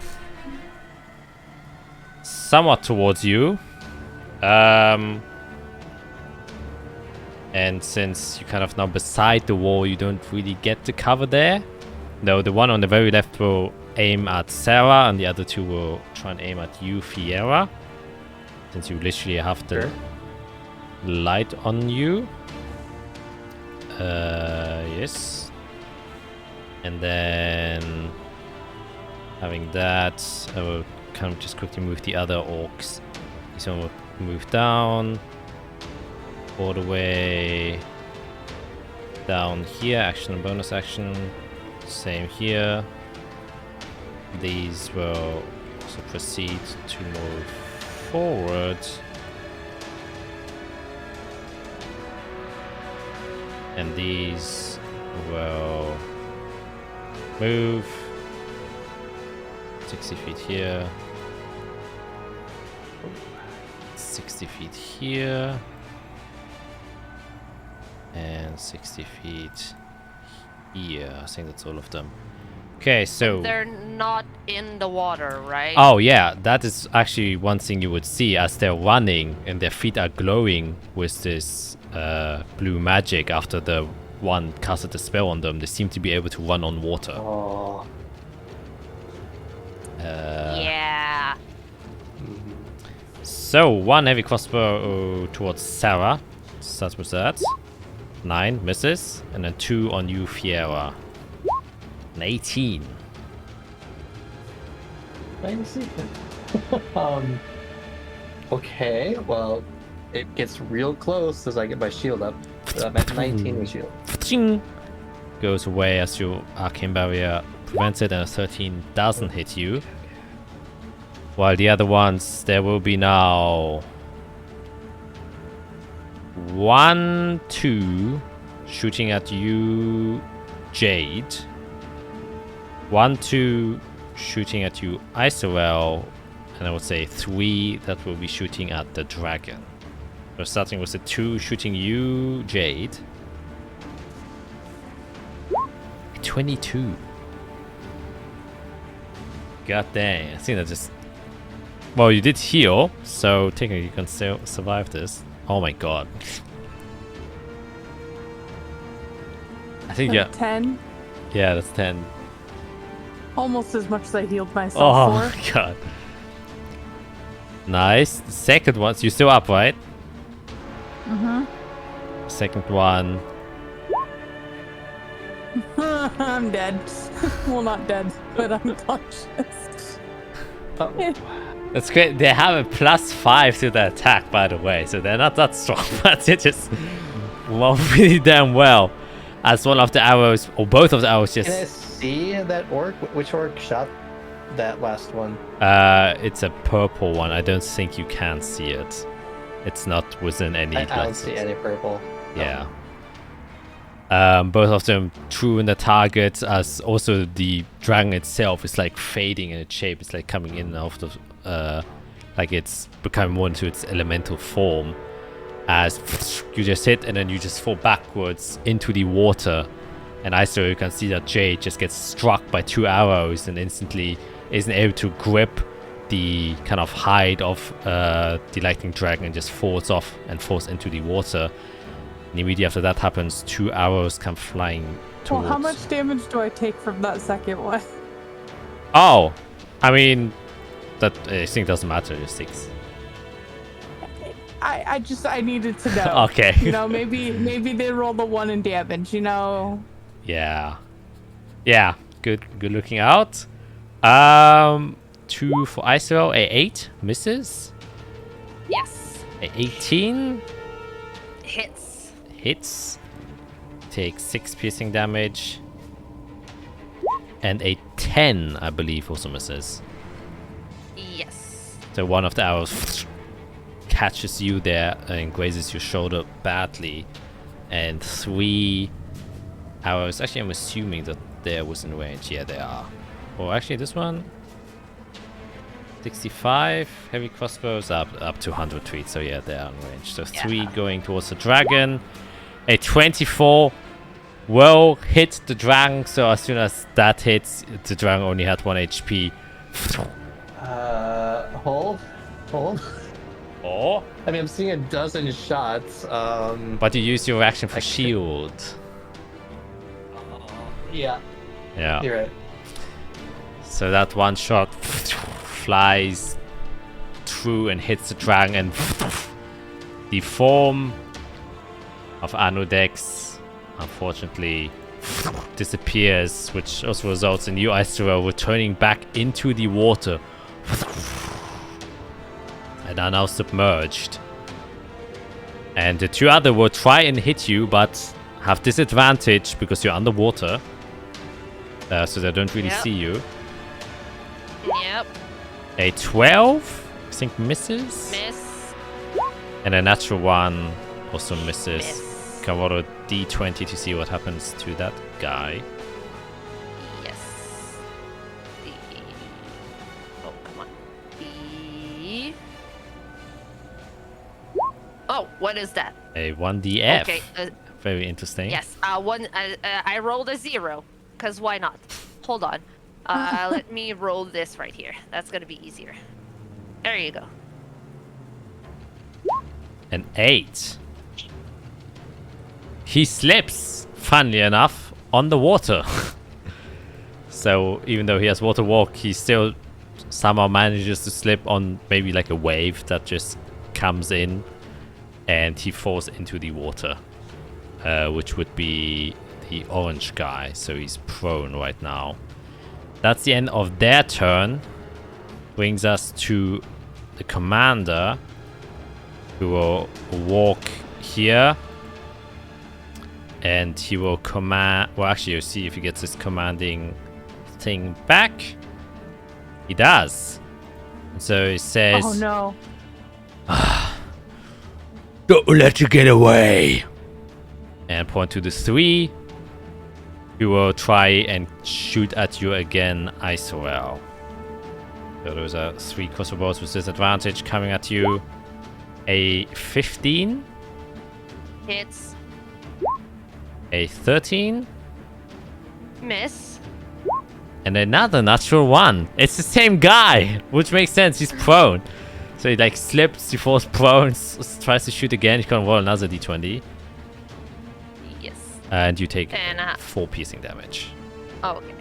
somewhat towards you. And since you're kind of now beside the wall, you don't really get the cover there. No, the one on the very left will aim at Sarah, and the other two will try and aim at you, Fiera, since you literally have the light on you. Yes. And then having that, I will kind of just quickly move the other orcs. This one will move down all the way down here. Action and bonus action. Same here. These will So proceed to move forward. And these will move 60 feet here, 60 feet here, and 60 feet here. I think that's all of them. Okay, so They're not in the water, right? oh yeah, that is actually one thing you would see as they're running and their feet are glowing with this blue magic. After the one casted a spell on them, they seem to be able to run on water. Oh. Yeah. So one heavy crossbow towards Sarah. Starts with that. 9 misses, and then 2 on you, Fiera. An 18. Okay, well, it gets real close as I get my shield up. I'm at 19 with shield. Ching! Goes away as your arcane barrier prevents it, and a 13 doesn't hit you. While the other ones, there will be now 1, 2 shooting at you, Jade. 1, 2 shooting at you, Isorel. And I would say 3 that will be shooting at the dragon. So starting with the 2 shooting you, Jade. 22. God dang, I think that just... Well, you did heal, so technically you can still survive this. Oh my god. I think, yeah. 10. Yeah, that's 10. Almost as much as I healed Oh myself my for. god. Nice. The second one, so you're still up, right? Mm-hmm. Second one. I'm dead. Well, not dead, but unconscious. That's great. They have a +5 to the attack, by the way, so they're not that strong, but they just roll really damn well. As one of the arrows, or both of the arrows, Can I just see that orc? Which orc shot that last one? it's a purple one. I don't think you can see it. It's not within any. I don't see any purple. Yeah. Both of them true in the target, as also the dragon itself is like fading in its shape. It's like coming in and out of like it's becoming more into its elemental form. As you just hit and then you just fall backwards into the water. And also you can see that Jade just gets struck by 2 arrows and instantly isn't able to grip the kind of hide of the lightning dragon and just falls off and falls into the water. And immediately after that happens, 2 arrows come flying towards... Well, how much damage do I take from that second one? Oh! I mean, that I think doesn't matter, it's 6. I needed to know. Okay. You know, maybe they rolled a 1 in damage, you know? Yeah. Yeah, good looking out. 2 for Isorel, a 8 misses. Yes. A 18 Hits. hits. Takes 6 piercing damage. And a 10, I believe, also misses. Yes. So one of the arrows catches you there and grazes your shoulder badly. And 3 arrows. Actually, I'm assuming that they're within range. Yeah, they are. Oh, actually, this one... 65 heavy crossbows up to 100 feet. So yeah, they are in range. So 3 going towards the dragon. A 24 will hit the dragon. So as soon as that hits, the dragon only had 1 HP. Hold. Oh. I mean, I'm seeing a dozen shots. But you use your action for shield. Yeah, Yeah. you're right. So that one shot flies through and hits the dragon, and the form of Anodex unfortunately disappears, which also results in you, Isorel, returning back into the water and are now submerged. And the 2 other will try and hit you, but have disadvantage because you're underwater, so they don't really see you. Yep. A 12, I think misses. Miss. And a natural 1 also misses. Miss. Can roll a d20 to see what happens to that guy. Yes. Oh, come on. Oh, what is that? A 1df. Okay. Very interesting. Yes. I rolled a 0. Because why not? Hold on. Let me roll this right here. That's going to be easier. There you go. An 8. He slips, funnily enough, on the water. So even though he has water walk, he still somehow manages to slip on maybe like a wave that just comes in, and he falls into the water, which would be the orange guy. So he's prone right now. That's the end of their turn. Brings us to the commander, who will walk here. And he will command... Well, actually, you'll see if he gets his commanding thing back. He does. And so he says... Oh no. Don't let you get away. And point to the 3. He will try and shoot at you again, Isorel. So those are 3 crossbows with disadvantage coming at you. A 15. Hits. A 13. Miss. And another natural 1. It's the same guy, which makes sense. He's prone. So he like slips, he falls prone, tries to shoot again. You can roll another d20. Yes. And you take And, 4 piercing damage. Okay.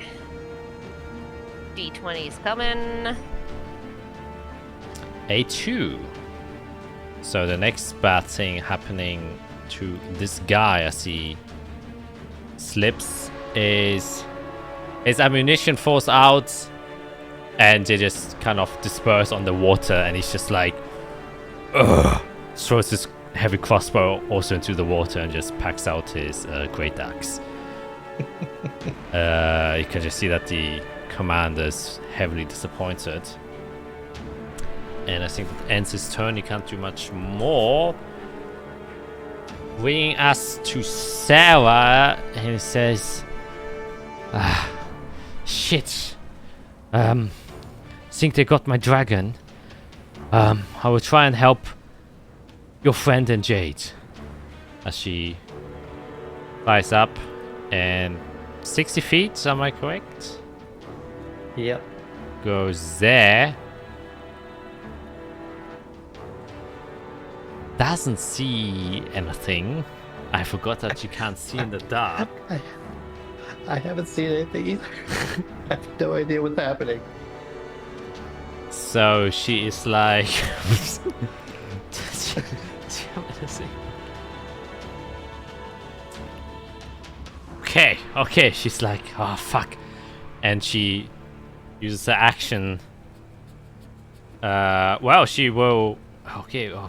D20 is coming. A 2. So the next bad thing happening to this guy as he slips is his ammunition falls out, and they just kind of disperse on the water, and he's just like, ugh, throws his heavy crossbow also into the water and just packs out his great axe. You can just see that the commander's heavily disappointed. And I think that ends his turn. He can't do much more. Bringing us to Sarah, and he says, shit. Think they got my dragon. I will try and help your friend and Jade. As she flies up and 60 feet, am I correct? Yep. Goes there. Doesn't see anything. I forgot that you can't see in the dark. I haven't seen anything either. I have no idea what's happening. So she is like... Okay, she's like, oh fuck. And she uses her action. Well, she will... Okay, oh,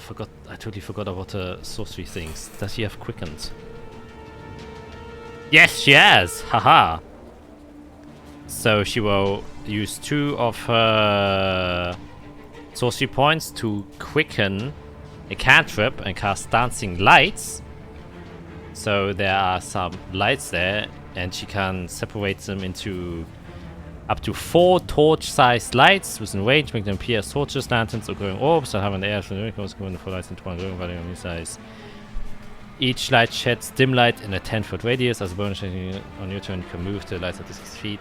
I totally forgot about her sorcery things. Does she have quickened? Yes, she has! Haha! So she will use 2 of her sorcery points to quicken a cantrip and cast Dancing Lights. So there are some lights there, and she can separate them into up to 4 torch-sized lights within range, make them appear as torches, lanterns, or glowing orbs that have an air from the miracles, given the 4 lights into one glowing value on each size. Each light sheds dim light in a 10-foot radius. As a bonus on your turn, you can move the lights up to 6 feet.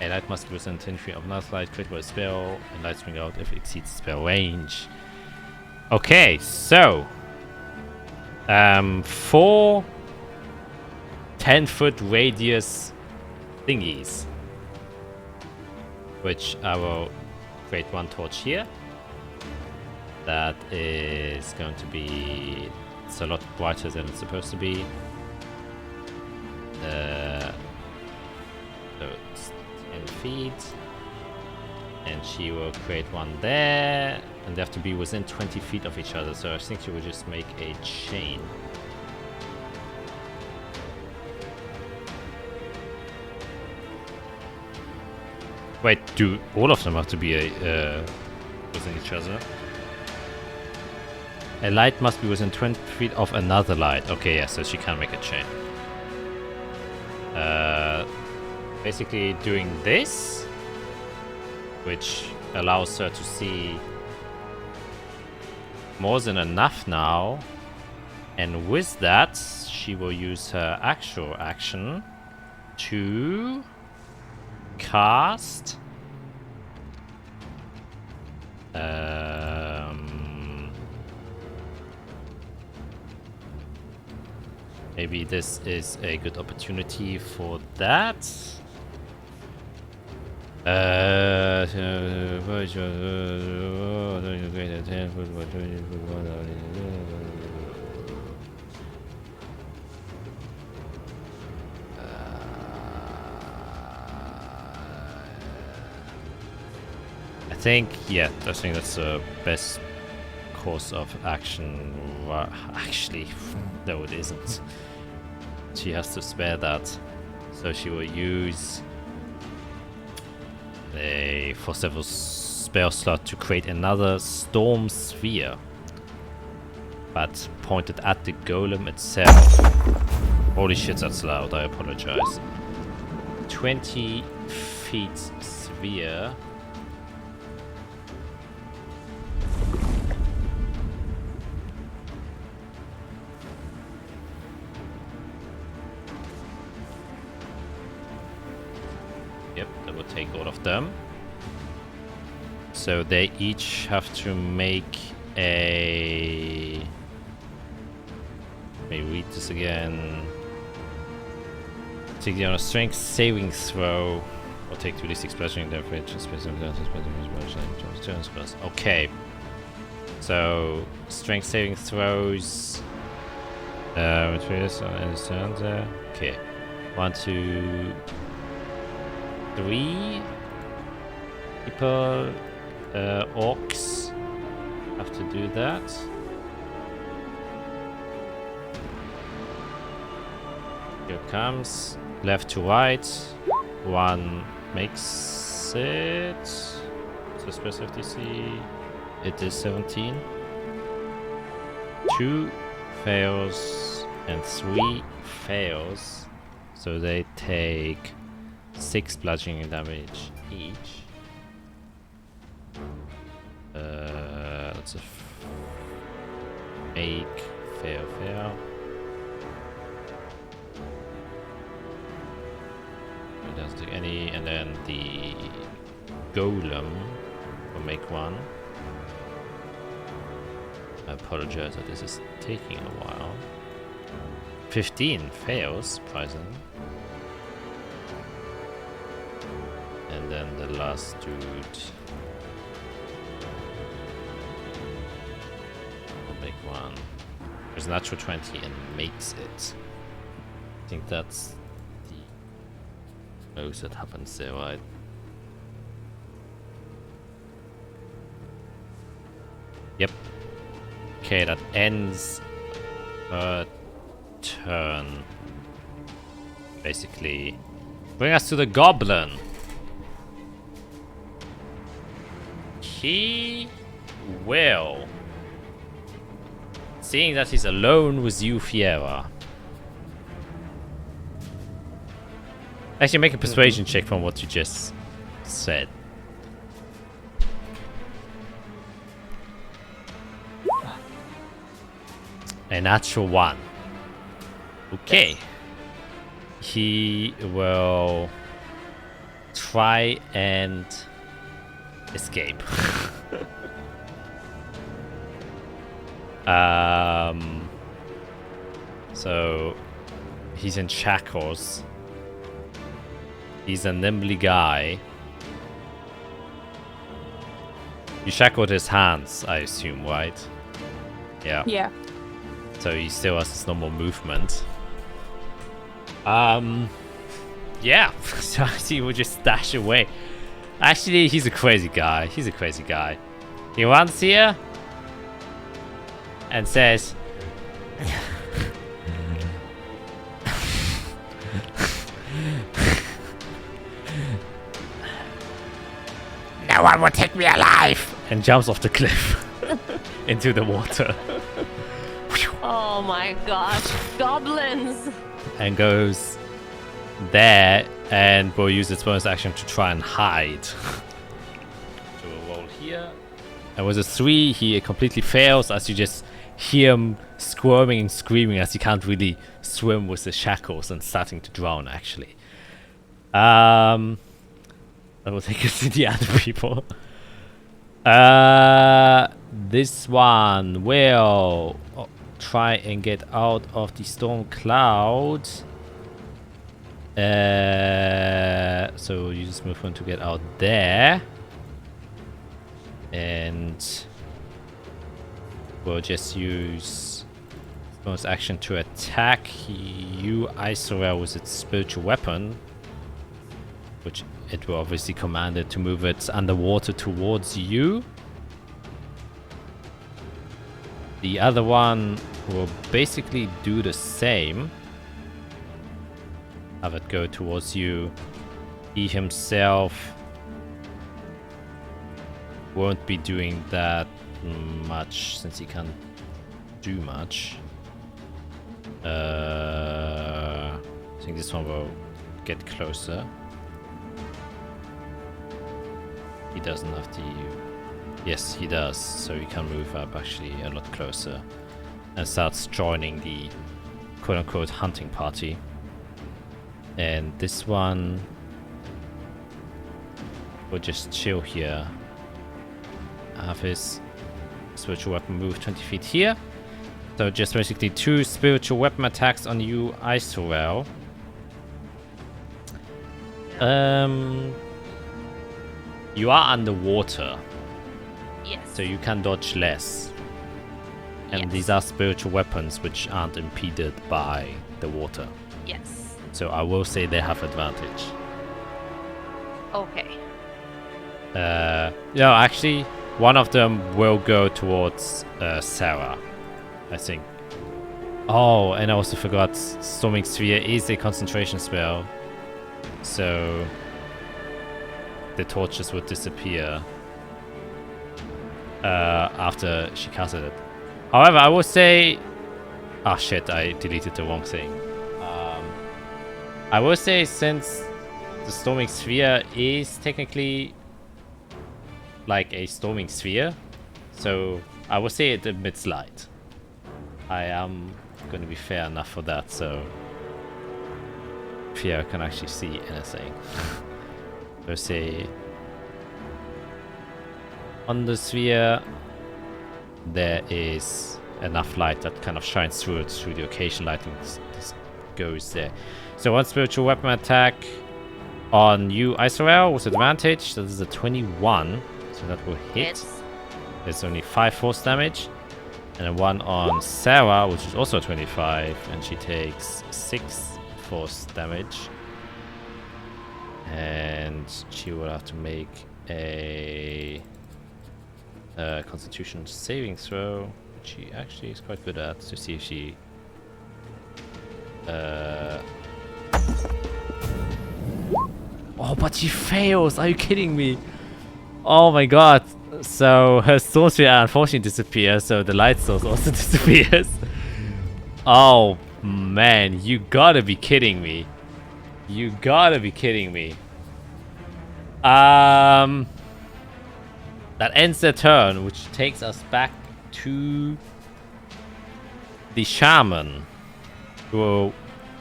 A light must be within 10 feet of another light, critical a spell, and lights spring out if it exceeds spell range. Okay, so 4 10-foot radius thingies, which I will create 1 torch here. That is going to be, it's a lot brighter than it's supposed to be. So it's 10 feet, and she will create 1 there, and they have to be within 20 feet of each other. So I think she will just make a chain. Wait, do all of them have to be within each other? A light must be within 20 feet of another light. Okay, yeah, so she can make a chain. Basically doing this, which allows her to see more than enough now. And with that, she will use her actual action to cast maybe this is a good opportunity for that. I think that's the best course of action. Actually, no, it isn't. She has to spare that, so she will use a first level spell slot to create another storm sphere, but pointed at the golem itself. Holy shit, that's loud. I apologize. 20 feet sphere. Yep, that will take all of them. So they each have to make a... Let me read this again. Take on a strength saving throw. Or take 2d6 bludgeoning damage. Okay. So, strength saving throws. Okay. 1, 2, 3 people, orcs have to do that. Here comes left to right. 1 makes it. So special DC. It is 17. 2 fails and 3 fails. So they take 6 bludgeoning damage each. That's a make, fail. It doesn't take any, and then the golem will make 1. I apologize that this is taking a while. 15 fails, surprisingly. And then the last dude will make 1. There's a natural 20 and makes it. I think that's the most that happens there, right? Yep. Okay, that ends her turn. Basically, bring us to the goblin. He will, seeing that he's alone with you, Fiera. Actually, make a persuasion check from what you just said. A natural 1. Okay. He will try and escape. So he's in shackles. He's a nimbly guy. You shackled his hands, I assume, right? Yeah. Yeah. So he still has his normal movement. Yeah. So he will just dash away. Actually, he's a crazy guy. He runs here and says, no one will take me alive! And jumps off the cliff into the water. Oh my gosh, goblins! And goes there and will use its bonus action to try and hide. So we'll roll here. And with a 3, he completely fails as you just hear him squirming and screaming as he can't really swim with the shackles and starting to drown, actually. That will take us to the other people. This one will try and get out of the storm cloud. So you just move on to get out there. And we'll just use bonus action to attack you, Isorel, with its spiritual weapon, which it will obviously command it to move it underwater towards you. The other one will basically do the same. Have it go towards you. He himself won't be doing that much since he can't do much. I think this one will get closer. He doesn't have the... Yes, he does. So he can move up actually a lot closer and starts joining the quote-unquote hunting party. And this one will just chill here. Have his spiritual weapon move 20 feet here. So just basically 2 spiritual weapon attacks on you, Isorel. You are underwater. Yes. So you can dodge less. And Yes. these are spiritual weapons which aren't impeded by the water. Yes. So I will say they have advantage. Okay. No, actually, one of them will go towards Sarah, I think. Oh, and I also forgot, Storming Sphere is a concentration spell. So the torches would disappear after she casted it. However, I will say... Ah, shit, I deleted the wrong thing. I will say, since the Storming Sphere is technically like a Storming Sphere, so I will say it emits light. I am going to be fair enough for that, so Pierre can actually see anything. So say on the sphere there is enough light that kind of shines through it, through the occasional lighting just goes there. So one spiritual weapon attack on you, Isorel, with advantage. That is a 21, so that will hit. It's There's only 5 force damage. And then one on Sarah, which is also 25, and she takes 6 force damage. And she will have to make a Constitution saving throw, which she actually is quite good at, to see if she... Oh, but she fails! Are you kidding me? Oh my god! So her Storm Sphere unfortunately disappears, so the light source also disappears. Oh man, you gotta be kidding me. You gotta be kidding me. That ends their turn, which takes us back to the shaman, who will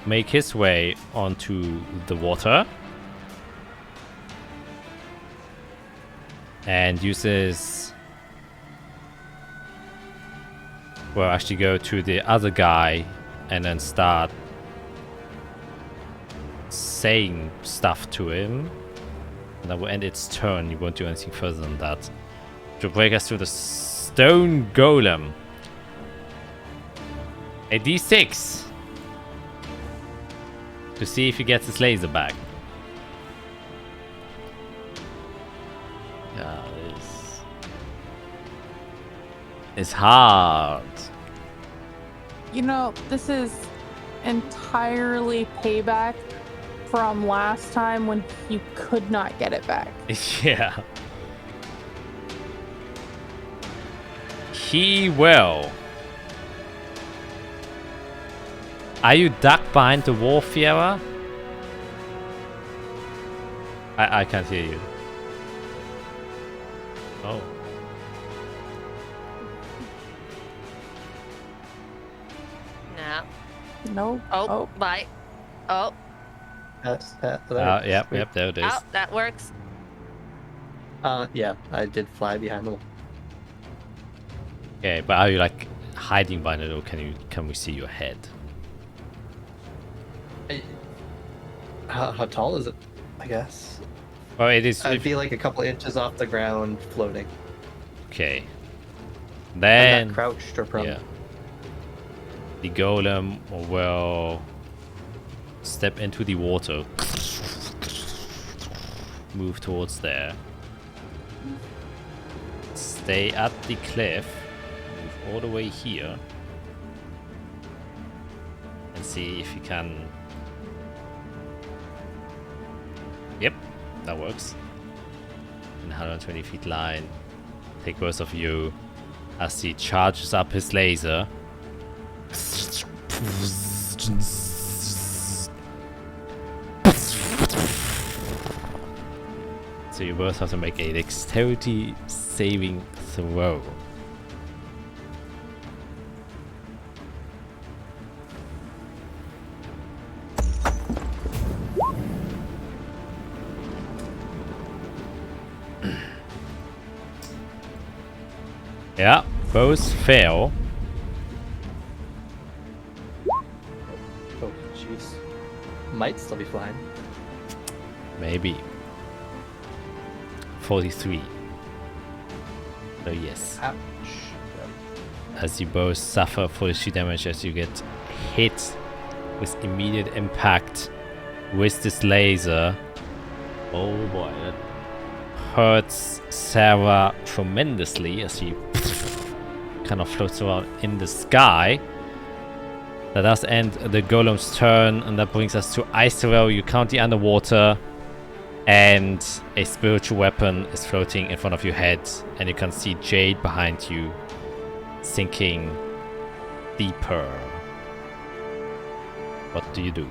make his way onto the water and uses... Well, actually go to the other guy and then start saying stuff to him. And that will end its turn. You won't do anything further than that. To break us through the stone golem. A d6 to see if he gets his laser back. Yeah, it's hard. You know, this is entirely payback from last time when you could not get it back. Yeah. he will. Are you ducked behind the wall, Fiera? I can't hear you. Oh. No. No. Oh, bye. Oh, Yep, there it is. oh, that works. Yeah, I did fly behind the wall. Okay, but are you like hiding behind it, or can we see your head? How tall is it? I guess. Well, it is. I'd be like a couple inches off the ground, floating. Okay. I'm Then not crouched or prone. yeah, the golem will step into the water, move towards there, stay at the cliff, move all the way here, and see if you can. Yep, that works. In 120 feet line, take both of you as he charges up his laser. So you both have to make a dexterity saving throw. Yeah, both fail. Oh, jeez. Might still be flying. Maybe. 43. So yes. Ouch. As you both suffer 43 damage as you get hit with immediate impact with this laser. Oh boy, that hurts Sarah tremendously as she kind of floats around in the sky. That does end the golem's turn, and that brings us to Icerel. You currently underwater, and a spiritual weapon is floating in front of your head, and you can see Jade behind you sinking deeper. What do you do?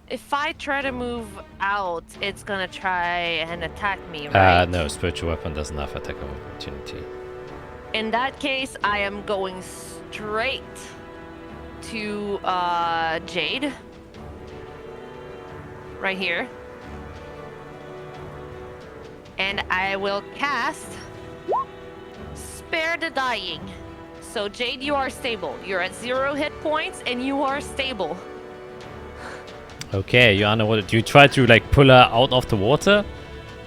If I try to move out, it's gonna try and attack me, right? No, spiritual weapon doesn't have attack of opportunity. In that case, I am going straight to Jade. Right here. And I will cast Spare the Dying. So Jade, you are stable. You're at 0 hit points and you are stable. Okay, you're underwater. Do you try to like pull her out of the water?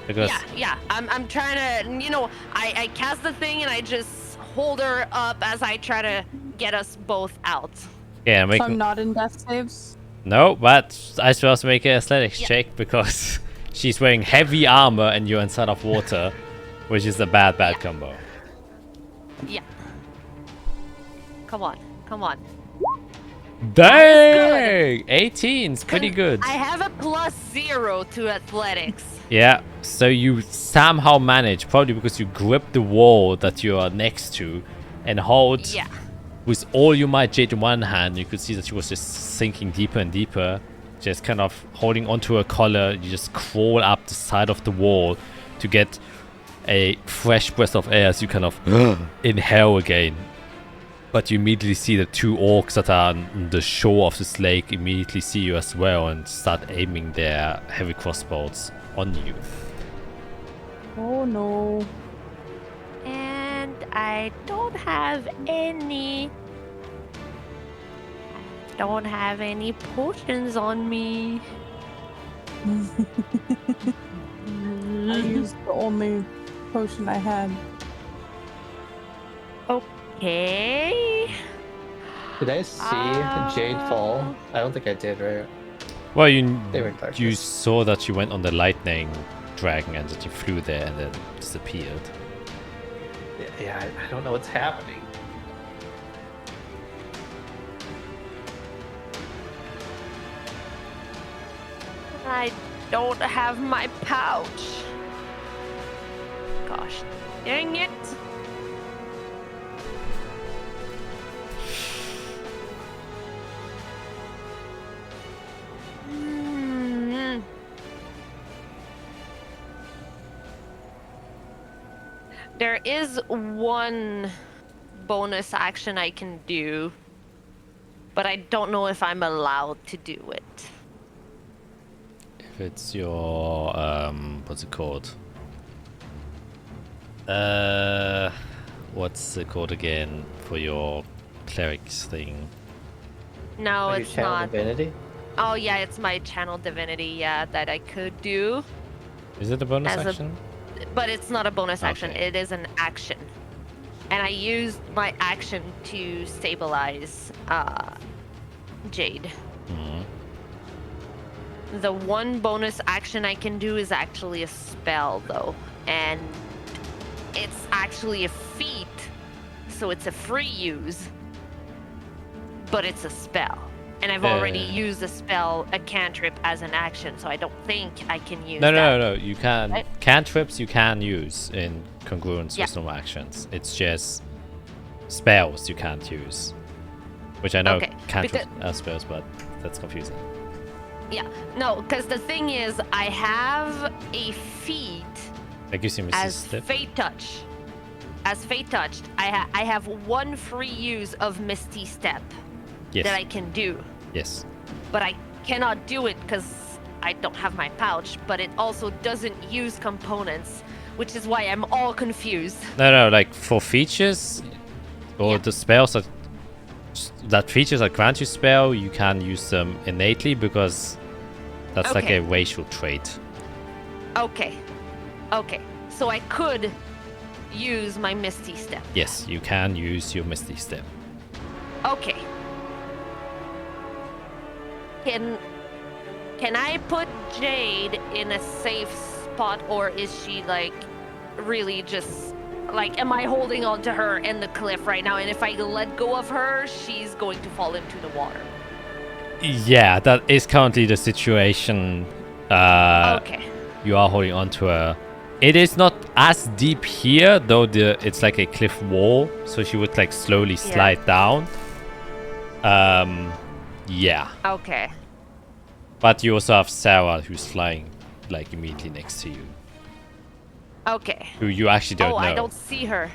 Because Yeah. I'm trying to, I cast the thing and I just hold her up as I try to get us both out. yeah, So I'm not in death saves. no, but I should also make an athletics check because she's wearing heavy armor and you're inside of water, which is a bad combo. Yeah. Come on. Dang! 18's pretty good. I have a +0 to athletics. Yeah, so you somehow manage, probably because you grip the wall that you are next to and hold Yeah. with all your might, Jade in one hand. You could see that she was just sinking deeper and deeper, just kind of holding onto her collar. You just crawl up the side of the wall to get a fresh breath of air as you kind of inhale again. But you immediately see the two orcs that are on the shore of this lake immediately see you as well and start aiming their heavy crossbows on you. Oh no. And I don't have any potions on me. I used the only potion I had. Okay. Did I see Jade fall? I don't think I did, right? Well, They were in darkness. you saw that you went on the lightning dragon and that you flew there and then disappeared. Yeah, I don't know what's happening. I don't have my pouch. Gosh, dang it. There is one bonus action I can do, but I don't know if I'm allowed to do it. If it's your what's it called? What's it called again for your cleric's thing? No, Like your it's channel not. divinity? Oh yeah, it's my channel divinity. Yeah, that I could do, Is it a bonus As a- action? but it's not a bonus action. Okay. It is an action, and I used my action to stabilize Jade. Mhm. The one bonus action I can do is actually a spell, though, and it's actually a feat, so it's a free use, but it's a spell. And I've already used a spell, a cantrip, as an action, so I don't think I can use that. No. You can Right? cantrips. You can use in congruence Yeah. with normal actions. It's just spells you can't use, which I know Okay, cantrips are spells, but that's confusing. Yeah, no, because the thing is, I have a feat That gives you Mrs. as Step. Fate Touch. As Fate Touched, I have one free use of Misty Step Yes. that I can do. Yes. But I cannot do it because I don't have my pouch, but it also doesn't use components, which is why I'm all confused. No. Like for features, or Yeah. the spells that features that grant you spell, you can use them innately because that's like Okay. a racial trait. Okay. So I could use my Misty Step. Yes, you can use your Misty Step. Okay. Can I put Jade in a safe spot, or is she like really just like, am I holding on to her in the cliff right now, and if I let go of her, she's going to fall into the water? Yeah, that is currently the situation. Okay. You are holding on to her. It is not as deep here, though it's like a cliff wall, so she would like slowly slide down. Yeah. Okay. But you also have Sarah, who's flying like immediately next to you, Okay. who you actually don't know. I don't see her.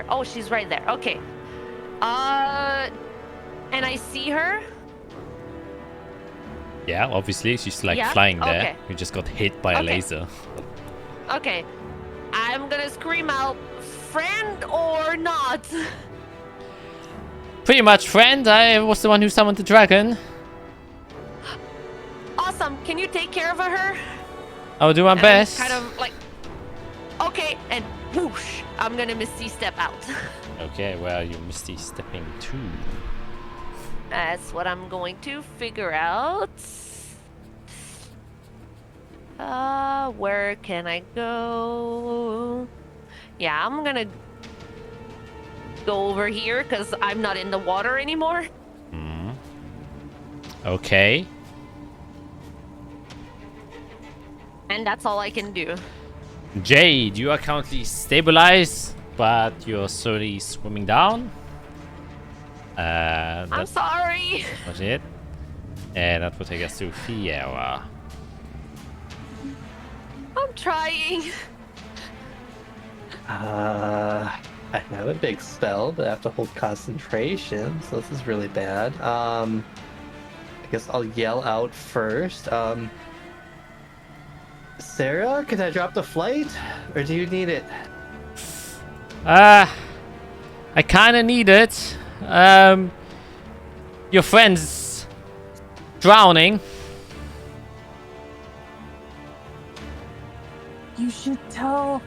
Oh, she's right there. Okay. And I see her. Yeah, obviously she's like Yeah? flying there. Okay. You just got hit by a Okay. laser. Okay. I'm gonna scream out, friend or not? Pretty much, friend. I was the one who summoned the dragon. Awesome. Can you take care of her? I'll do my And I'm best. kind of like, okay, and whoosh, I'm gonna Misty Step out. Okay, well, you're Misty stepping too. That's what I'm going to figure out. Where can I go? Yeah, I'm gonna go over here because I'm not in the water anymore. Okay. And that's all I can do. Jade, you are currently stabilized, but you're slowly swimming down. I'm That's sorry. not it. And that will take us to Fiera. I'm trying. I have a big spell, but I have to hold concentration, so this is really bad. I guess I'll yell out first. Sarah, can I drop the flight? Or do you need it? I kinda need it. Your friend's drowning. You should tell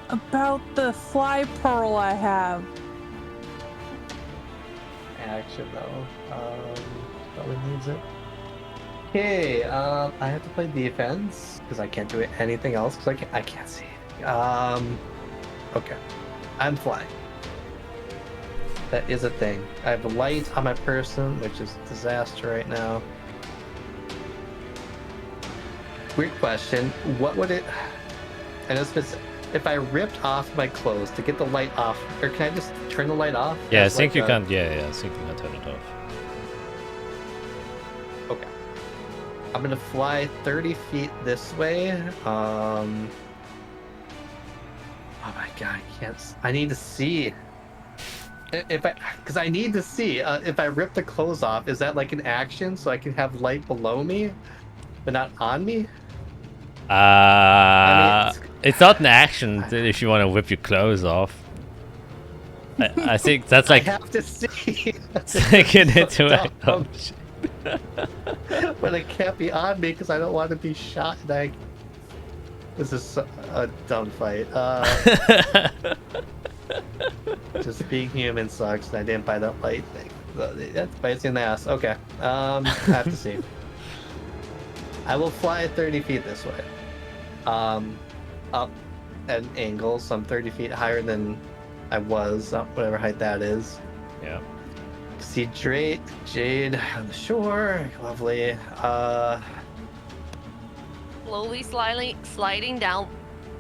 about the fly pearl I have. Action though. Probably needs it. Okay, I have to play defense because I can't do anything else because I can't see. Okay, I'm flying. That is a thing. I have light on my person, which is a disaster right now. Weird question. What would it? I know if I ripped off my clothes to get the light off, or can I just turn the light off? Yeah, I as think like you can. Yeah, I think you can turn it off. Okay. I'm gonna fly 30 feet this way. Oh my god, I can't. I need to see. Because I need to see. If I rip the clothes off, is that like an action so I can have light below me, but not on me? It's not an action if you want to whip your clothes off. I think that's like I have to see. taking it to Dumb. But it can't be on me because I don't want to be shot. And this is a dumb fight. Just being human sucks, and I didn't buy that light thing. That bites you in the ass. Okay. I have to see. I will fly 30 feet this way. Up at an angle, so I'm 30 feet higher than I was, whatever height that is. Yeah. See Jade on the shore. Lovely. Slowly sliding down.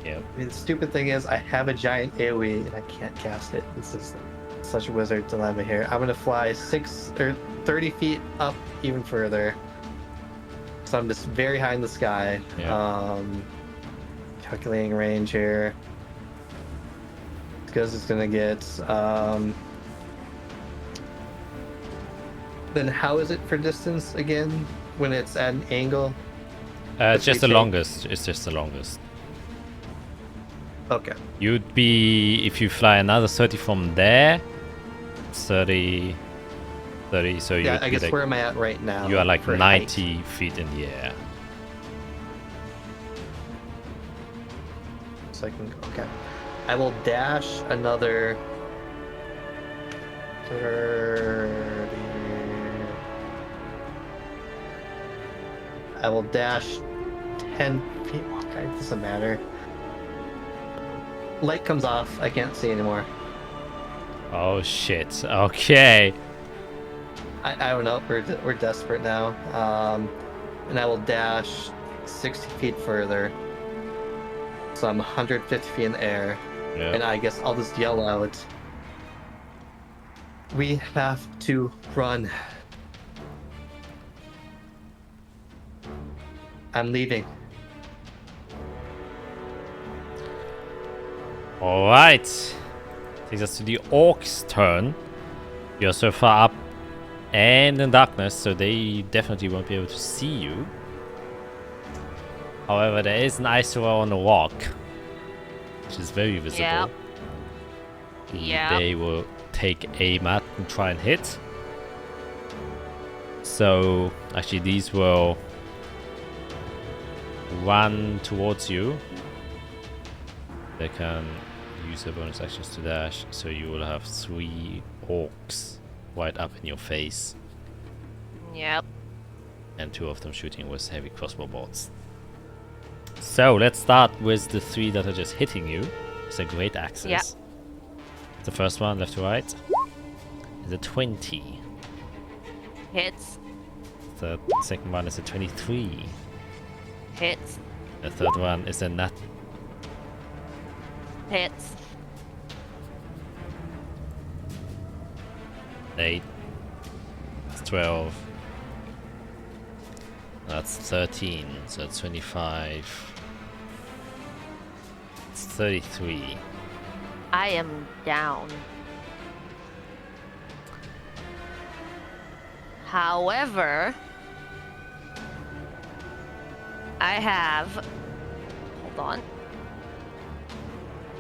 Yeah. I mean, the stupid thing is I have a giant AoE and I can't cast it. This is such a wizard dilemma here. I'm gonna fly 30 feet up even further. So I'm just very high in the sky. Yeah. Calculating range here. Because it's gonna get then how is it for distance again when it's at an angle? It's just the longest. It's just the longest. Okay. You'd be, if you fly another 30 from there, 30, so Yeah, you'd I be guess like, where am I at right now? you are like for 90 height? feet in the air. So I can, okay. I will dash another 30. I will dash 10 feet. Okay, it doesn't matter. Light comes off. I can't see anymore. Oh shit. Okay. I don't know. We're desperate now. And I will dash 60 feet further. So I'm 150 feet in the air. Yeah. And I guess I'll just yell out. We have to run. I'm leaving. Alright. Takes us to the orcs' turn. You're so far up and in darkness, so they definitely won't be able to see you. However, there is an ice on the rock, which is very visible. Yep. Yep. They will take aim at and try and hit. So, actually, these will run towards you. They can use their bonus actions to dash, so you will have 3 orcs right up in your face, Yep. and 2 of them shooting with heavy crossbow bolts. So let's start with the 3 that are just hitting you. It's a great axes. Yep. The first one, left to right, is a 20. Hits. The second one is a 23. Hits. The third one is a nat. Hits. 8. That's 12. That's 13. So it's 25. It's 33. I am down. However, I have, hold on,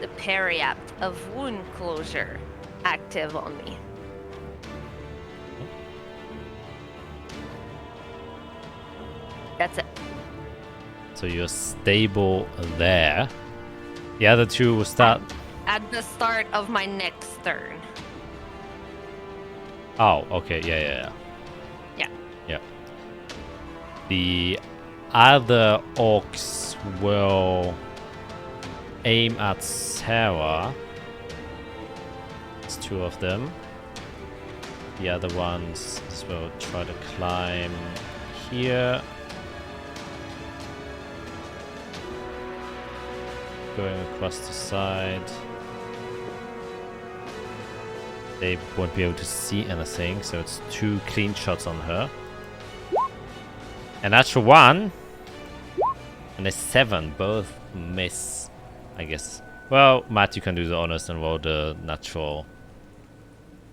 the Periapt of Wound Closure active on me. That's it. So you're stable there. The other 2 will start. At the start of my next turn. Oh, okay. Yeah. Yeah. The other orcs will aim at Sarah. It's 2 of them. The other ones will try to climb here. going across the side. They won't be able to see anything, so it's 2 clean shots on her. And natural 1 and a 7, both miss, I guess. Well, Matt, you can do the honors and roll the natural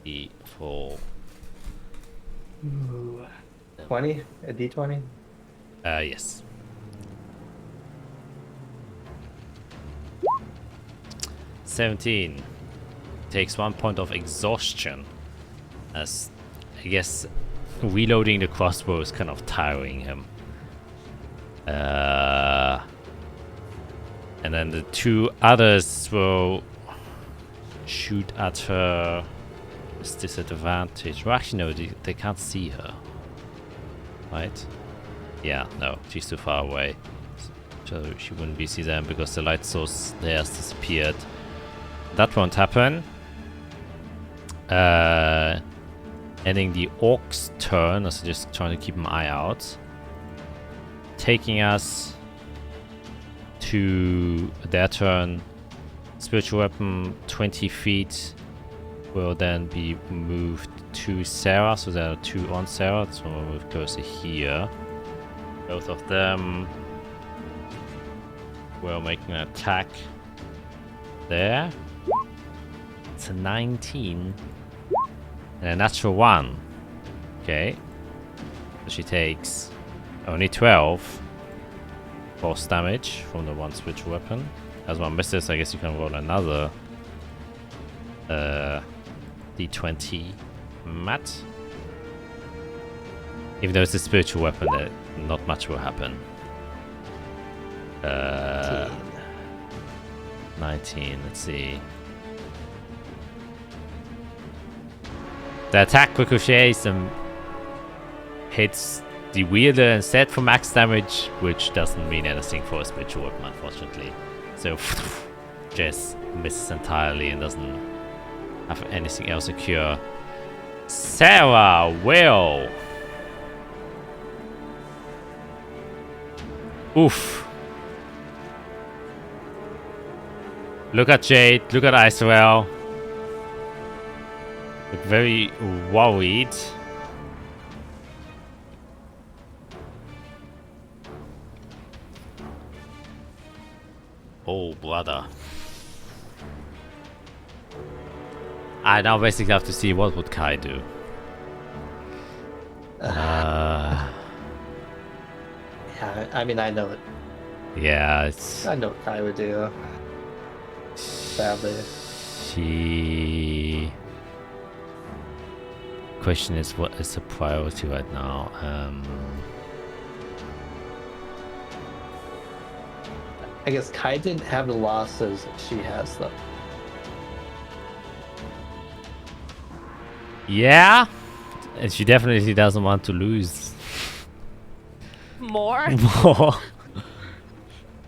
D4. 20? A D20? Yes. (17) takes 1 point of exhaustion, as I guess reloading the crossbow is kind of tiring him. And then the 2 others will shoot at her with disadvantage. Well, actually, no, they can't see her. Right? Yeah, no, she's too far away. So she wouldn't be see them because the light source there has disappeared. That won't happen. Ending the orc's turn, also just trying to keep an eye out. Taking us to their turn. Spiritual weapon 20 feet will then be moved to Sarah, so there are 2 on Sarah, so we'll move closer here. Both of them will make an attack there. It's a 19 and a natural 1. Okay, so she takes only 12 force damage from the 1 spiritual weapon. As 1 misses, I guess you can roll another D20, Matt. Even though it's a spiritual weapon, not much will happen. 19, let's see. The attack ricochets and hits the wielder instead for max damage, which doesn't mean anything for a spiritual weapon, unfortunately. So, just misses entirely and doesn't have anything else occur. Sarah will. Oof. Look at Jade, look at Israel. Look very worried. Oh, brother. I now basically have to see what would Kai do. Yeah, I mean, I know it. Yeah, it's... I know what Kai would do. Sadly. She... Question is, what is the priority right now? I guess Kai didn't have the losses she has, though. Yeah, and she definitely doesn't want to lose More? more.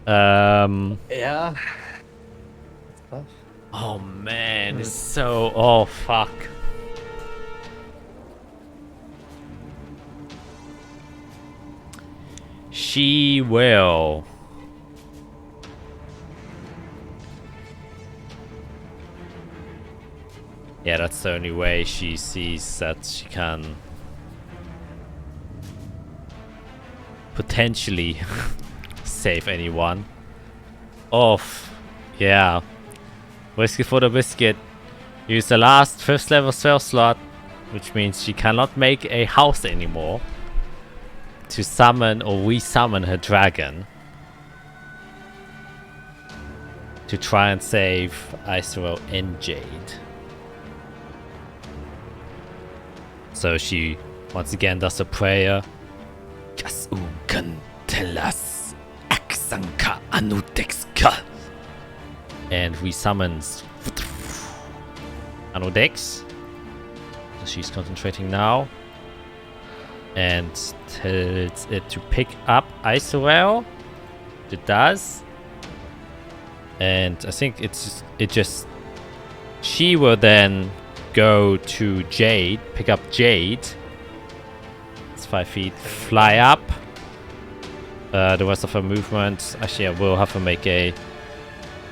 Yeah. It's tough. Oh man, it's so... Oh fuck. She will... Yeah, that's the only way she sees that she can potentially save anyone. Off. Yeah. Whiskey for the biscuit. Use the last 5th level spell slot, which means she cannot make a house anymore, to summon or resummon her dragon to try and save Israel and Jade. So she once again does a prayer. And resummons Anodex. So she's concentrating now. And tells it to pick up Israel. It does. And I think she will then go to Jade, pick up Jade. It's 5 feet. Fly up. The rest of her movement. Actually, I will have her make a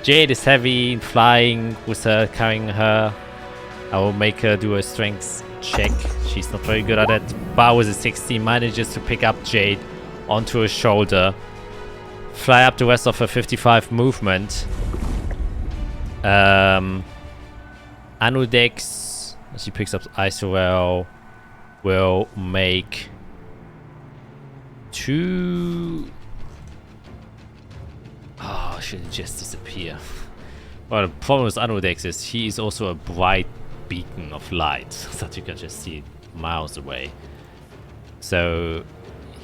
Jade is heavy, flying with her, carrying her. I will make her do a strength check. She's not very good at it. But with a 16 manages to pick up Jade onto her shoulder. Fly up the rest of her 55 movement. Anudex, as she picks up Isorel, will make 2... Oh, should just disappear. Well, the problem with Anudex is he is also a bright beacon of light that you can just see miles away. So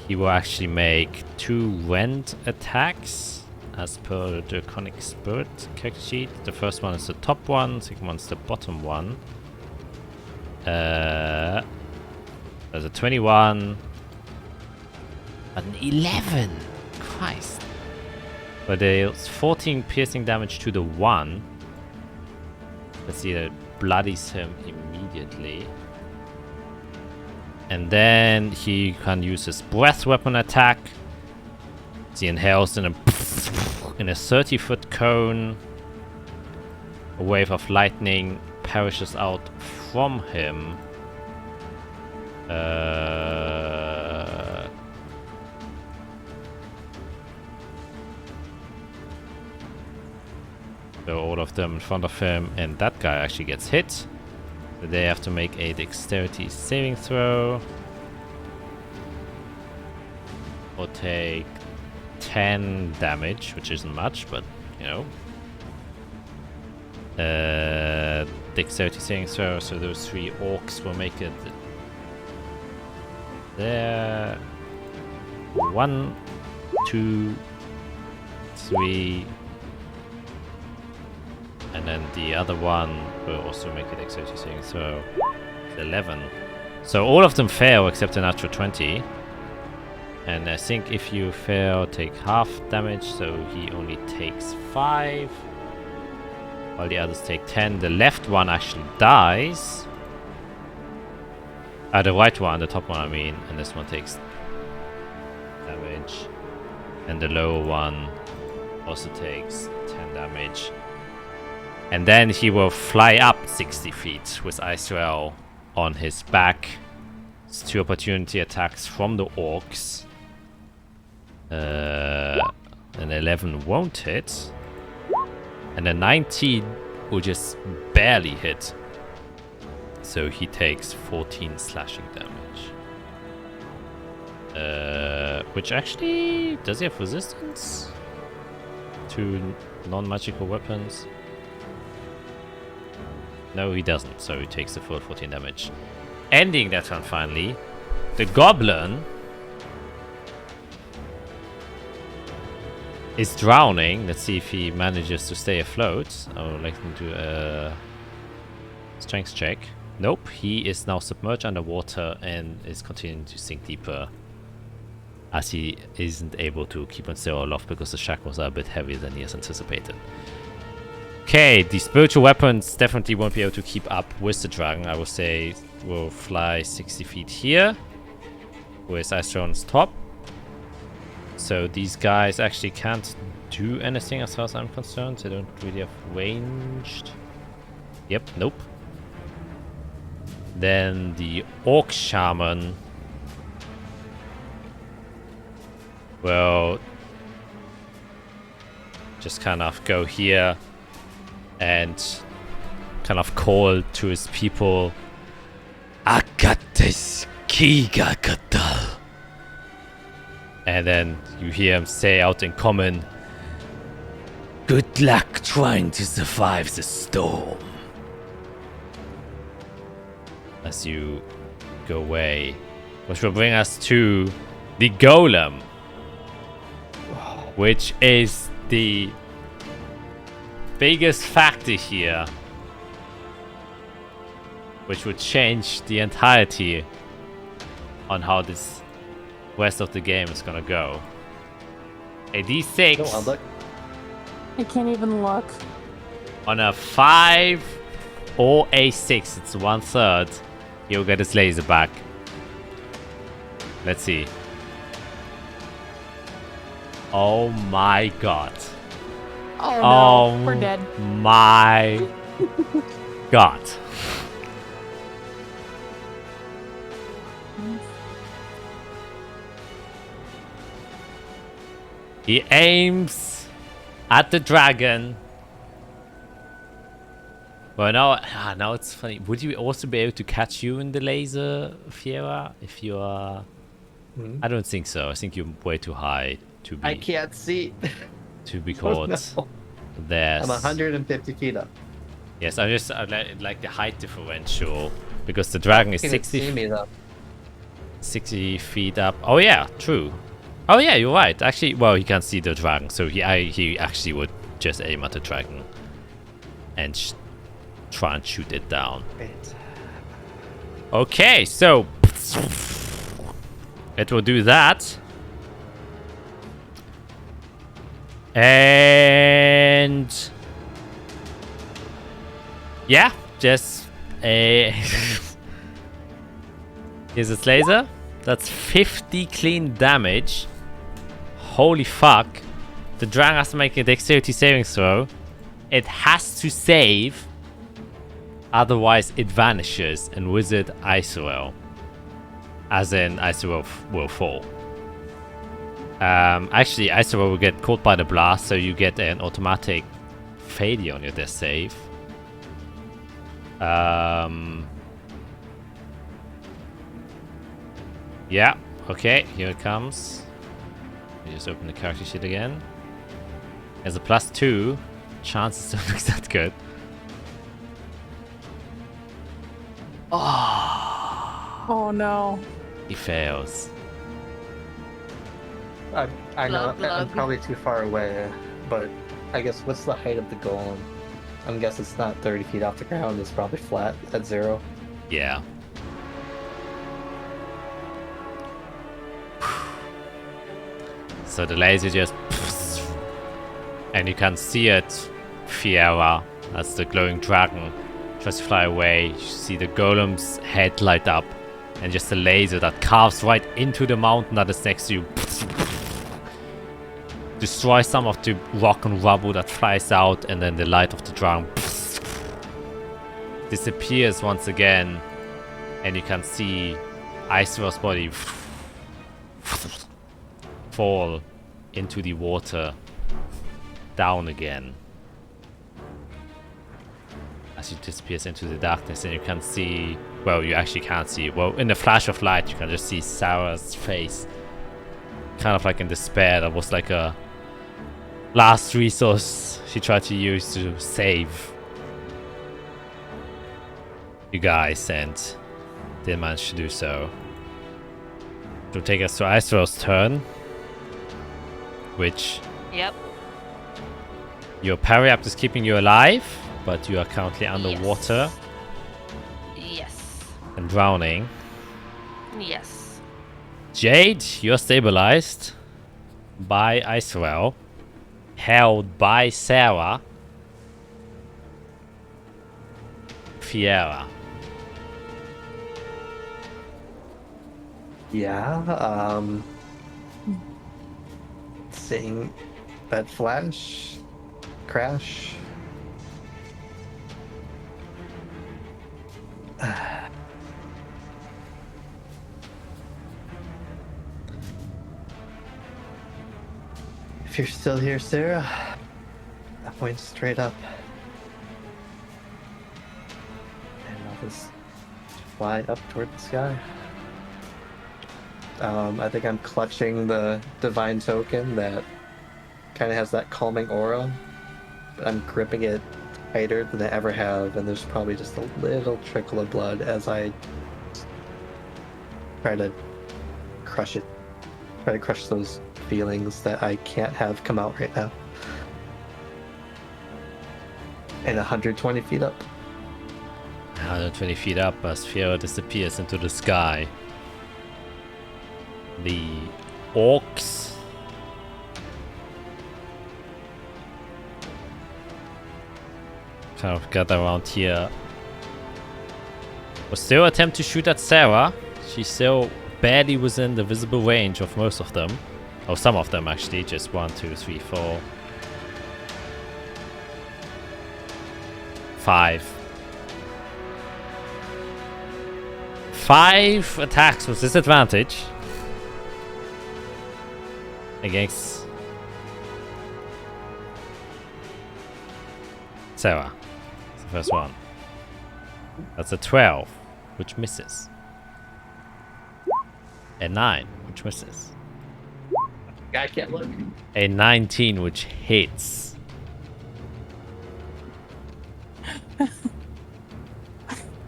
he will actually make 2 rend attacks as per the Draconic Spirit character sheet. The first one is the top one, second one is the bottom one. There's a 21, an 11. Christ. But there's 14 piercing damage to the 1. Let's see, that bloodies him immediately. And then he can use his breath weapon attack. He inhales in a 30-foot cone. A wave of lightning perishes out from him. So all of them in front of him, and that guy actually gets hit. So they have to make a dexterity saving throw. Or take 10 damage, which isn't much, but you know. Dexterity saving throw, so those 3 orcs will make it there. 1, 2, 3. And then the other one will also make a dexterity saving throw. 11. So all of them fail except a natural 20. And I think if you fail, take half damage, so he only takes 5. While the others take 10. The left one actually dies. The right one, the top one I mean. And this one takes damage. And the lower one also takes 10 damage. And then he will fly up 60 feet with Isorel on his back. It's 2 opportunity attacks from the orcs. An 11 won't hit. And a 19 will just barely hit. So he takes 14 slashing damage. Which actually... Does he have resistance to non-magical weapons? No, he doesn't, so he takes the full 14 damage. Ending that one finally, the goblin is drowning. Let's see if he manages to stay afloat. I would like him to do a strength check. Nope, he is now submerged underwater and is continuing to sink deeper as he isn't able to keep on still aloft because the shackles are a bit heavier than he has anticipated. Okay, the spiritual weapons definitely won't be able to keep up with the dragon. I would say we'll fly 60 feet here with Icestone's top. So these guys actually can't do anything as far as I'm concerned. They don't really have ranged. Yep, nope. Then the orc shaman will just kind of go here and kind of call to his people, Akates Kigakatal. And then you hear him say out in common, good luck trying to survive the storm. As you go away. Which will bring us to the golem. Which is the biggest factor here, which would change the entirety on how this rest of the game is gonna go. A d6 Go on, look. I can't even look. on a 5 or a 6, it's 1/3. He'll get his laser back. Let's see. Oh my god. Oh no, we're dead. My God. He aims at the dragon. Well, now it's funny. Would you also be able to catch you in the laser, Fiera, if you are? I don't think so. I think you're way too high to be. I can't see. To be caught. No. There's. I'm 150 feet up. Yes, I like the height differential because the dragon is You can't see me though. 60 feet up. Oh yeah, true. Oh yeah, you're right. Actually, well, he can't see the dragon, so he actually would just aim at the dragon and try and shoot it down. Wait. Okay, so it will do that. And yeah, just a here's its laser. That's 50 clean damage. Holy fuck. The dragon has to make a dexterity saving throw. It has to save. Otherwise it vanishes and wizard Isorel. As in Isorel will fall. Actually Isorel will get caught by the blast, so you get an automatic failure on your death save. Yeah, okay, here it comes. Let me just open the character sheet again. There's a +2. Chances don't look that good. Oh no. He fails. I know Glug, I'm glug. probably too far away, but I guess what's the height of the golem? I'm guessing it's not 30 feet off the ground. It's probably flat at 0. Yeah. So the laser just... And you can see it, Fiera, as the glowing dragon tries to fly away. You see the golem's head light up, and just a laser that carves right into the mountain that is next to you. Destroy some of the rock and rubble that flies out, and then the light of the dragon disappears once again, and you can see Isorel's body fall into the water, down again, as he disappears into the darkness. And you can see, well, you actually can't see, well, in the flash of light you can just see Sarah's face, kind of like in despair. That was like a last resource she tried to use to save you guys, and didn't manage to do so. To take us to Isorel's turn, which Yep. your parry up is keeping you alive, but you are currently underwater Yes. and drowning. Yes. Jade, you're stabilized by Isorel, held by Sarah. Fiera. Yeah, seeing that flash, crash. If you're still here, Sarah, I point straight up. And I'll just fly up toward the sky. I think I'm clutching the divine token that kind of has that calming aura, but I'm gripping it tighter than I ever have, and there's probably just a little trickle of blood as I try to crush it. Try to crush those feelings that I can't have come out right now. And 120 feet up. 120 feet up as Fiera disappears into the sky. The orcs kind of gather around here. Will still attempt to shoot at Sarah. She's still barely within the visible range of most of them. Oh, some of them actually. Just 1, 2, 3, 4. 5. 5 attacks with disadvantage against Sarah. That's the first one. That's a 12, which misses. A 9, which misses. Guy can't look. A 19, which hits.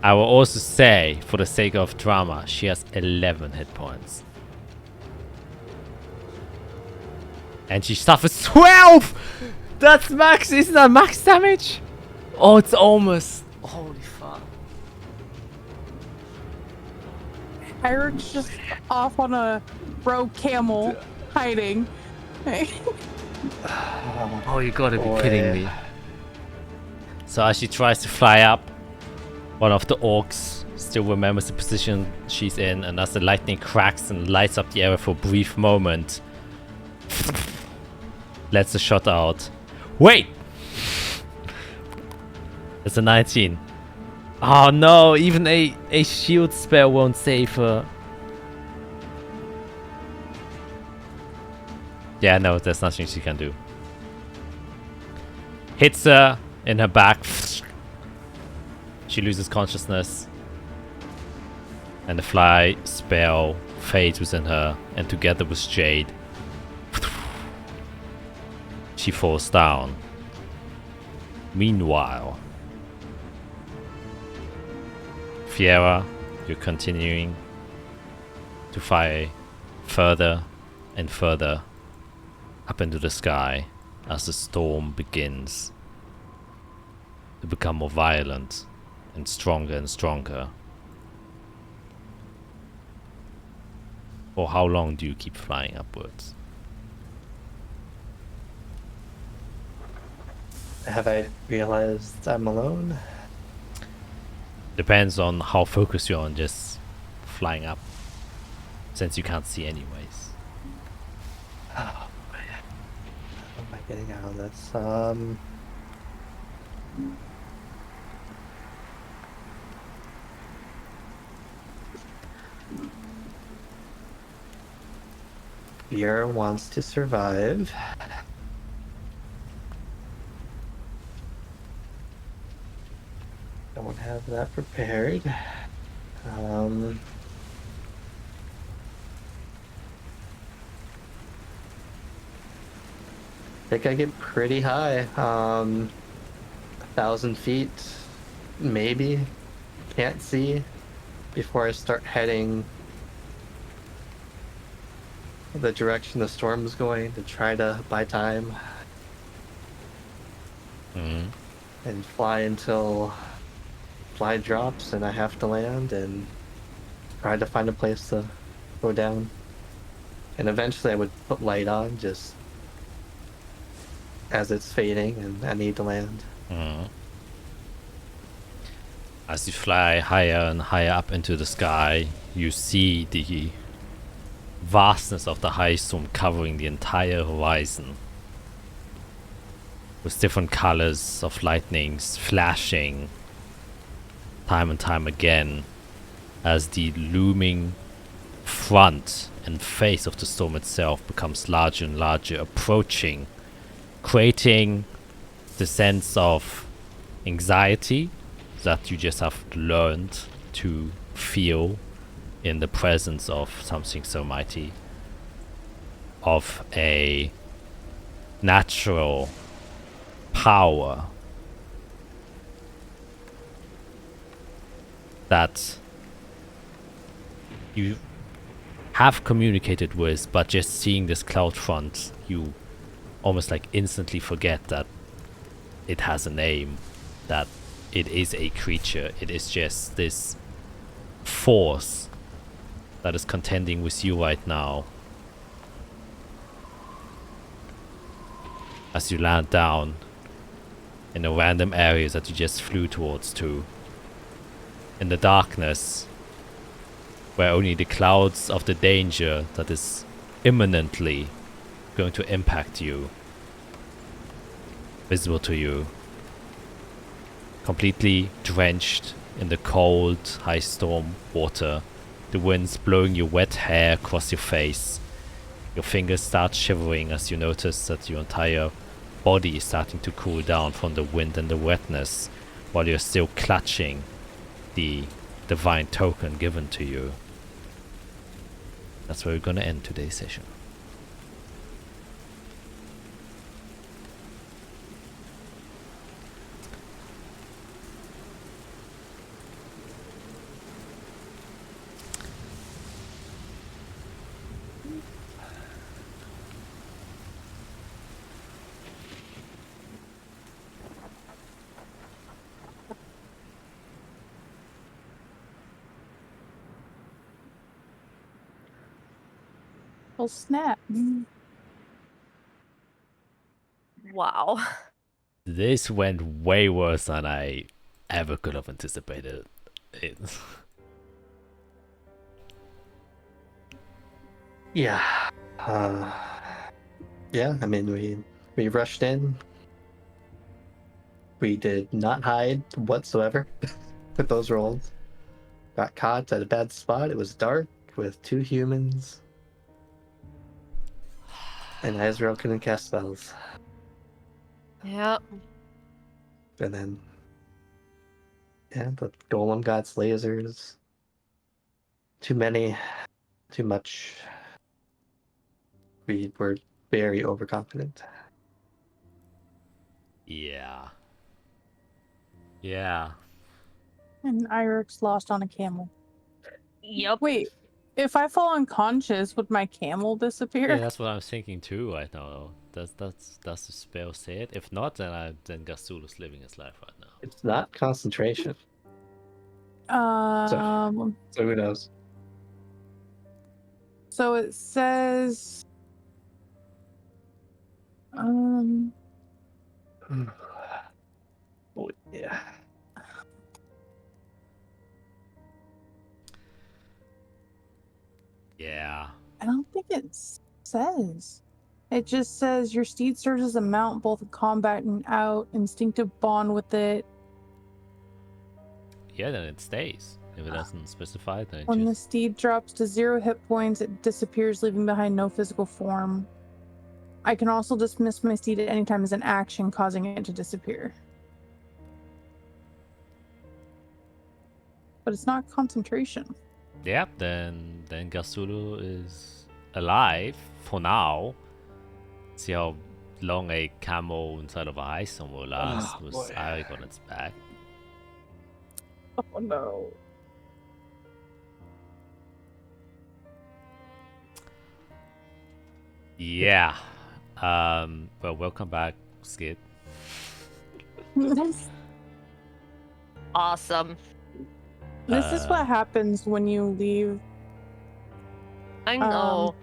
I will also say, for the sake of drama, she has 11 hit points. And she suffers 12! That's max! Isn't that max damage? Oh, it's almost. Holy fuck. Eric's just off on a rogue camel, hiding. Oh, you gotta be kidding me. So as she tries to fly up, one of the orcs still remembers the position she's in, and as the lightning cracks and lights up the area for a brief moment, lets the shot out. Wait! It's a 19. Oh no, even a shield spell won't save her. Yeah, no, there's nothing she can do. Hits her in her back. She loses consciousness. And the fly spell fades within her, and together with Jade, she falls down. Meanwhile, Fiera, you're continuing to fly further and further up into the sky as the storm begins to become more violent and stronger. For how long do you keep flying upwards? Have I realized I'm alone? Depends on how focused you're on just flying up, since you can't see anyways. Oh, man. How am I getting out of this? Fiera wants to survive. Don't have that prepared. I think I get pretty high. 1,000 feet, maybe. Can't see before I start heading the direction the storm's going to try to buy time. And fly until fly drops and I have to land and try to find a place to go down. And eventually I would put light on just as it's fading and I need to land. As you fly higher and higher up into the sky, you see the vastness of the high storm covering the entire horizon, with different colors of lightnings flashing time and time again as the looming front and face of the storm itself becomes larger and larger, approaching, creating the sense of anxiety that you just have learned to feel in the presence of something so mighty, of a natural power that you have communicated with, but just seeing this cloud front, you almost like instantly forget that it has a name, that it is a creature. It is just this force that is contending with you right now. As you land down in the random areas that you just flew towards to, in the darkness, where only the clouds of the danger that is imminently going to impact you, visible to you, completely drenched in the cold, high storm water. The wind's blowing your wet hair across your face. Your fingers start shivering as you notice that your entire body is starting to cool down from the wind and the wetness, while you're still clutching the divine token given to you. That's where we're gonna end today's session. Well, snap. Wow. This went way worse than I ever could have anticipated it. Yeah. Yeah, I mean, we rushed in. We did not hide whatsoever with those rolls. Got caught at a bad spot. It was dark with 2 humans. And Israel couldn't cast spells. Yep. And then, yeah, the golem got lasers. Too many, too much. We were very overconfident. Yeah. Yeah. And Irix lost on a camel. Yep. Wait, if I fall unconscious, would my camel disappear? Yeah, that's what I'm thinking too right now. Does the spell say it? If not, then Gastulu's living his life right now. It's not concentration. Um, So who knows? so it says, Oh, yeah. Yeah. I don't think it says. It just says your steed serves as a mount both in combat and out, instinctive bond with it. Yeah, then it stays. If it doesn't specify, then it When the just... steed drops to 0 hit points, it disappears, leaving behind no physical form. I can also dismiss my steed at any time as an action, causing it to disappear. But it's not concentration. Yeah, then Gastulu is alive for now. See how long a camel inside of a high storm will last with boy. Arik on its back. Oh no. Yeah. Well, welcome back, Skid. Awesome. This is what happens when you leave. I know.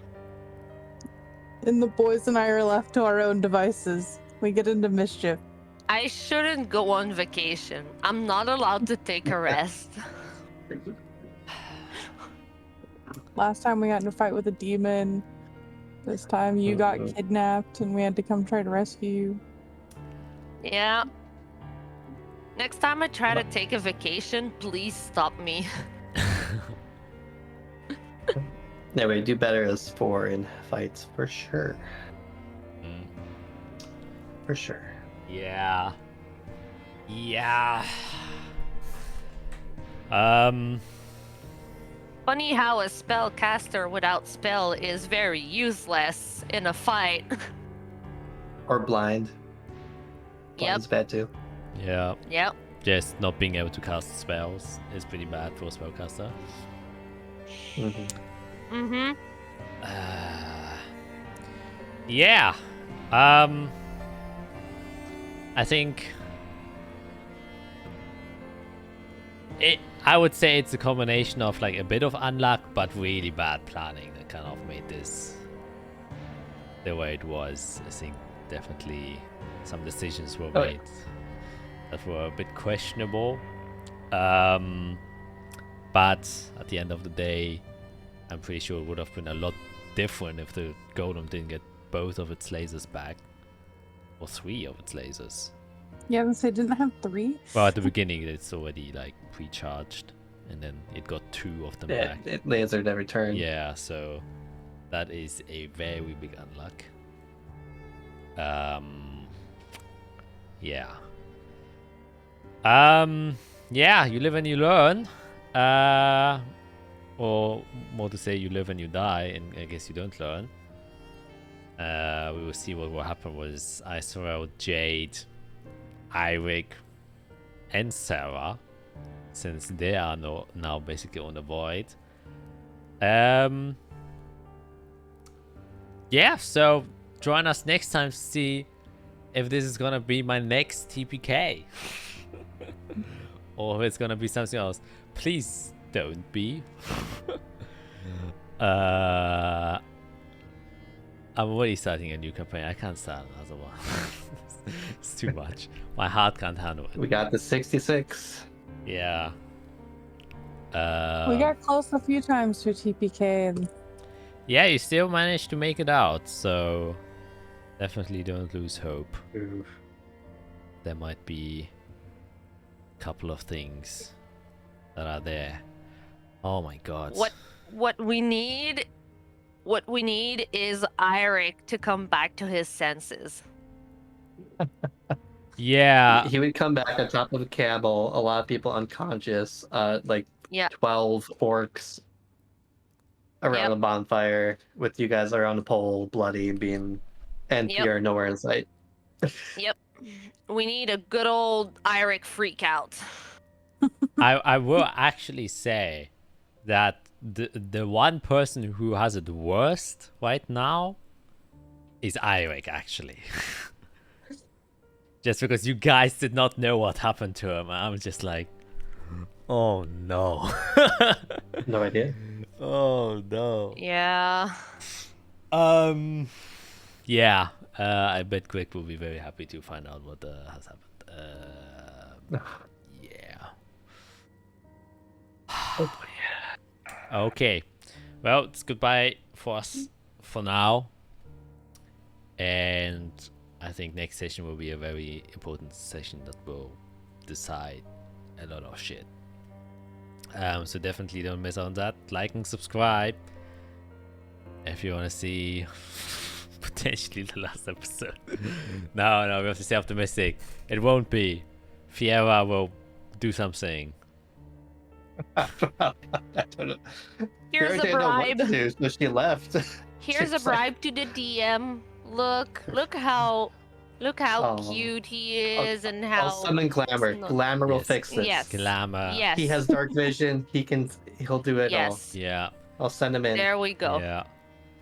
And the boys and I are left to our own devices. We get into mischief. I shouldn't go on vacation. I'm not allowed to take a rest. Last time we got in a fight with a demon. This time you got kidnapped and we had to come try to rescue you. Yeah. Next time I try to take a vacation, please stop me. Yeah, we do better as 4 in fights for sure. Mm. For sure. Yeah. Yeah. Funny how a spellcaster without spell is very useless in a fight. Or blind. Yep. Blind's bad too. Yeah. Yep. Just not being able to cast spells is pretty bad for a spellcaster. Mm-hmm. Mm-hmm. Yeah. I think I would say it's a combination of like a bit of unluck but really bad planning that kind of made this the way it was. I think definitely some decisions were made that were a bit questionable. But at the end of the day, I'm pretty sure it would have been a lot different if the golem didn't get both of its lasers back. Or 3 of its lasers. Yeah, I was gonna say, didn't it have 3? Well, at the beginning, it's already like pre-charged, and then it got 2 of them Yeah, back. it lasered every turn. Yeah, so that is a very big unluck. Yeah. Yeah, you live and you learn. Or more to say, you live and you die, and I guess you don't learn. We will see what will happen with Isarel, Jade, Eirik, and Sarah, since they are now basically on the void. Yeah, so join us next time to see if this is gonna be my next TPK. Or if it's gonna be something else. Please don't be. I'm already starting a new campaign. I can't start another one. It's too much. My heart can't handle it. We got the 66. Yeah. We got close a few times to TPK, and Yeah, you still managed to make it out, so definitely don't lose hope. Oof. There might be a couple of things that are there. Oh my god. What we need is Eirik to come back to his senses. Yeah. He would come back on top of a camel, a lot of people unconscious, like Yeah. 12 orcs around Yep. a bonfire with you guys around a pole, bloody, and Yep. you're nowhere in sight. Yep. We need a good old Eirik freak out. I will actually say that the one person who has it worst right now is Eirik, actually. Just because you guys did not know what happened to him. I'm just like, oh no. No idea. Oh no. Yeah. Yeah. I bet Greg will be very happy to find out what has happened. Yeah. Oh boy. Okay. Well, it's goodbye for us for now. And I think next session will be a very important session that will decide a lot of shit. So definitely don't miss out on that. Like and subscribe if you want to see potentially the last episode. No, we have to stay optimistic. It won't be. Fiera will do something. I don't know. Here's Sarah a didn't know what to bribe. do, so she left. Here's a She's like, bribe to the DM. Look how Oh. cute he is and how I'll summon Glamour. No. Glamour will Yes. fix this. Yes. Glamour. Yes. He has dark vision. He'll do it Yes. Yeah. all. I'll send him in. There we go. Yeah.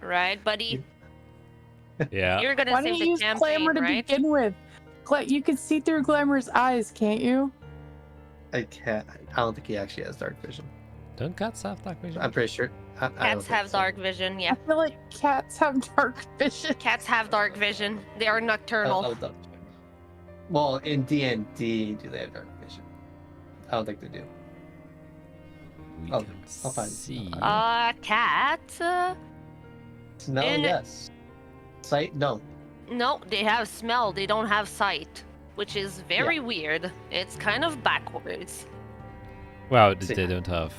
Right, buddy? Yeah. You're gonna why save don't you the use campaign, Glamour to right? begin with? You can see through Glamour's eyes, can't you? I can't. I don't think he actually has dark vision. Don't cats have dark vision? I'm pretty sure. I don't Cats think have so. dark vision, yeah. I feel like cats have dark vision. Cats have dark vision. They are nocturnal. Oh. Well, in DnD, do they have dark vision? I don't think they do. We I'll can find- see. Cat? Smell, In- yes. Sight, no. No, they have smell. They don't have sight, which is very weird. It's kind of backwards. Well, See. they don't have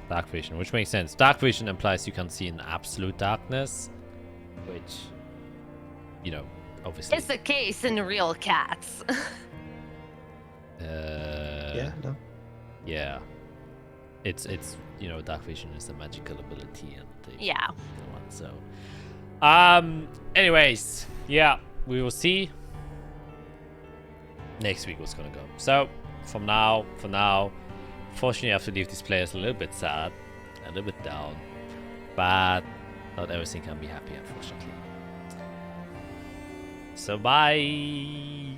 dark vision, which makes sense. Dark vision implies you can see in absolute darkness, which, you know, obviously. It's the case in real cats. Yeah, no. Yeah. It's you know, dark vision is a magical ability, and they Yeah. the one. So, anyways, yeah, we will see next week what's gonna go. So, for now, fortunately, I have to leave these players a little bit sad, a little bit down, but not everything can be happy, unfortunately. So, bye.